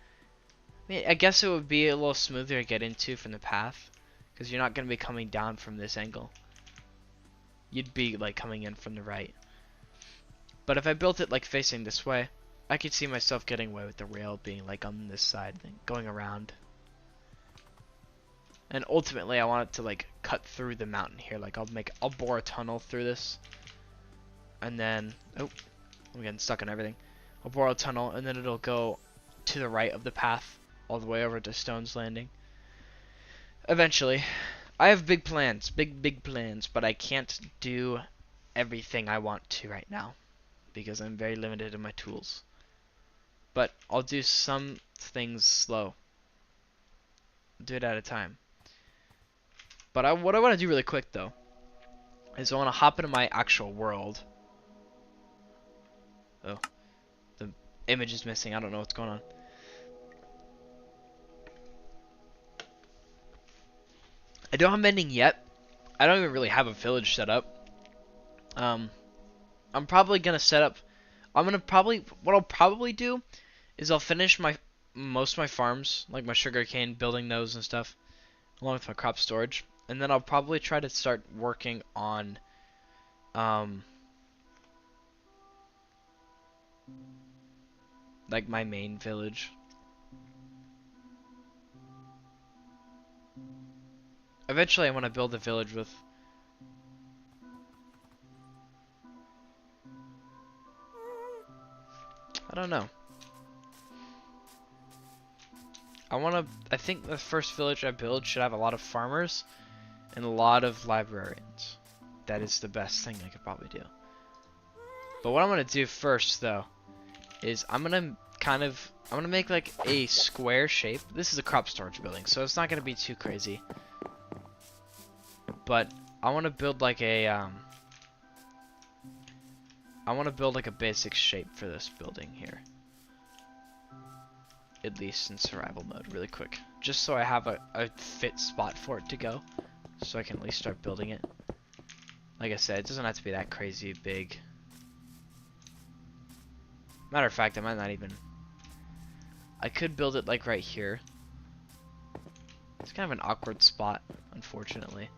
I mean, I guess it would be a little smoother to get into from the path, because you're not gonna be coming down from this angle. You'd be like coming in from the right. But if I built it like facing this way, I could see myself getting away with the rail being like on this side, going around. And ultimately I want it to like cut through the mountain here. Like I'll bore a tunnel through this. And then, oh, I'm getting stuck on everything. I'll bore a tunnel and then it'll go to the right of the path all the way over to Stone's Landing. Eventually. I have big plans, big plans, but I can't do everything I want to right now because I'm very limited in my tools. But I'll do some things slow. Do it at a time. But what I want to do really quick though is I want to hop into my actual world. Oh, the image is missing. I don't know what's going on. I don't have mending yet. I don't even really have a village set up. I'm probably gonna set up. What I'll probably do is I'll finish most of my farms, like my sugarcane, building those and stuff, along with my crop storage, and then I'll probably try to start working on like my main village. Eventually I want to build a village with I don't know. I think the first village I build should have a lot of farmers and a lot of librarians. That is the best thing I could probably do. But what I'm gonna do first though is I'm gonna make like a square shape. This is a crop storage building, so it's not gonna be too crazy. But I want to build like a basic shape for this building here. At least in survival mode, really quick. Just so I have a fit spot for it to go. so I can at least start building it. Like I said, it doesn't have to be that crazy big. Matter of fact, I might not even. I could build it like right here. It's kind of an awkward spot, unfortunately.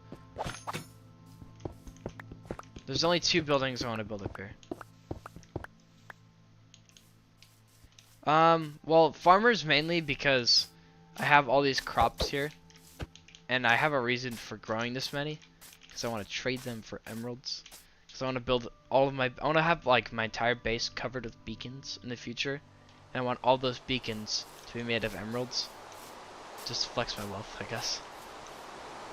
There's only 2 buildings I want to build up here. Well, farmers mainly because I have all these crops here, and I have a reason for growing this many, because I want to trade them for emeralds. Because I want to build all of my, I want to have like my entire base covered with beacons in the future, and I want all those beacons to be made of emeralds. Just to flex my wealth, I guess.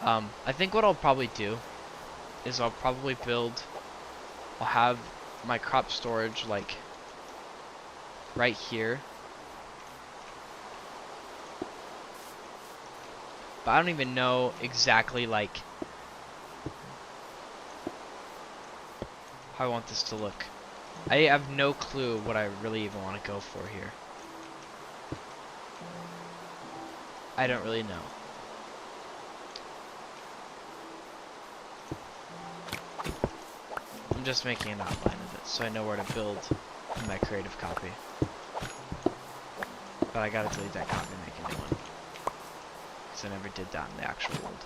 I think what I'll probably do is I'll have my crop storage like right here. But I don't even know exactly like how I want this to look. I have no clue what I really even want to go for here. I don't really know. I'm just making an outline of it so I know where to build in my creative copy. But I gotta delete that copy and make a new one. Because I never did that in the actual world.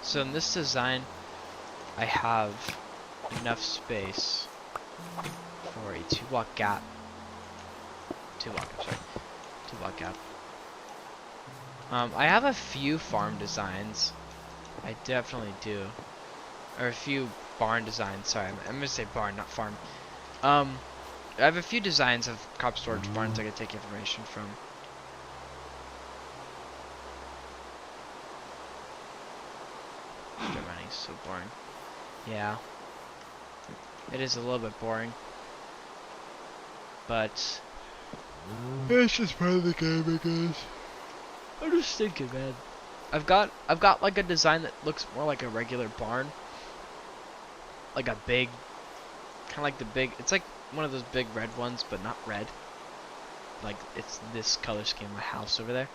So in this design, I have enough space for a 2-block gap. 2-block, I'm sorry. 2-block gap. I have a few farm designs. I definitely do. Or a few barn designs. Sorry, I'm gonna say barn, not farm. I have a few designs of crop storage barns I could take information from. Straight running is so boring. Yeah. It is a little bit boring. But it's just part of the game, I guess. I'm just thinking, man. I've got like a design that looks more like a regular barn. Like a big, kind of like the big, it's like one of those big red ones, but not red. Like it's this color scheme of my house over there.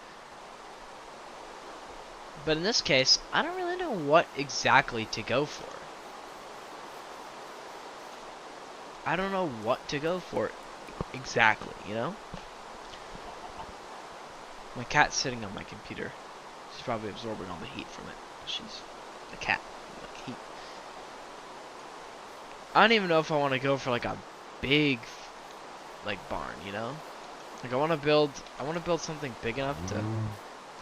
But in this case, I don't really know what exactly to go for. I don't know what to go for exactly, you know? My cat's sitting on my computer. She's probably absorbing all the heat from it. She's a cat. Like heat. I don't even know if I want to go for like a big like barn, you know? Like I want to build something big enough to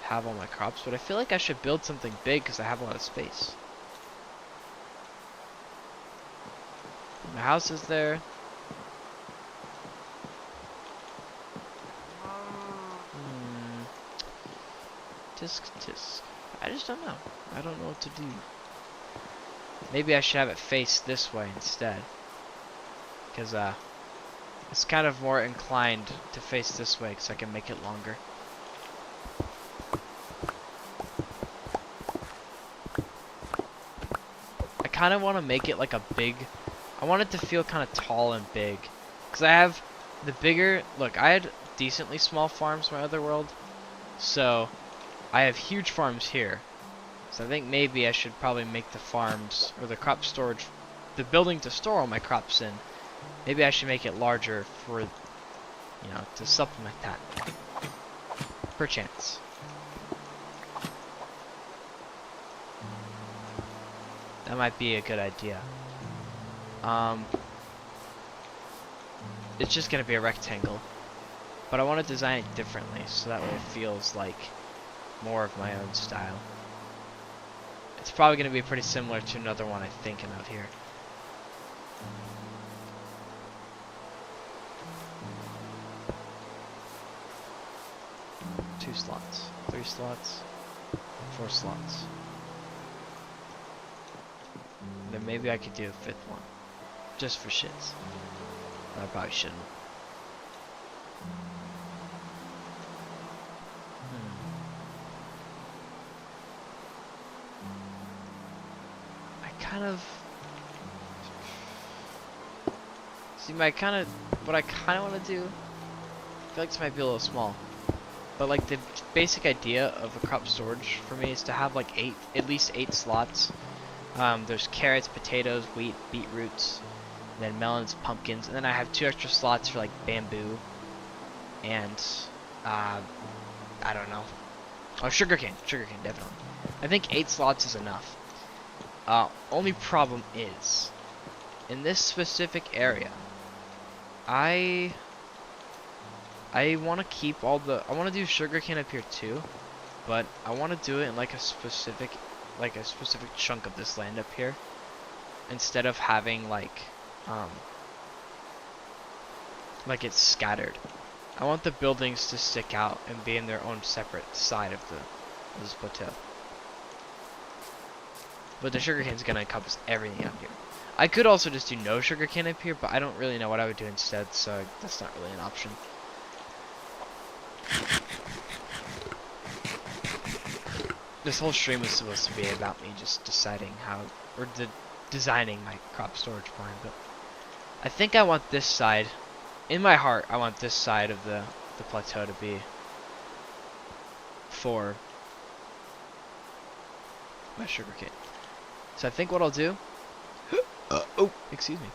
have all my crops, but I feel like I should build something big because I have a lot of space. My house is there. Tisk. I just don't know. I don't know what to do. Maybe I should have it face this way instead. Because it's kind of more inclined to face this way because I can make it longer. I kind of want to make it like a big... I want it to feel kind of tall and big. Because I have the bigger... Look, I had decently small farms in my other world. So... I have huge farms here, so I think maybe I should probably make the farms, or the crop storage, the building to store all my crops in, maybe I should make it larger for, you know, to supplement that, perchance. That might be a good idea. It's just going to be a rectangle, but I want to design it differently, so that way it feels like more of my own style. It's probably going to be pretty similar to another one I'm thinking of here. Two slots, 3 slots, 4 slots. Then maybe I could do a 5th one, just for shits. But I probably shouldn't. See, what I kind of want to do, I feel like this might be a little small, but like the basic idea of a crop storage for me is to have like at least 8 slots. There's carrots, potatoes, wheat, beetroots, then melons, pumpkins, and then I have 2 extra slots for like bamboo and I don't know. Oh, sugarcane, definitely. I think 8 slots is enough. Only problem is, in this specific area, I want to keep I want to do sugarcane up here too, but I want to do it in like a specific chunk of this land up here, instead of having like it's scattered. I want the buildings to stick out and be in their own separate side of this plateau. But the sugarcane is gonna encompass everything up here. I could also just do no sugarcane up here, but I don't really know what I would do instead, so that's not really an option. This whole stream was supposed to be about me just deciding designing my crop storage plan, but I think I want this side, in my heart, I want this side of the plateau to be for my sugarcane. So I think what I'll do, oh, excuse me.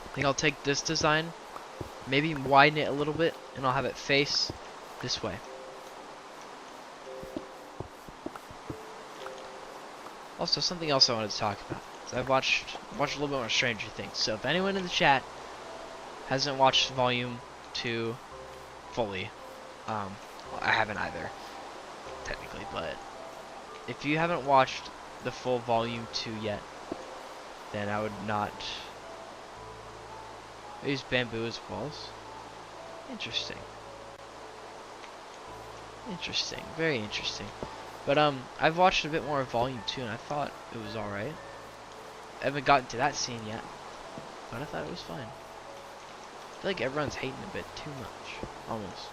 I think I'll take this design, maybe widen it a little bit, and I'll have it face this way. Also, something else I wanted to talk about. So I've watched a little bit more Stranger Things. So if anyone in the chat hasn't watched Volume 2 fully, well, I haven't either, technically, but if you haven't watched the full Volume 2 yet, then I would not use bamboo as walls. Interesting. Interesting. Very interesting. But I've watched a bit more of Volume 2 and I thought it was alright. I haven't gotten to that scene yet, but I thought it was fine. I feel like everyone's hating a bit too much, almost.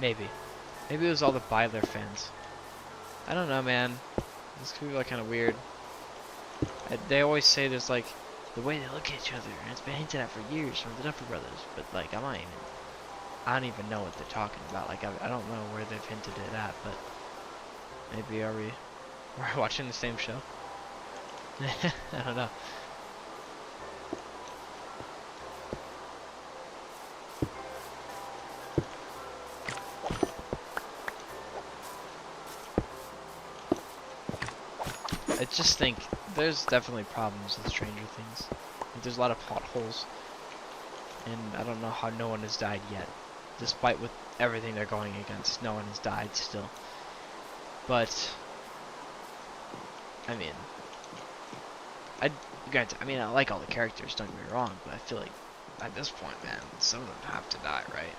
Maybe it was all the Byler fans. I don't know, man. These people are kind of weird. They always say there's like the way they look at each other, and it's been hinted at for years from the Duffer Brothers. But like, I don't even know what they're talking about. Like, I don't know where they've hinted it at, but maybe we're watching the same show? I don't know. I just think there's definitely problems with Stranger Things. Like, there's a lot of plot holes, and I don't know how no one has died yet. Despite with everything they're going against, no one has died still. But I mean, I like all the characters, don't get me wrong, but I feel like at this point, man, some of them have to die, right?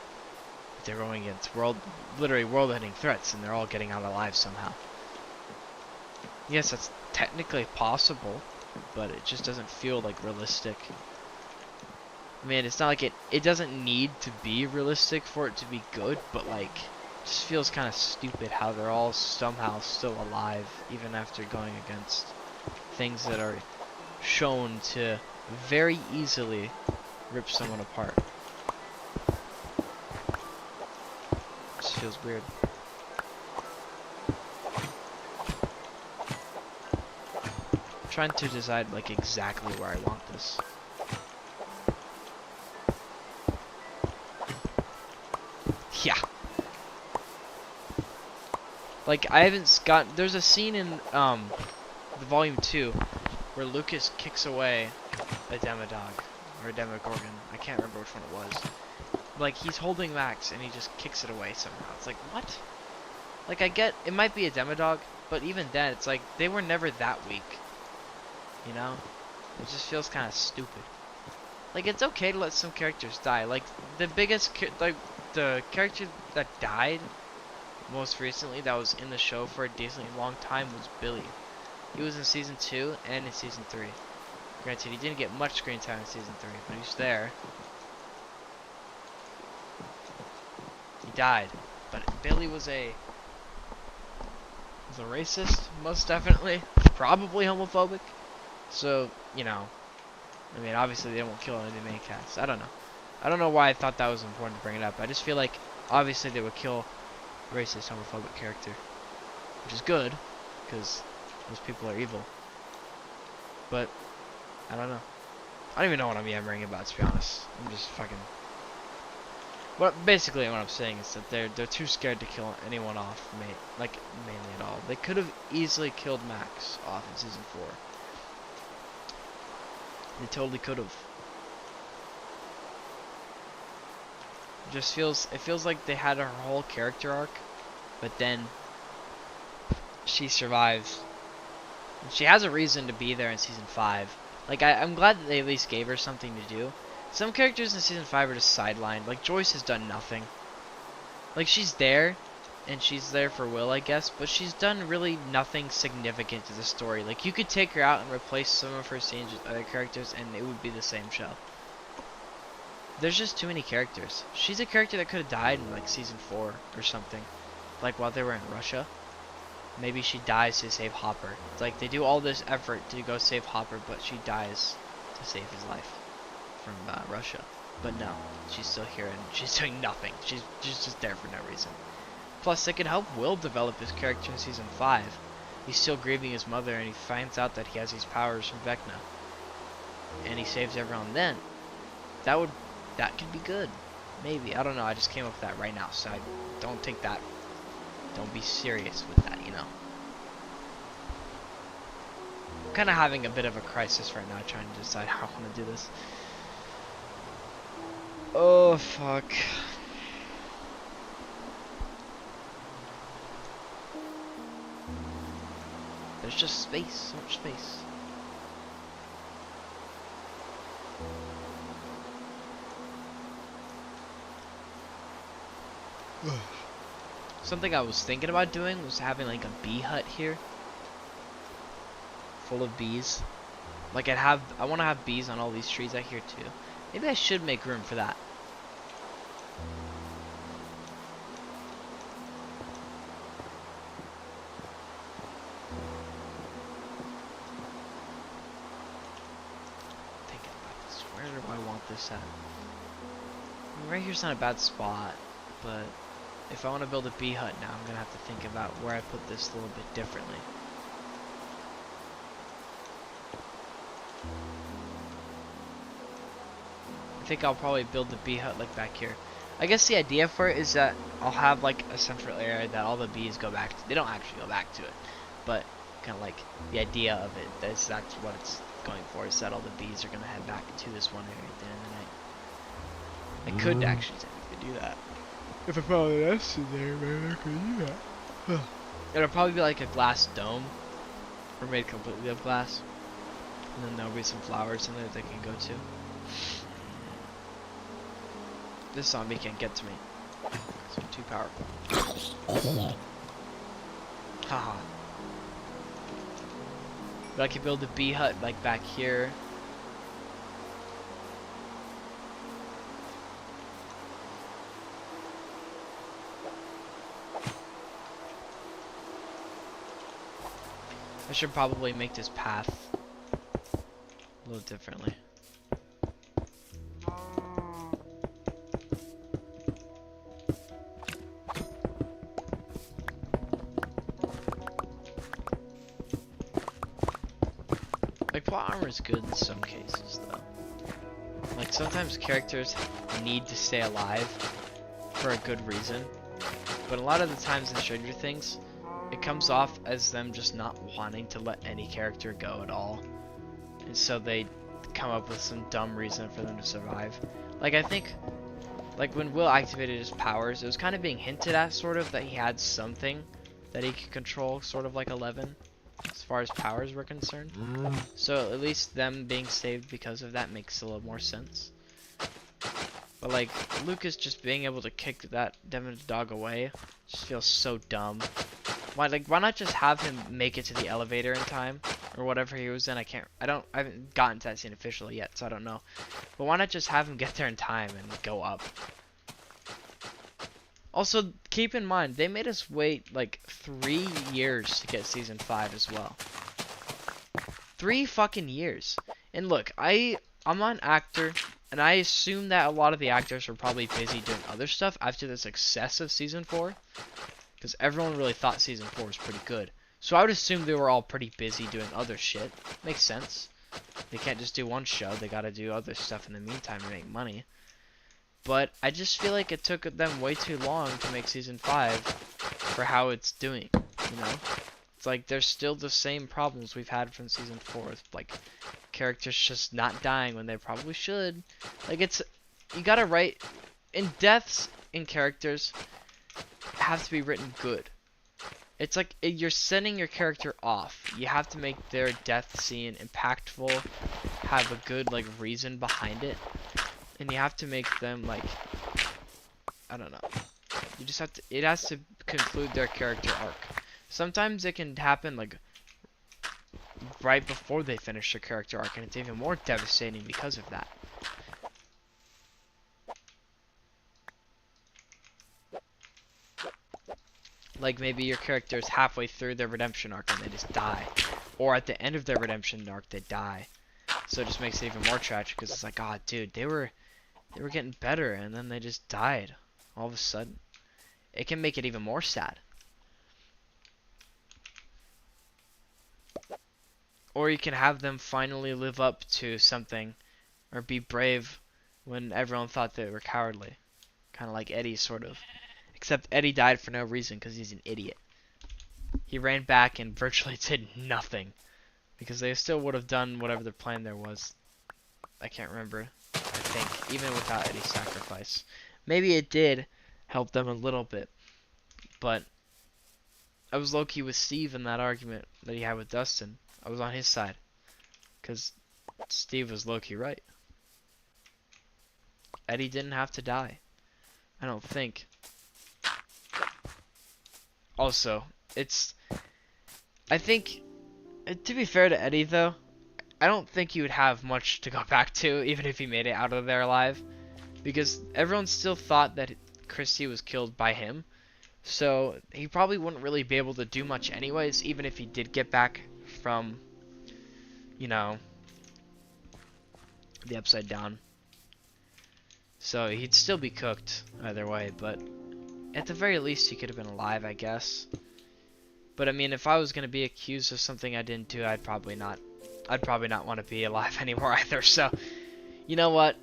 They're going against literally world-ending threats, and they're all getting out alive somehow. Yes, that's technically possible, but it just doesn't feel like realistic. I mean, it's not like it doesn't need to be realistic for it to be good, but like, it just feels kind of stupid how they're all somehow still alive, even after going against things that are shown to very easily rip someone apart. It just feels weird. I'm trying to decide like exactly where I want this. Yeah. Like, I haven't got. There's a scene in the Volume 2 where Lucas kicks away a Demodog or a Demogorgon. I can't remember which one it was. Like, he's holding Max and he just kicks it away somehow. It's like, what? Like, I get it might be a Demodog, but even then, it's like they were never that weak. You know? It just feels kind of stupid. Like, it's okay to let some characters die. Like, the character that died most recently that was in the show for a decently long time was Billy. He was in Season 2 and in Season 3. Granted, he didn't get much screen time in Season 3, but he's there. He died. But Billy was a racist, most definitely. Probably homophobic. So, you know, I mean, obviously they won't kill any of the main cast. I don't know. I don't know why I thought that was important to bring it up. I just feel like, obviously they would kill a racist, homophobic character. Which is good, because those people are evil. But, I don't know. I don't even know what I'm yammering about, to be honest. I'm just fucking... Basically what I'm saying is that they're too scared to kill anyone off, mainly at all. They could have easily killed Max off in Season 4. They totally could have. It feels like they had her whole character arc, but then she survives. And she has a reason to be there in Season 5. Like, I'm glad that they at least gave her something to do. Some characters in Season 5 are just sidelined. Like, Joyce has done nothing. Like, she's there, and she's there for Will, I guess, but she's done really nothing significant to the story. Like, you could take her out and replace some of her scenes with other characters, and it would be the same show. There's just too many characters. She's a character that could have died in, like, Season 4 or something. Like, while they were in Russia. Maybe she dies to save Hopper. It's like, they do all this effort to go save Hopper, but she dies to save his life from Russia. But no, she's still here and she's doing nothing. She's just there for no reason. Plus, it could help Will develop his character in Season 5. He's still grieving his mother and he finds out that he has these powers from Vecna. And he saves everyone then. That could be good. Maybe. I don't know. I just came up with that right now. So don't take that. Don't be serious with that, you know. I'm kind of having a bit of a crisis right now trying to decide how I want to do this. Oh, fuck. There's just space. So much space. Something I was thinking about doing was having like a bee hut here. Full of bees. Like I want to have bees on all these trees out here too. Maybe I should make room for that. Thinking about this. Where do I want this at? I mean, right here's not a bad spot, but if I want to build a bee hut now, I'm going to have to think about where I put this a little bit differently. I think I'll probably build the bee hut like back here. I guess the idea for it is that I'll have like a central area that all the bees go back to. They don't actually go back to it, but kind of like the idea of it, that's what it's going for, is that all the bees are going to head back to this one area at the end of the night. I could actually technically do that. If I found an S in there, maybe I could do that. It'll probably be like a glass dome, or made completely of glass. And then there'll be some flowers in there they can go to. This zombie can't get to me. It's too powerful. Haha. But I could build a bee hut like back here. I should probably make this path a little differently. Like, plot armor is good in some cases, though. Like, sometimes characters need to stay alive for a good reason. But a lot of the times in Stranger Things, it comes off as them just not wanting to let any character go at all. And so they come up with some dumb reason for them to survive. Like, I think, like, when Will activated his powers, it was kind of being hinted at, sort of, that he had something that he could control, sort of like Eleven, as far as powers were concerned. So at least them being saved because of that makes a little more sense. But like, Lucas just being able to kick that Devin the dog away just feels so dumb. Why not just have him make it to the elevator in time, or whatever he was in? I haven't gotten to that scene officially yet, so I don't know. But why not just have him get there in time and go up? Also, keep in mind, they made us wait like 3 years to get season 5 as well. 3 fucking years. And look, I'm not an actor, and I assume that a lot of the actors were probably busy doing other stuff after the success of season 4. Because everyone really thought season 4 was pretty good. So I would assume they were all pretty busy doing other shit. Makes sense. They can't just do one show, they gotta do other stuff in the meantime to make money. But I just feel like it took them way too long to make season 5 for how it's doing, you know? It's like there's still the same problems we've had from season 4 with like characters just not dying when they probably should. Like you gotta write in deaths in characters have to be written good. It's like you're sending your character off. You have to make their death scene impactful, have a good like reason behind it, and you have to make them like, I don't know. You just have to. It has to conclude their character arc. Sometimes it can happen like right before they finish their character arc, and it's even more devastating because of that. Like maybe your character is halfway through their redemption arc and they just die, or at the end of their redemption arc they die. So it just makes it even more tragic because it's like, oh, dude, they were getting better and then they just died all of a sudden. It can make it even more sad. Or you can have them finally live up to something or be brave when everyone thought they were cowardly. Kind of like Eddie, sort of. Except Eddie died for no reason because he's an idiot. He ran back and virtually did nothing. Because they still would have done whatever their plan there was. I can't remember. I think. Even without Eddie's sacrifice. Maybe it did help them a little bit. But I was low-key with Steve in that argument that he had with Dustin. I was on his side. Because Steve was low-key right. Eddie didn't have to die. I don't think. Also, I think, to be fair to Eddie though, I don't think he would have much to go back to even if he made it out of there alive. Because everyone still thought that Christy was killed by him. So he probably wouldn't really be able to do much anyways, even if he did get back from, you know, the Upside Down. So he'd still be cooked either way, but at the very least he could have been alive, I guess. But I mean, if I was going to be accused of something I didn't do, I'd probably not want to be alive anymore either. So, you know what?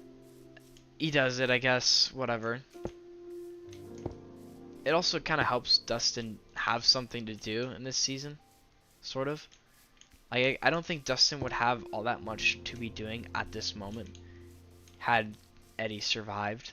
He does it, I guess. Whatever. It also kind of helps Dustin have something to do in this season. Sort of. I don't think Dustin would have all that much to be doing at this moment had Eddie survived.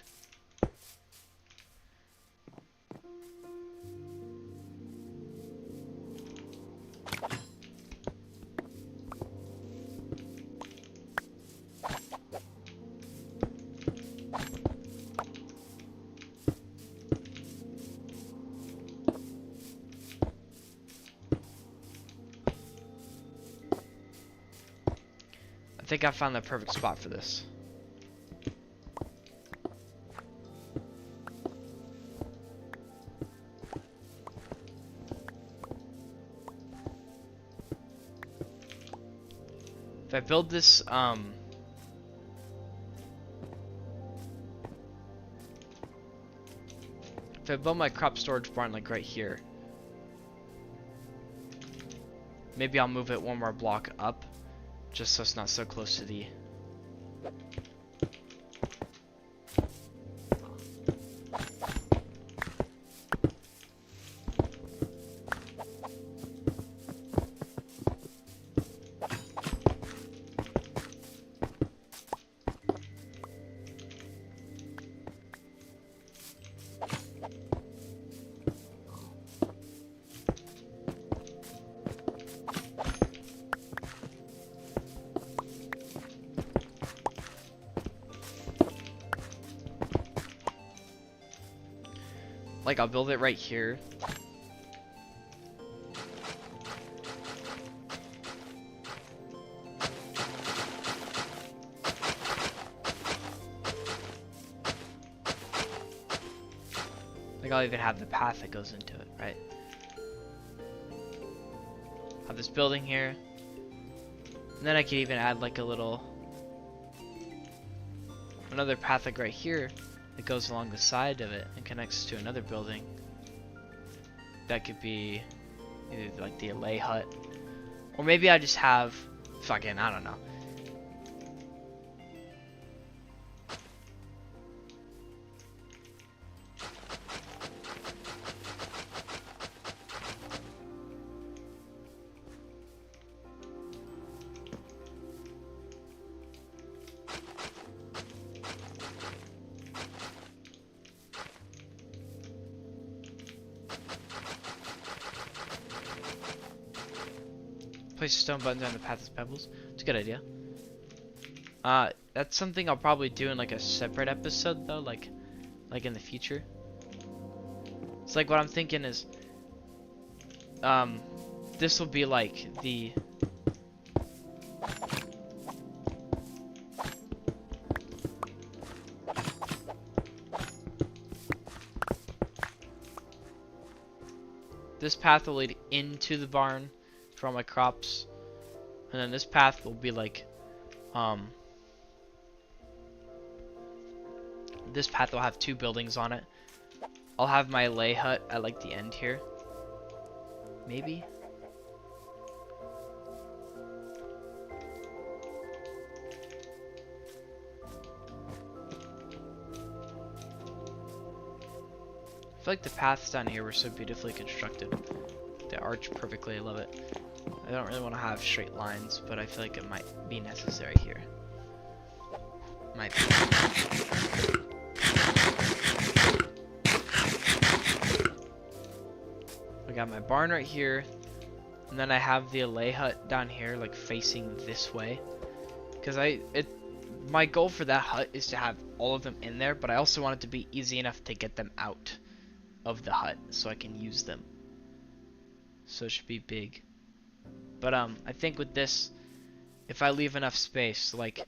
I think I found the perfect spot for this. If I build this, if I build my crop storage barn like right here, maybe I'll move it one more block up, just so it's not so close to the... Like, I'll build it right here. Like, I'll even have the path that goes into it, right? Have this building here. And then I could even add like a little, another path like right here that goes along the side of it and connects to another building. That could be either like the Allay hut, or maybe I just have fucking, I don't know. Place stone buttons on the path as pebbles. It's a good idea. That's something I'll probably do in like a separate episode though, like in the future. It's like what I'm thinking is, this will be like the this path will lead into the barn for all my crops, and then this path will be like, this path will have 2 buildings on it. I'll have my Allay hut at like the end here, maybe. I feel like the paths down here were so beautifully constructed. They arch perfectly, I love it. I don't really want to have straight lines, but I feel like it might be necessary here. Might be. I got my barn right here, and then I have the Allay hut down here, like facing this way. Because my goal for that hut is to have all of them in there, but I also want it to be easy enough to get them out of the hut so I can use them. So it should be big. But I think with this, if I leave enough space, like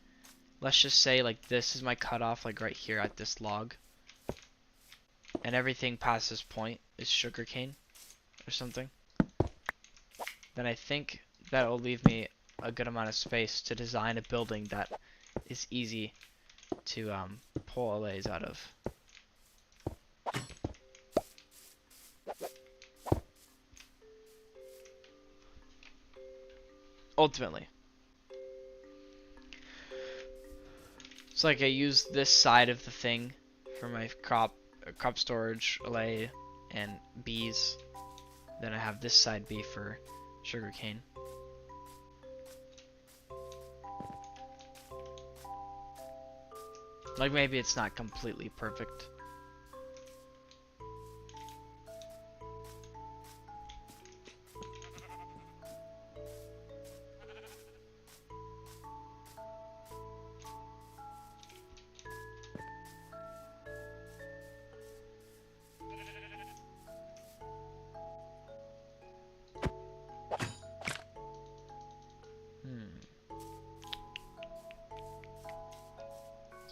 let's just say like this is my cutoff, like right here at this log, and everything past this point is sugarcane or something, then I think that will leave me a good amount of space to design a building that is easy to pull allays out of. Ultimately. It's like I use this side of the thing for my crop storage, allay, and bees. Then I have this side be for sugarcane. Like maybe it's not completely perfect.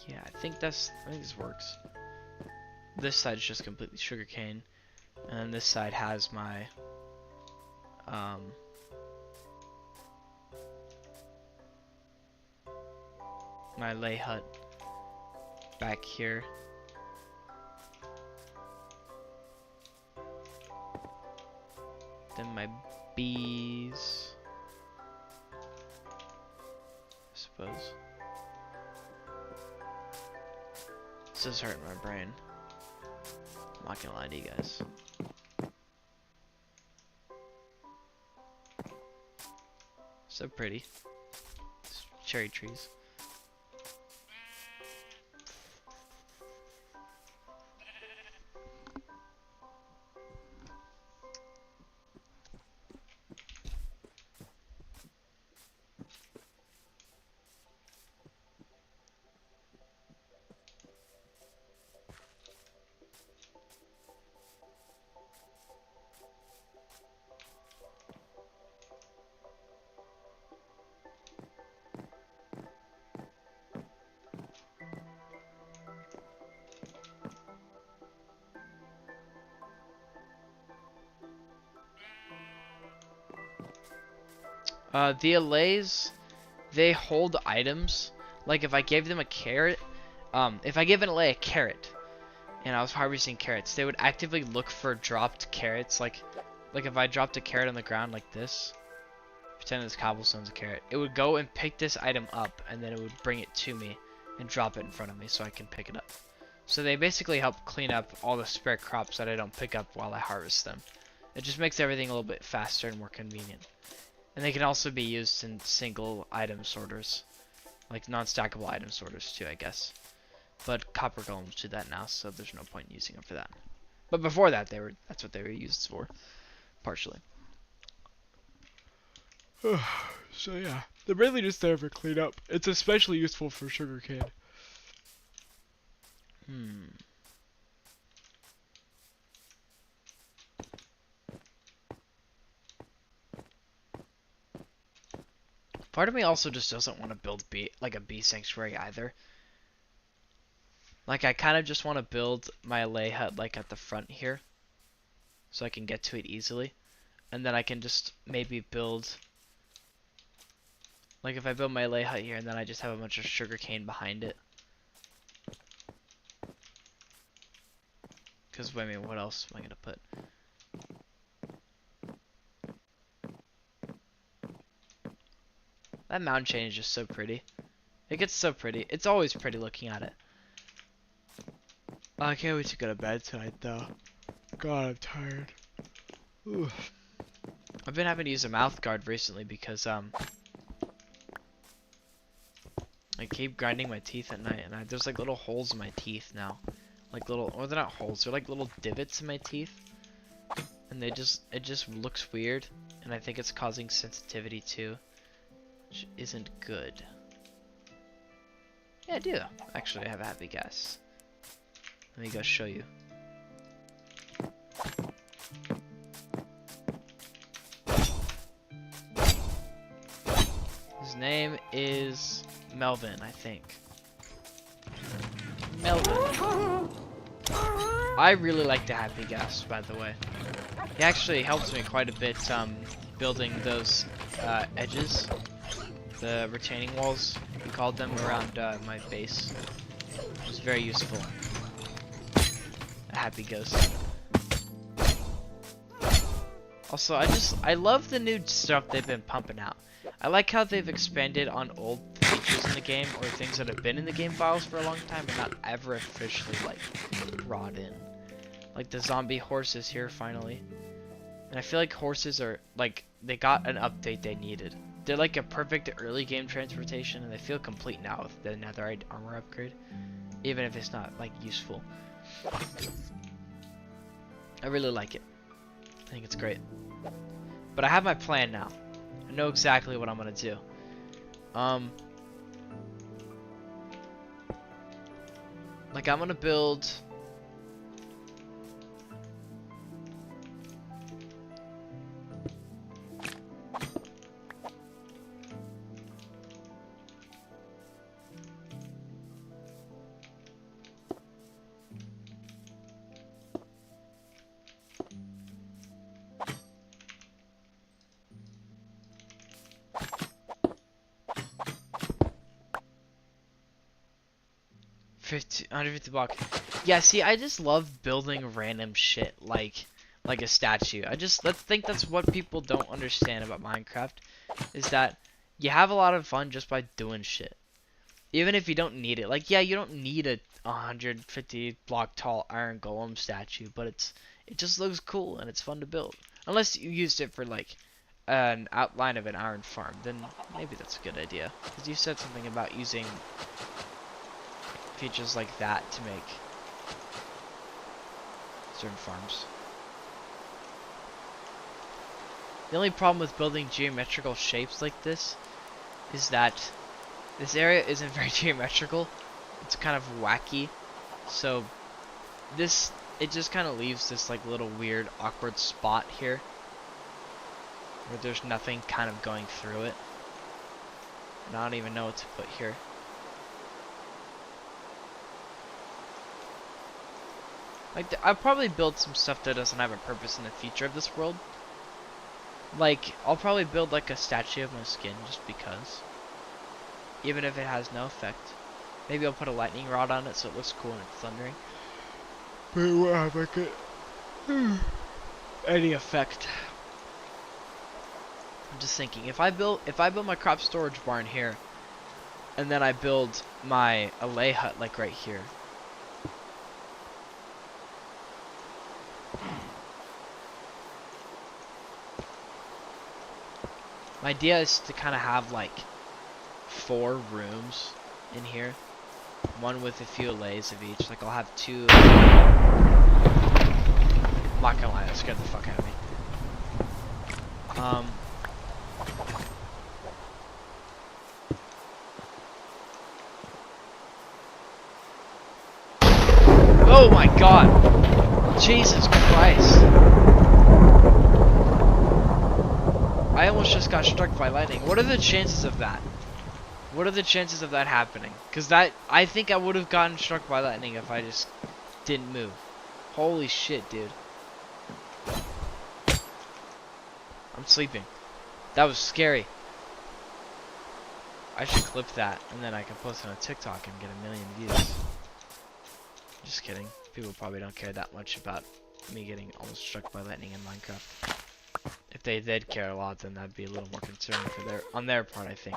Yeah, I think this works. This side's just completely sugarcane, and then this side has my my Allay hut back here. Then my bees, I suppose. This is hurting my brain. I'm not gonna lie to you guys. So pretty. Cherry trees. The allays, they hold items. Like if I gave them a carrot, if I give an allay a carrot, and I was harvesting carrots, they would actively look for dropped carrots. Like if I dropped a carrot on the ground like this, pretend this cobblestone's a carrot, it would go and pick this item up, and then it would bring it to me and drop it in front of me so I can pick it up. So they basically help clean up all the spare crops that I don't pick up while I harvest them. It just makes everything a little bit faster and more convenient. And they can also be used in single item sorters, like non-stackable item sorters too, I guess. But copper golems do that now, so there's no point in using them for that. But before that, that's what they were used for, partially. So yeah, they're really just there for cleanup. It's especially useful for sugarcane. Part of me also just doesn't want to build a bee sanctuary either. Like I kind of just want to build my lay hut like at the front here, so I can get to it easily, and then I can just maybe build. Like if I build my lay hut here and then I just have a bunch of sugarcane behind it. Because, I mean, what else am I going to put? That mountain chain is just so pretty. It gets so pretty. It's always pretty looking at it. I can't wait to go to bed tonight, though. God, I'm tired. Ooh. I've been having to use a mouth guard recently because, I keep grinding my teeth at night, and there's like little holes in my teeth now. Like little, or they're not holes, they're like little divots in my teeth. And it just looks weird, and I think it's causing sensitivity too, which isn't good. Yeah, I do. Actually, I have a happy guess. Let me go show you. His name is Melvin, I think. Melvin. I really like the happy gas, by the way. It actually helps me quite a bit building those edges, the retaining walls, we called them, around my base. It was very useful. A happy ghost. Also, I love the new stuff they've been pumping out. I like how they've expanded on old features in the game, or things that have been in the game files for a long time but not ever officially like brought in. Like the zombie horses here finally. And I feel like horses are like, they got an update they needed. They're like a perfect early game transportation, and they feel complete now with the netherite armor upgrade, even if it's not like useful. I really like it. I think it's great. But I have my plan now. I know exactly what I'm gonna do. Like I'm gonna build. $150 block. Yeah, see, I just love building random shit like a statue. I think that's what people don't understand about Minecraft, is that you have a lot of fun just by doing shit, even if you don't need it. Like, yeah, you don't need a 150 block tall iron golem statue, but it just looks cool and it's fun to build. Unless you used it for like an outline of an iron farm, then maybe that's a good idea. Because you said something about using features like that to make certain farms. The only problem with building geometrical shapes like this is that this area isn't very geometrical. It's kind of wacky. So it just kind of leaves this like little weird awkward spot here where there's nothing kind of going through it. And I don't even know what to put here. Like, I'll probably build some stuff that doesn't have a purpose in the future of this world. Like, I'll probably build like a statue of my skin just because. Even if it has no effect. Maybe I'll put a lightning rod on it so it looks cool when it's thundering. But it won't have like any effect. I'm just thinking, if I build my crop storage barn here, and then I build my allay hut like right here. My idea is to kind of have like 4 rooms in here. One with a few allays of each. Like I'll have 2. I'm not gonna lie, that scared the fuck out of me. Oh my god! Jesus Christ! I almost just got struck by lightning. What are the chances of that? What are the chances of that happening? Because I think I would have gotten struck by lightning if I just didn't move. Holy shit, dude. I'm sleeping. That was scary. I should clip that, and then I can post it on TikTok and get 1 million views. Just kidding. People probably don't care that much about me getting almost struck by lightning in Minecraft. If they did care a lot, then that'd be a little more concerning on their part, I think.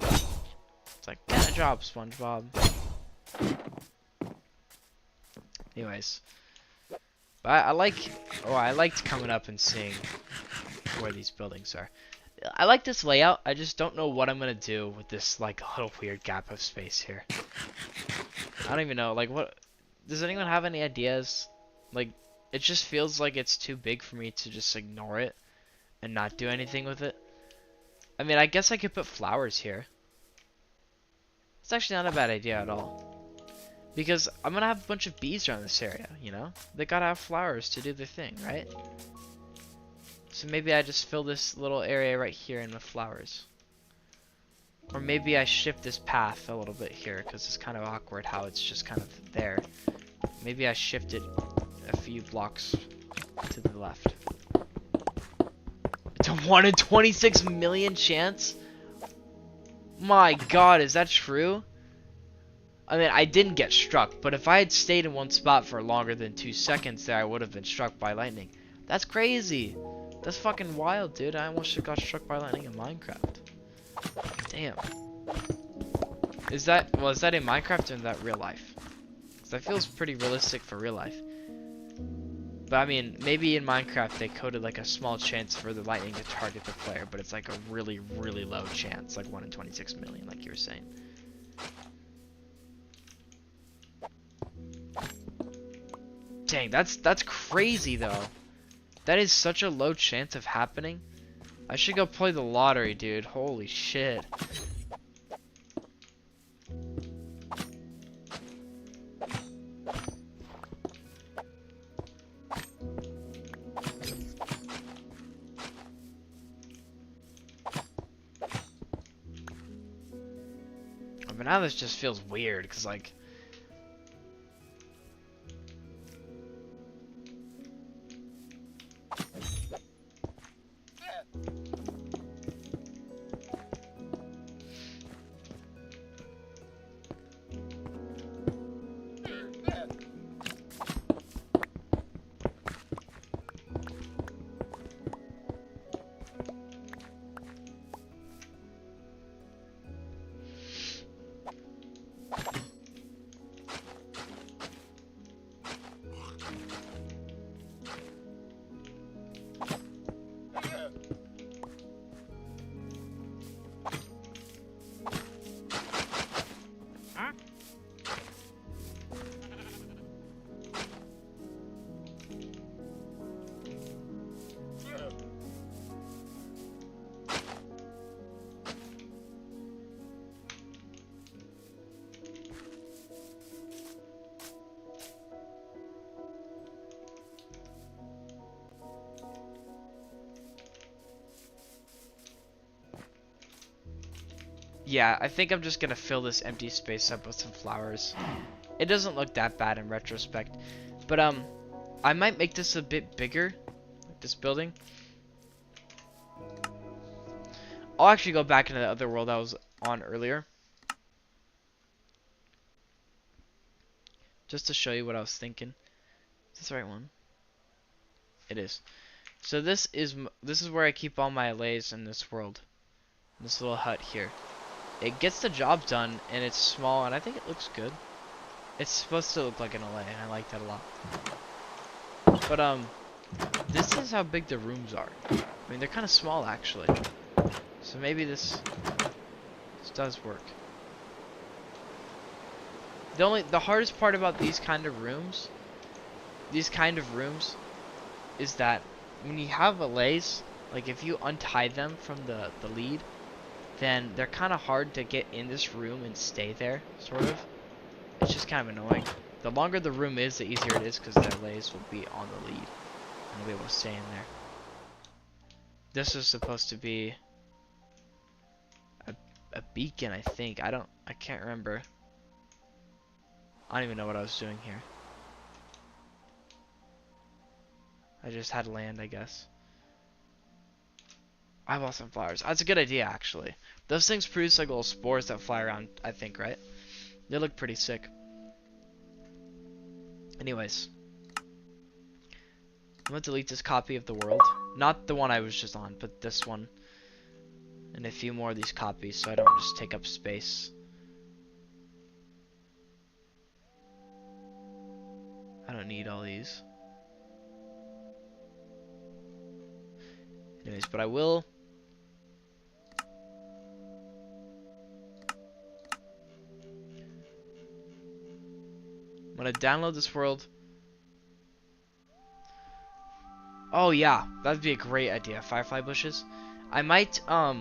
It's like, get a job, SpongeBob. Anyways. But I liked coming up and seeing where these buildings are. I like this layout. I just don't know what I'm gonna do with this like little weird gap of space here. I don't even know. Like, what? Does anyone have any ideas? Like, it just feels like it's too big for me to just ignore it and not do anything with it. I mean, I guess I could put flowers here. It's actually not a bad idea at all. Because I'm gonna have a bunch of bees around this area, you know? They gotta have flowers to do their thing, right? So maybe I just fill this little area right here in with flowers. Or maybe I shift this path a little bit here, because it's kind of awkward how it's just kind of there. Maybe I shift it a few blocks to the left. It's a 1 in 26 million chance? My god, is that true? I mean, I didn't get struck, but if I had stayed in one spot for longer than 2 seconds there, I would have been struck by lightning. That's crazy. That's fucking wild, dude. I almost got struck by lightning in Minecraft. Damn. Is that in Minecraft or in that real life? Because that feels pretty realistic for real life. But I mean, maybe in Minecraft they coded like a small chance for the lightning to target the player, but it's like a really, really low chance, like 1 in 26 million, like you were saying. Dang, that's crazy though. That is such a low chance of happening. I should go play the lottery, dude. Holy shit. But now this just feels weird, because like... Yeah, I think I'm just gonna fill this empty space up with some flowers. It doesn't look that bad in retrospect. But I might make this a bit bigger, like this building. I'll actually go back into the other world I was on earlier, just to show you what I was thinking. Is this the right one? It is. So this is where I keep all my allays in this world. This little hut here. It gets the job done, and it's small, and I think it looks good. It's supposed to look like an allay, and I like that a lot. But this is how big the rooms are. I mean, they're kind of small actually. So maybe this does work. The hardest part about these kind of rooms is that when you have allays, like if you untie them from the lead, then they're kind of hard to get in this room and stay there, sort of. It's just kind of annoying. The longer the room is, the easier it is because the allays will be on the lead and will be able to stay in there. This is supposed to be a beacon, I think. I can't remember. I don't even know what I was doing here. I just had land, I guess. I bought some flowers. That's a good idea, actually. Those things produce like little spores that fly around, I think, right? They look pretty sick. Anyways. I'm gonna delete this copy of the world. Not the one I was just on, but this one. And a few more of these copies so I don't just take up space. I don't need all these. Anyways, but I will. I'm gonna download this world. Oh yeah, that'd be a great idea. Firefly bushes. I might I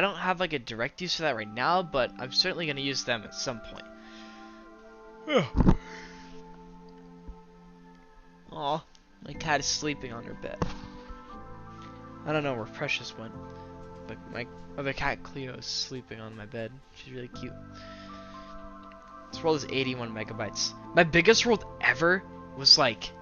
don't have like a direct use for that right now, but I'm certainly gonna use them at some point. Aw, my cat is sleeping on her bed. I don't know where Precious went, but my other cat Cleo is sleeping on my bed. She's really cute. This world is 81 megabytes. My biggest world ever was like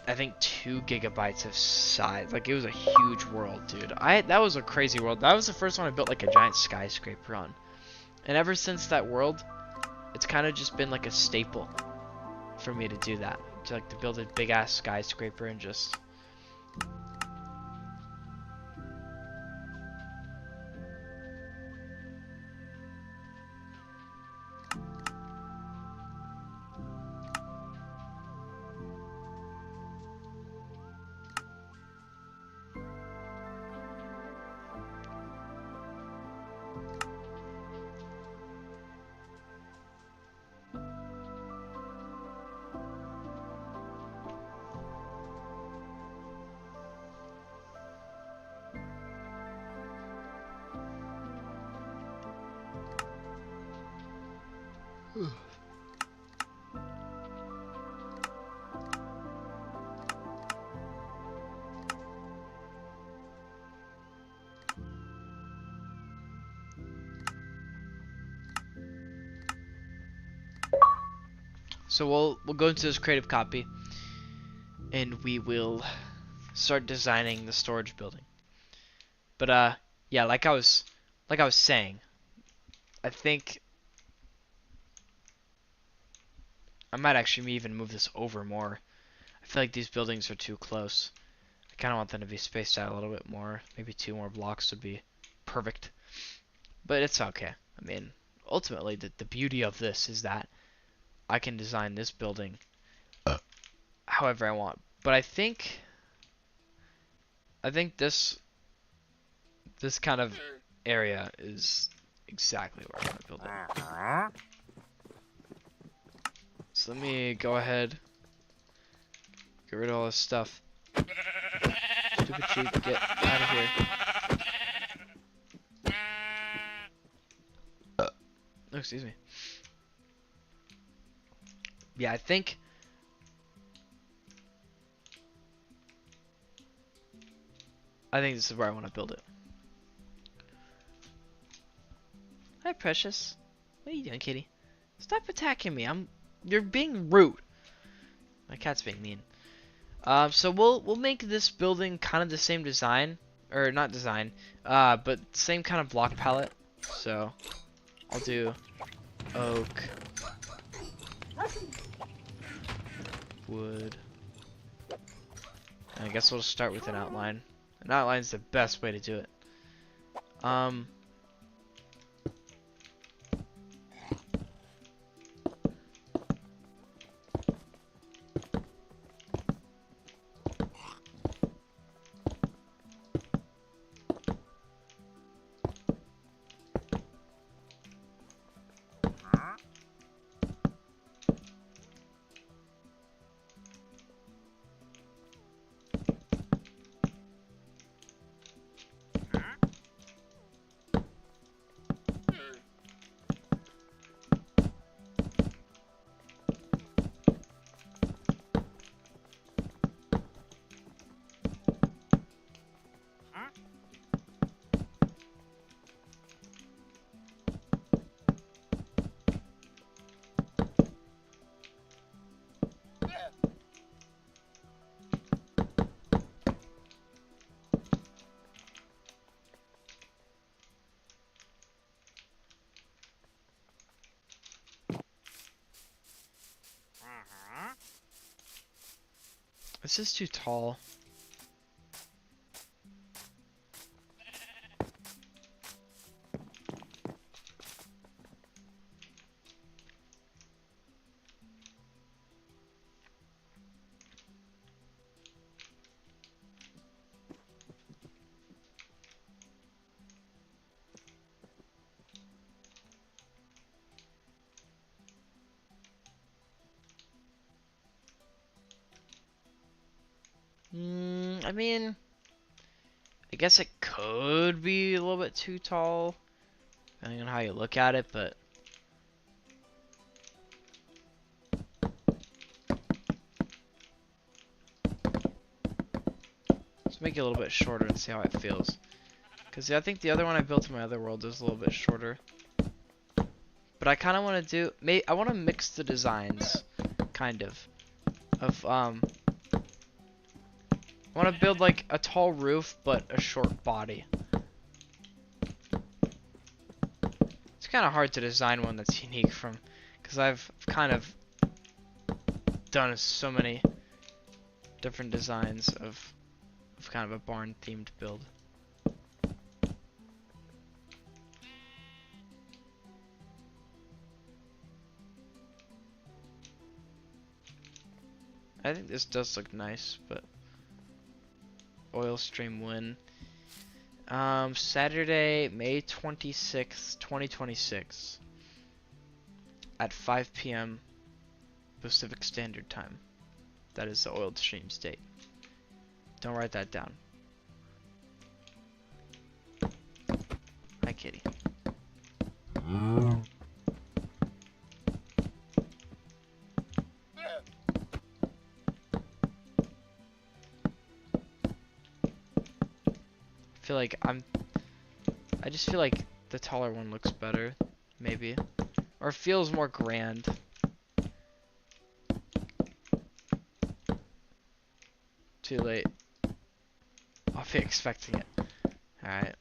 I think 2 gigabytes of size. Like it was a huge world, dude. That was a crazy world. That was the first one I built like a giant skyscraper on. And ever since that world, it's kind of just been like a staple for me to do that. To build a big ass skyscraper and just So we'll go into this creative copy and we will start designing the storage building. But yeah, like I was saying, I think I might actually even move this over more. I feel like these buildings are too close. I kind of want them to be spaced out a little bit more. Maybe 2 more blocks would be perfect. But it's okay. I mean, ultimately the beauty of this is that I can design this building however I want. But I think this kind of area is exactly where I want to build it. So let me go ahead, get rid of all this stuff. Stupid sheep, get out of here. Oh, excuse me. Yeah, I think this is where I want to build it. Hi, Precious. What are you doing, kitty? Stop attacking me. You're being rude. My cat's being mean. So we'll make this building kind of the same design, or not design, but same kind of block palette. So I'll do oak, wood. And I guess we'll start with an outline. An outline is the best way to do it. This is too tall. I mean, I guess it could be a little bit too tall, depending on how you look at it, but let's make it a little bit shorter and see how it feels. Because I think the other one I built in my other world is a little bit shorter. But I kind of want to do, I want to mix the designs, kind of I want to build like a tall roof, but a short body. It's kind of hard to design one that's unique from, because I've kind of done so many different designs of kind of a barn themed build. I think this does look nice, but oil stream win. Saturday, May 26th, 2026 at 5 p.m. Pacific Standard Time. That is the oil stream date. Don't write that down. Hi, kitty. I just feel like the taller one looks better, maybe, or feels more grand. Too late. I'll be expecting it. Alright.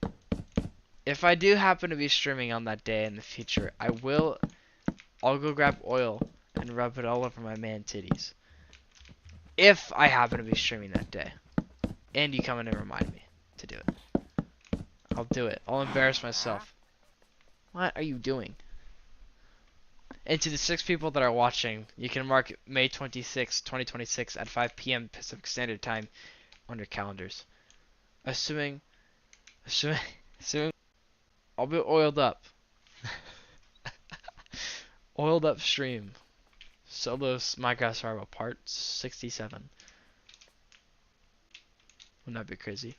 If I do happen to be streaming on that day in the future, I'll go grab oil and rub it all over my man titties. If I happen to be streaming that day. And you come in and remind me to do it. I'll do it. I'll embarrass myself. What are you doing? And to the 6 people that are watching, you can mark May 26, 2026 at 5 p.m. Pacific Standard Time on your calendars. Assuming I'll be oiled up. Oiled up stream. Solo Minecraft Survival Part 67. Wouldn't that be crazy?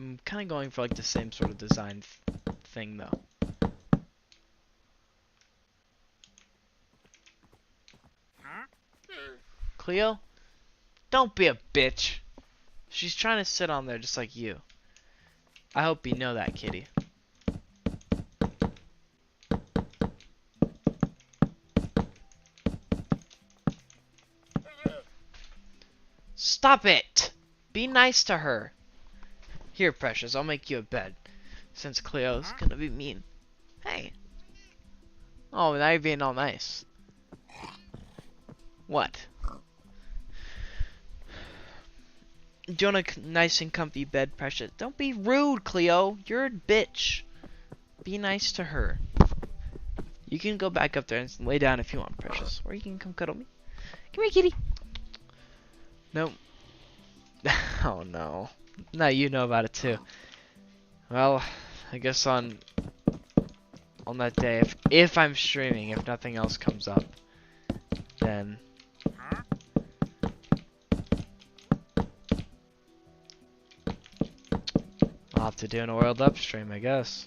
I'm kind of going for like the same sort of design thing though. Cleo? Don't be a bitch. She's trying to sit on there just like you. I hope you know that, kitty. Stop it! Be nice to her. Here, Precious, I'll make you a bed. Since Cleo's gonna be mean. Hey. Oh, now you're being all nice. What? Do you want a nice and comfy bed, Precious? Don't be rude, Cleo. You're a bitch. Be nice to her. You can go back up there and lay down if you want, Precious. Or you can come cuddle me. Come here, kitty. Nope. Oh, no. Now you know about it, too. Well, I guess on that day, if I'm streaming, if nothing else comes up, then I'll have to do an Oiled Up stream, I guess.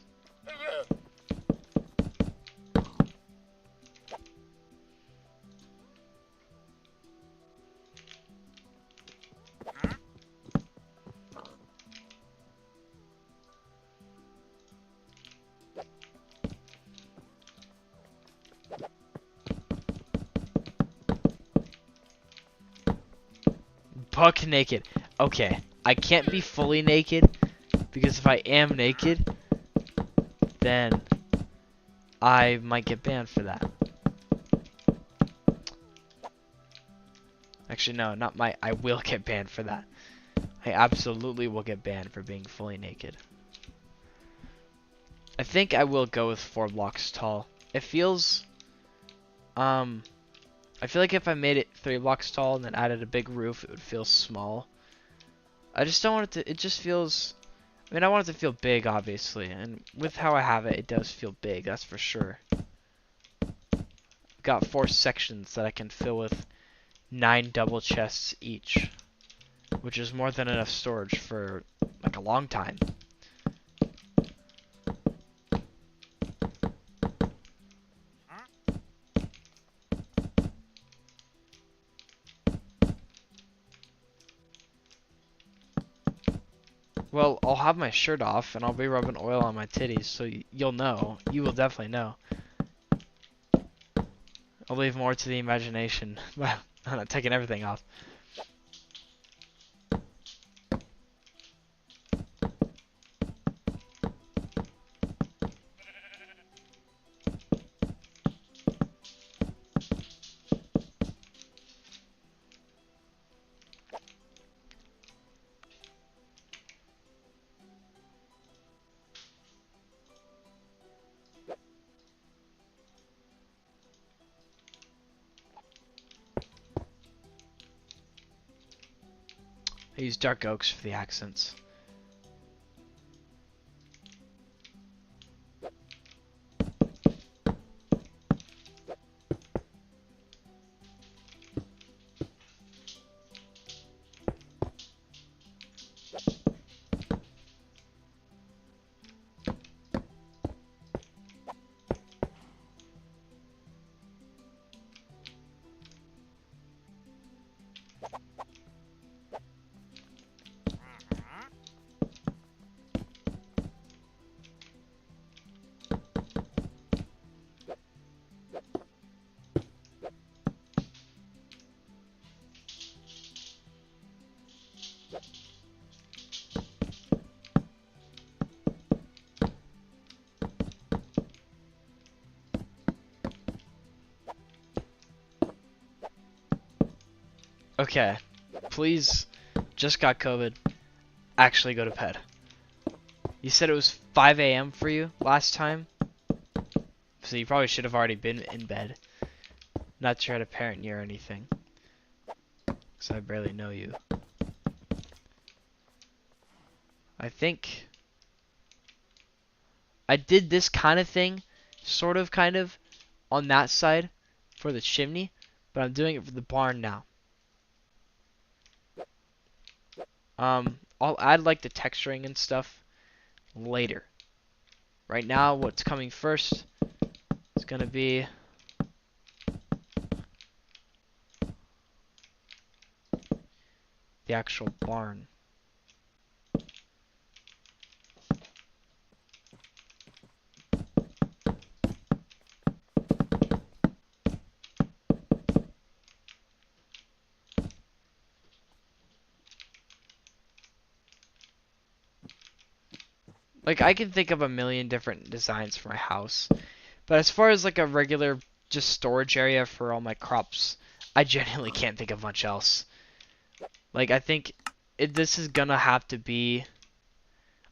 Buck naked. Okay, I can't be fully naked because if I am naked, then I might get banned for that. Actually, no, not might. I will get banned for that. I absolutely will get banned for being fully naked. I think I will go with 4 blocks tall. It feels, I feel like if I made it 3 blocks tall and then added a big roof, it would feel small. I just don't want it to, it just feels, I mean, I want it to feel big, obviously, and with how I have it, it does feel big, that's for sure. Got 4 sections that I can fill with 9 double chests each, which is more than enough storage for, like, a long time. Well, I'll have my shirt off and I'll be rubbing oil on my titties, so you'll know. You will definitely know. I'll leave more to the imagination. Well, I'm not taking everything off. I use dark oaks for the accents. Okay, please, just got COVID. Actually go to bed. You said it was 5 a.m. for you last time, so you probably should have already been in bed. Not to try to parent you or anything, because I barely know you. I think I did this kind of thing, sort of, kind of, on that side for the chimney, but I'm doing it for the barn now. I'll add like the texturing and stuff later. Right now, what's coming first is gonna be the actual barn. Like, I can think of a million different designs for my house. But as far as like a regular just storage area for all my crops, I genuinely can't think of much else. Like, I think this is gonna have to be...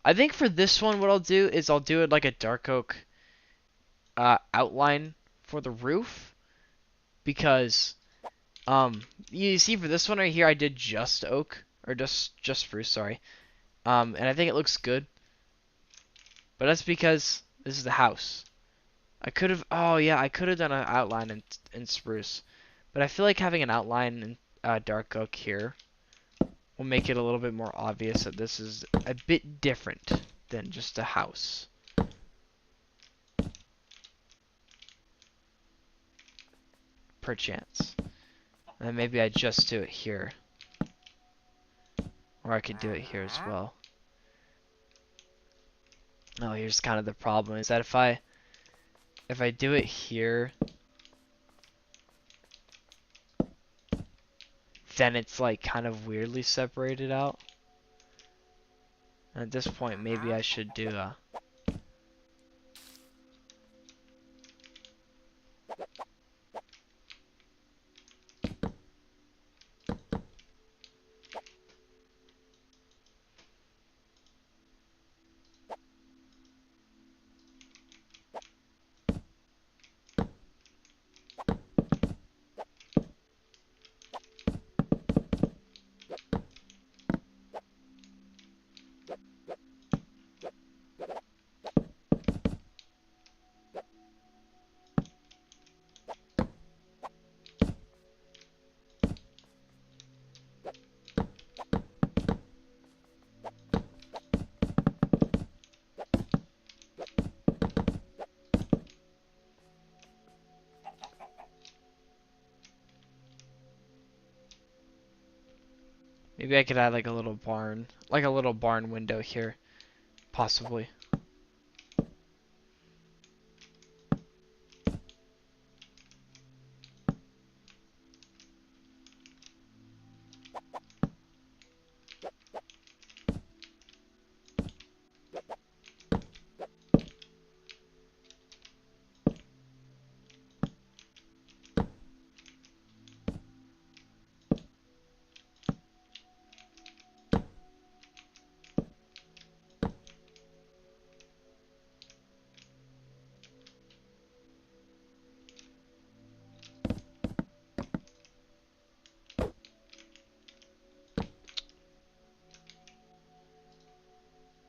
I think for this one, what I'll do is I'll do it like a dark oak outline for the roof. Because, you see for this one right here, I did just oak. Or just spruce, sorry. And I think it looks good. But that's because this is the house. I could have, oh yeah, I could have done an outline in spruce. But I feel like having an outline in dark oak here will make it a little bit more obvious that this is a bit different than just a house. Perchance. And maybe I just do it here. Or I could do it here as well. Oh, here's kind of the problem, is that if I do it here, then it's like kind of weirdly separated out. And at this point, maybe I should do a... Maybe I could add like a little barn window here, possibly.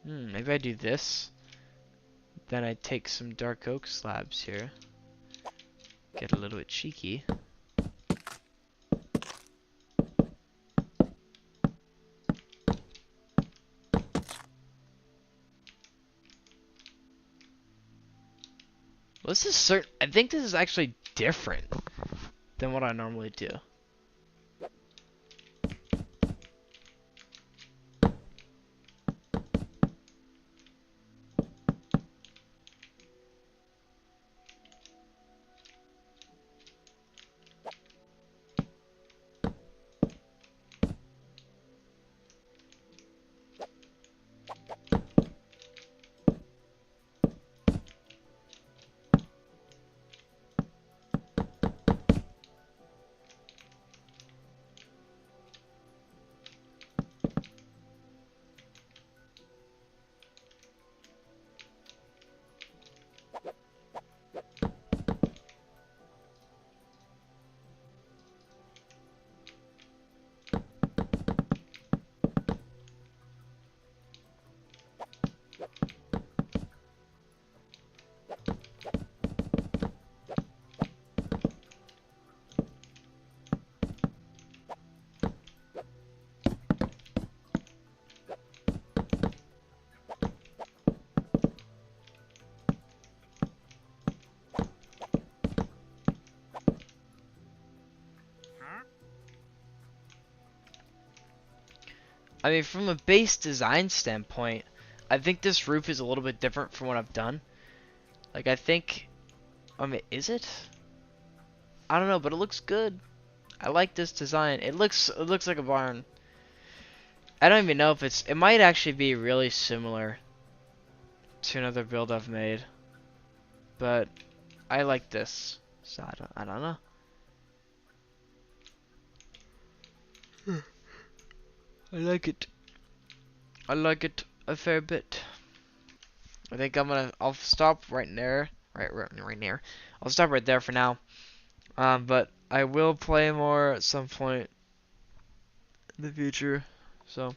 Maybe I do this. Then I take some dark oak slabs here. Get a little bit cheeky. Well, this is I think this is actually different than what I normally do. I mean, from a base design standpoint, I think this roof is a little bit different from what I've done. Like, I think, I mean, is it? I don't know, but it looks good. I like this design. It looks like a barn. I don't even know if it might actually be really similar to another build I've made, but I like this, so I don't know. I like it. I like it a fair bit. I think I'll stop right there. Right there. I'll stop right there for now. But I will play more at some point in the future. So,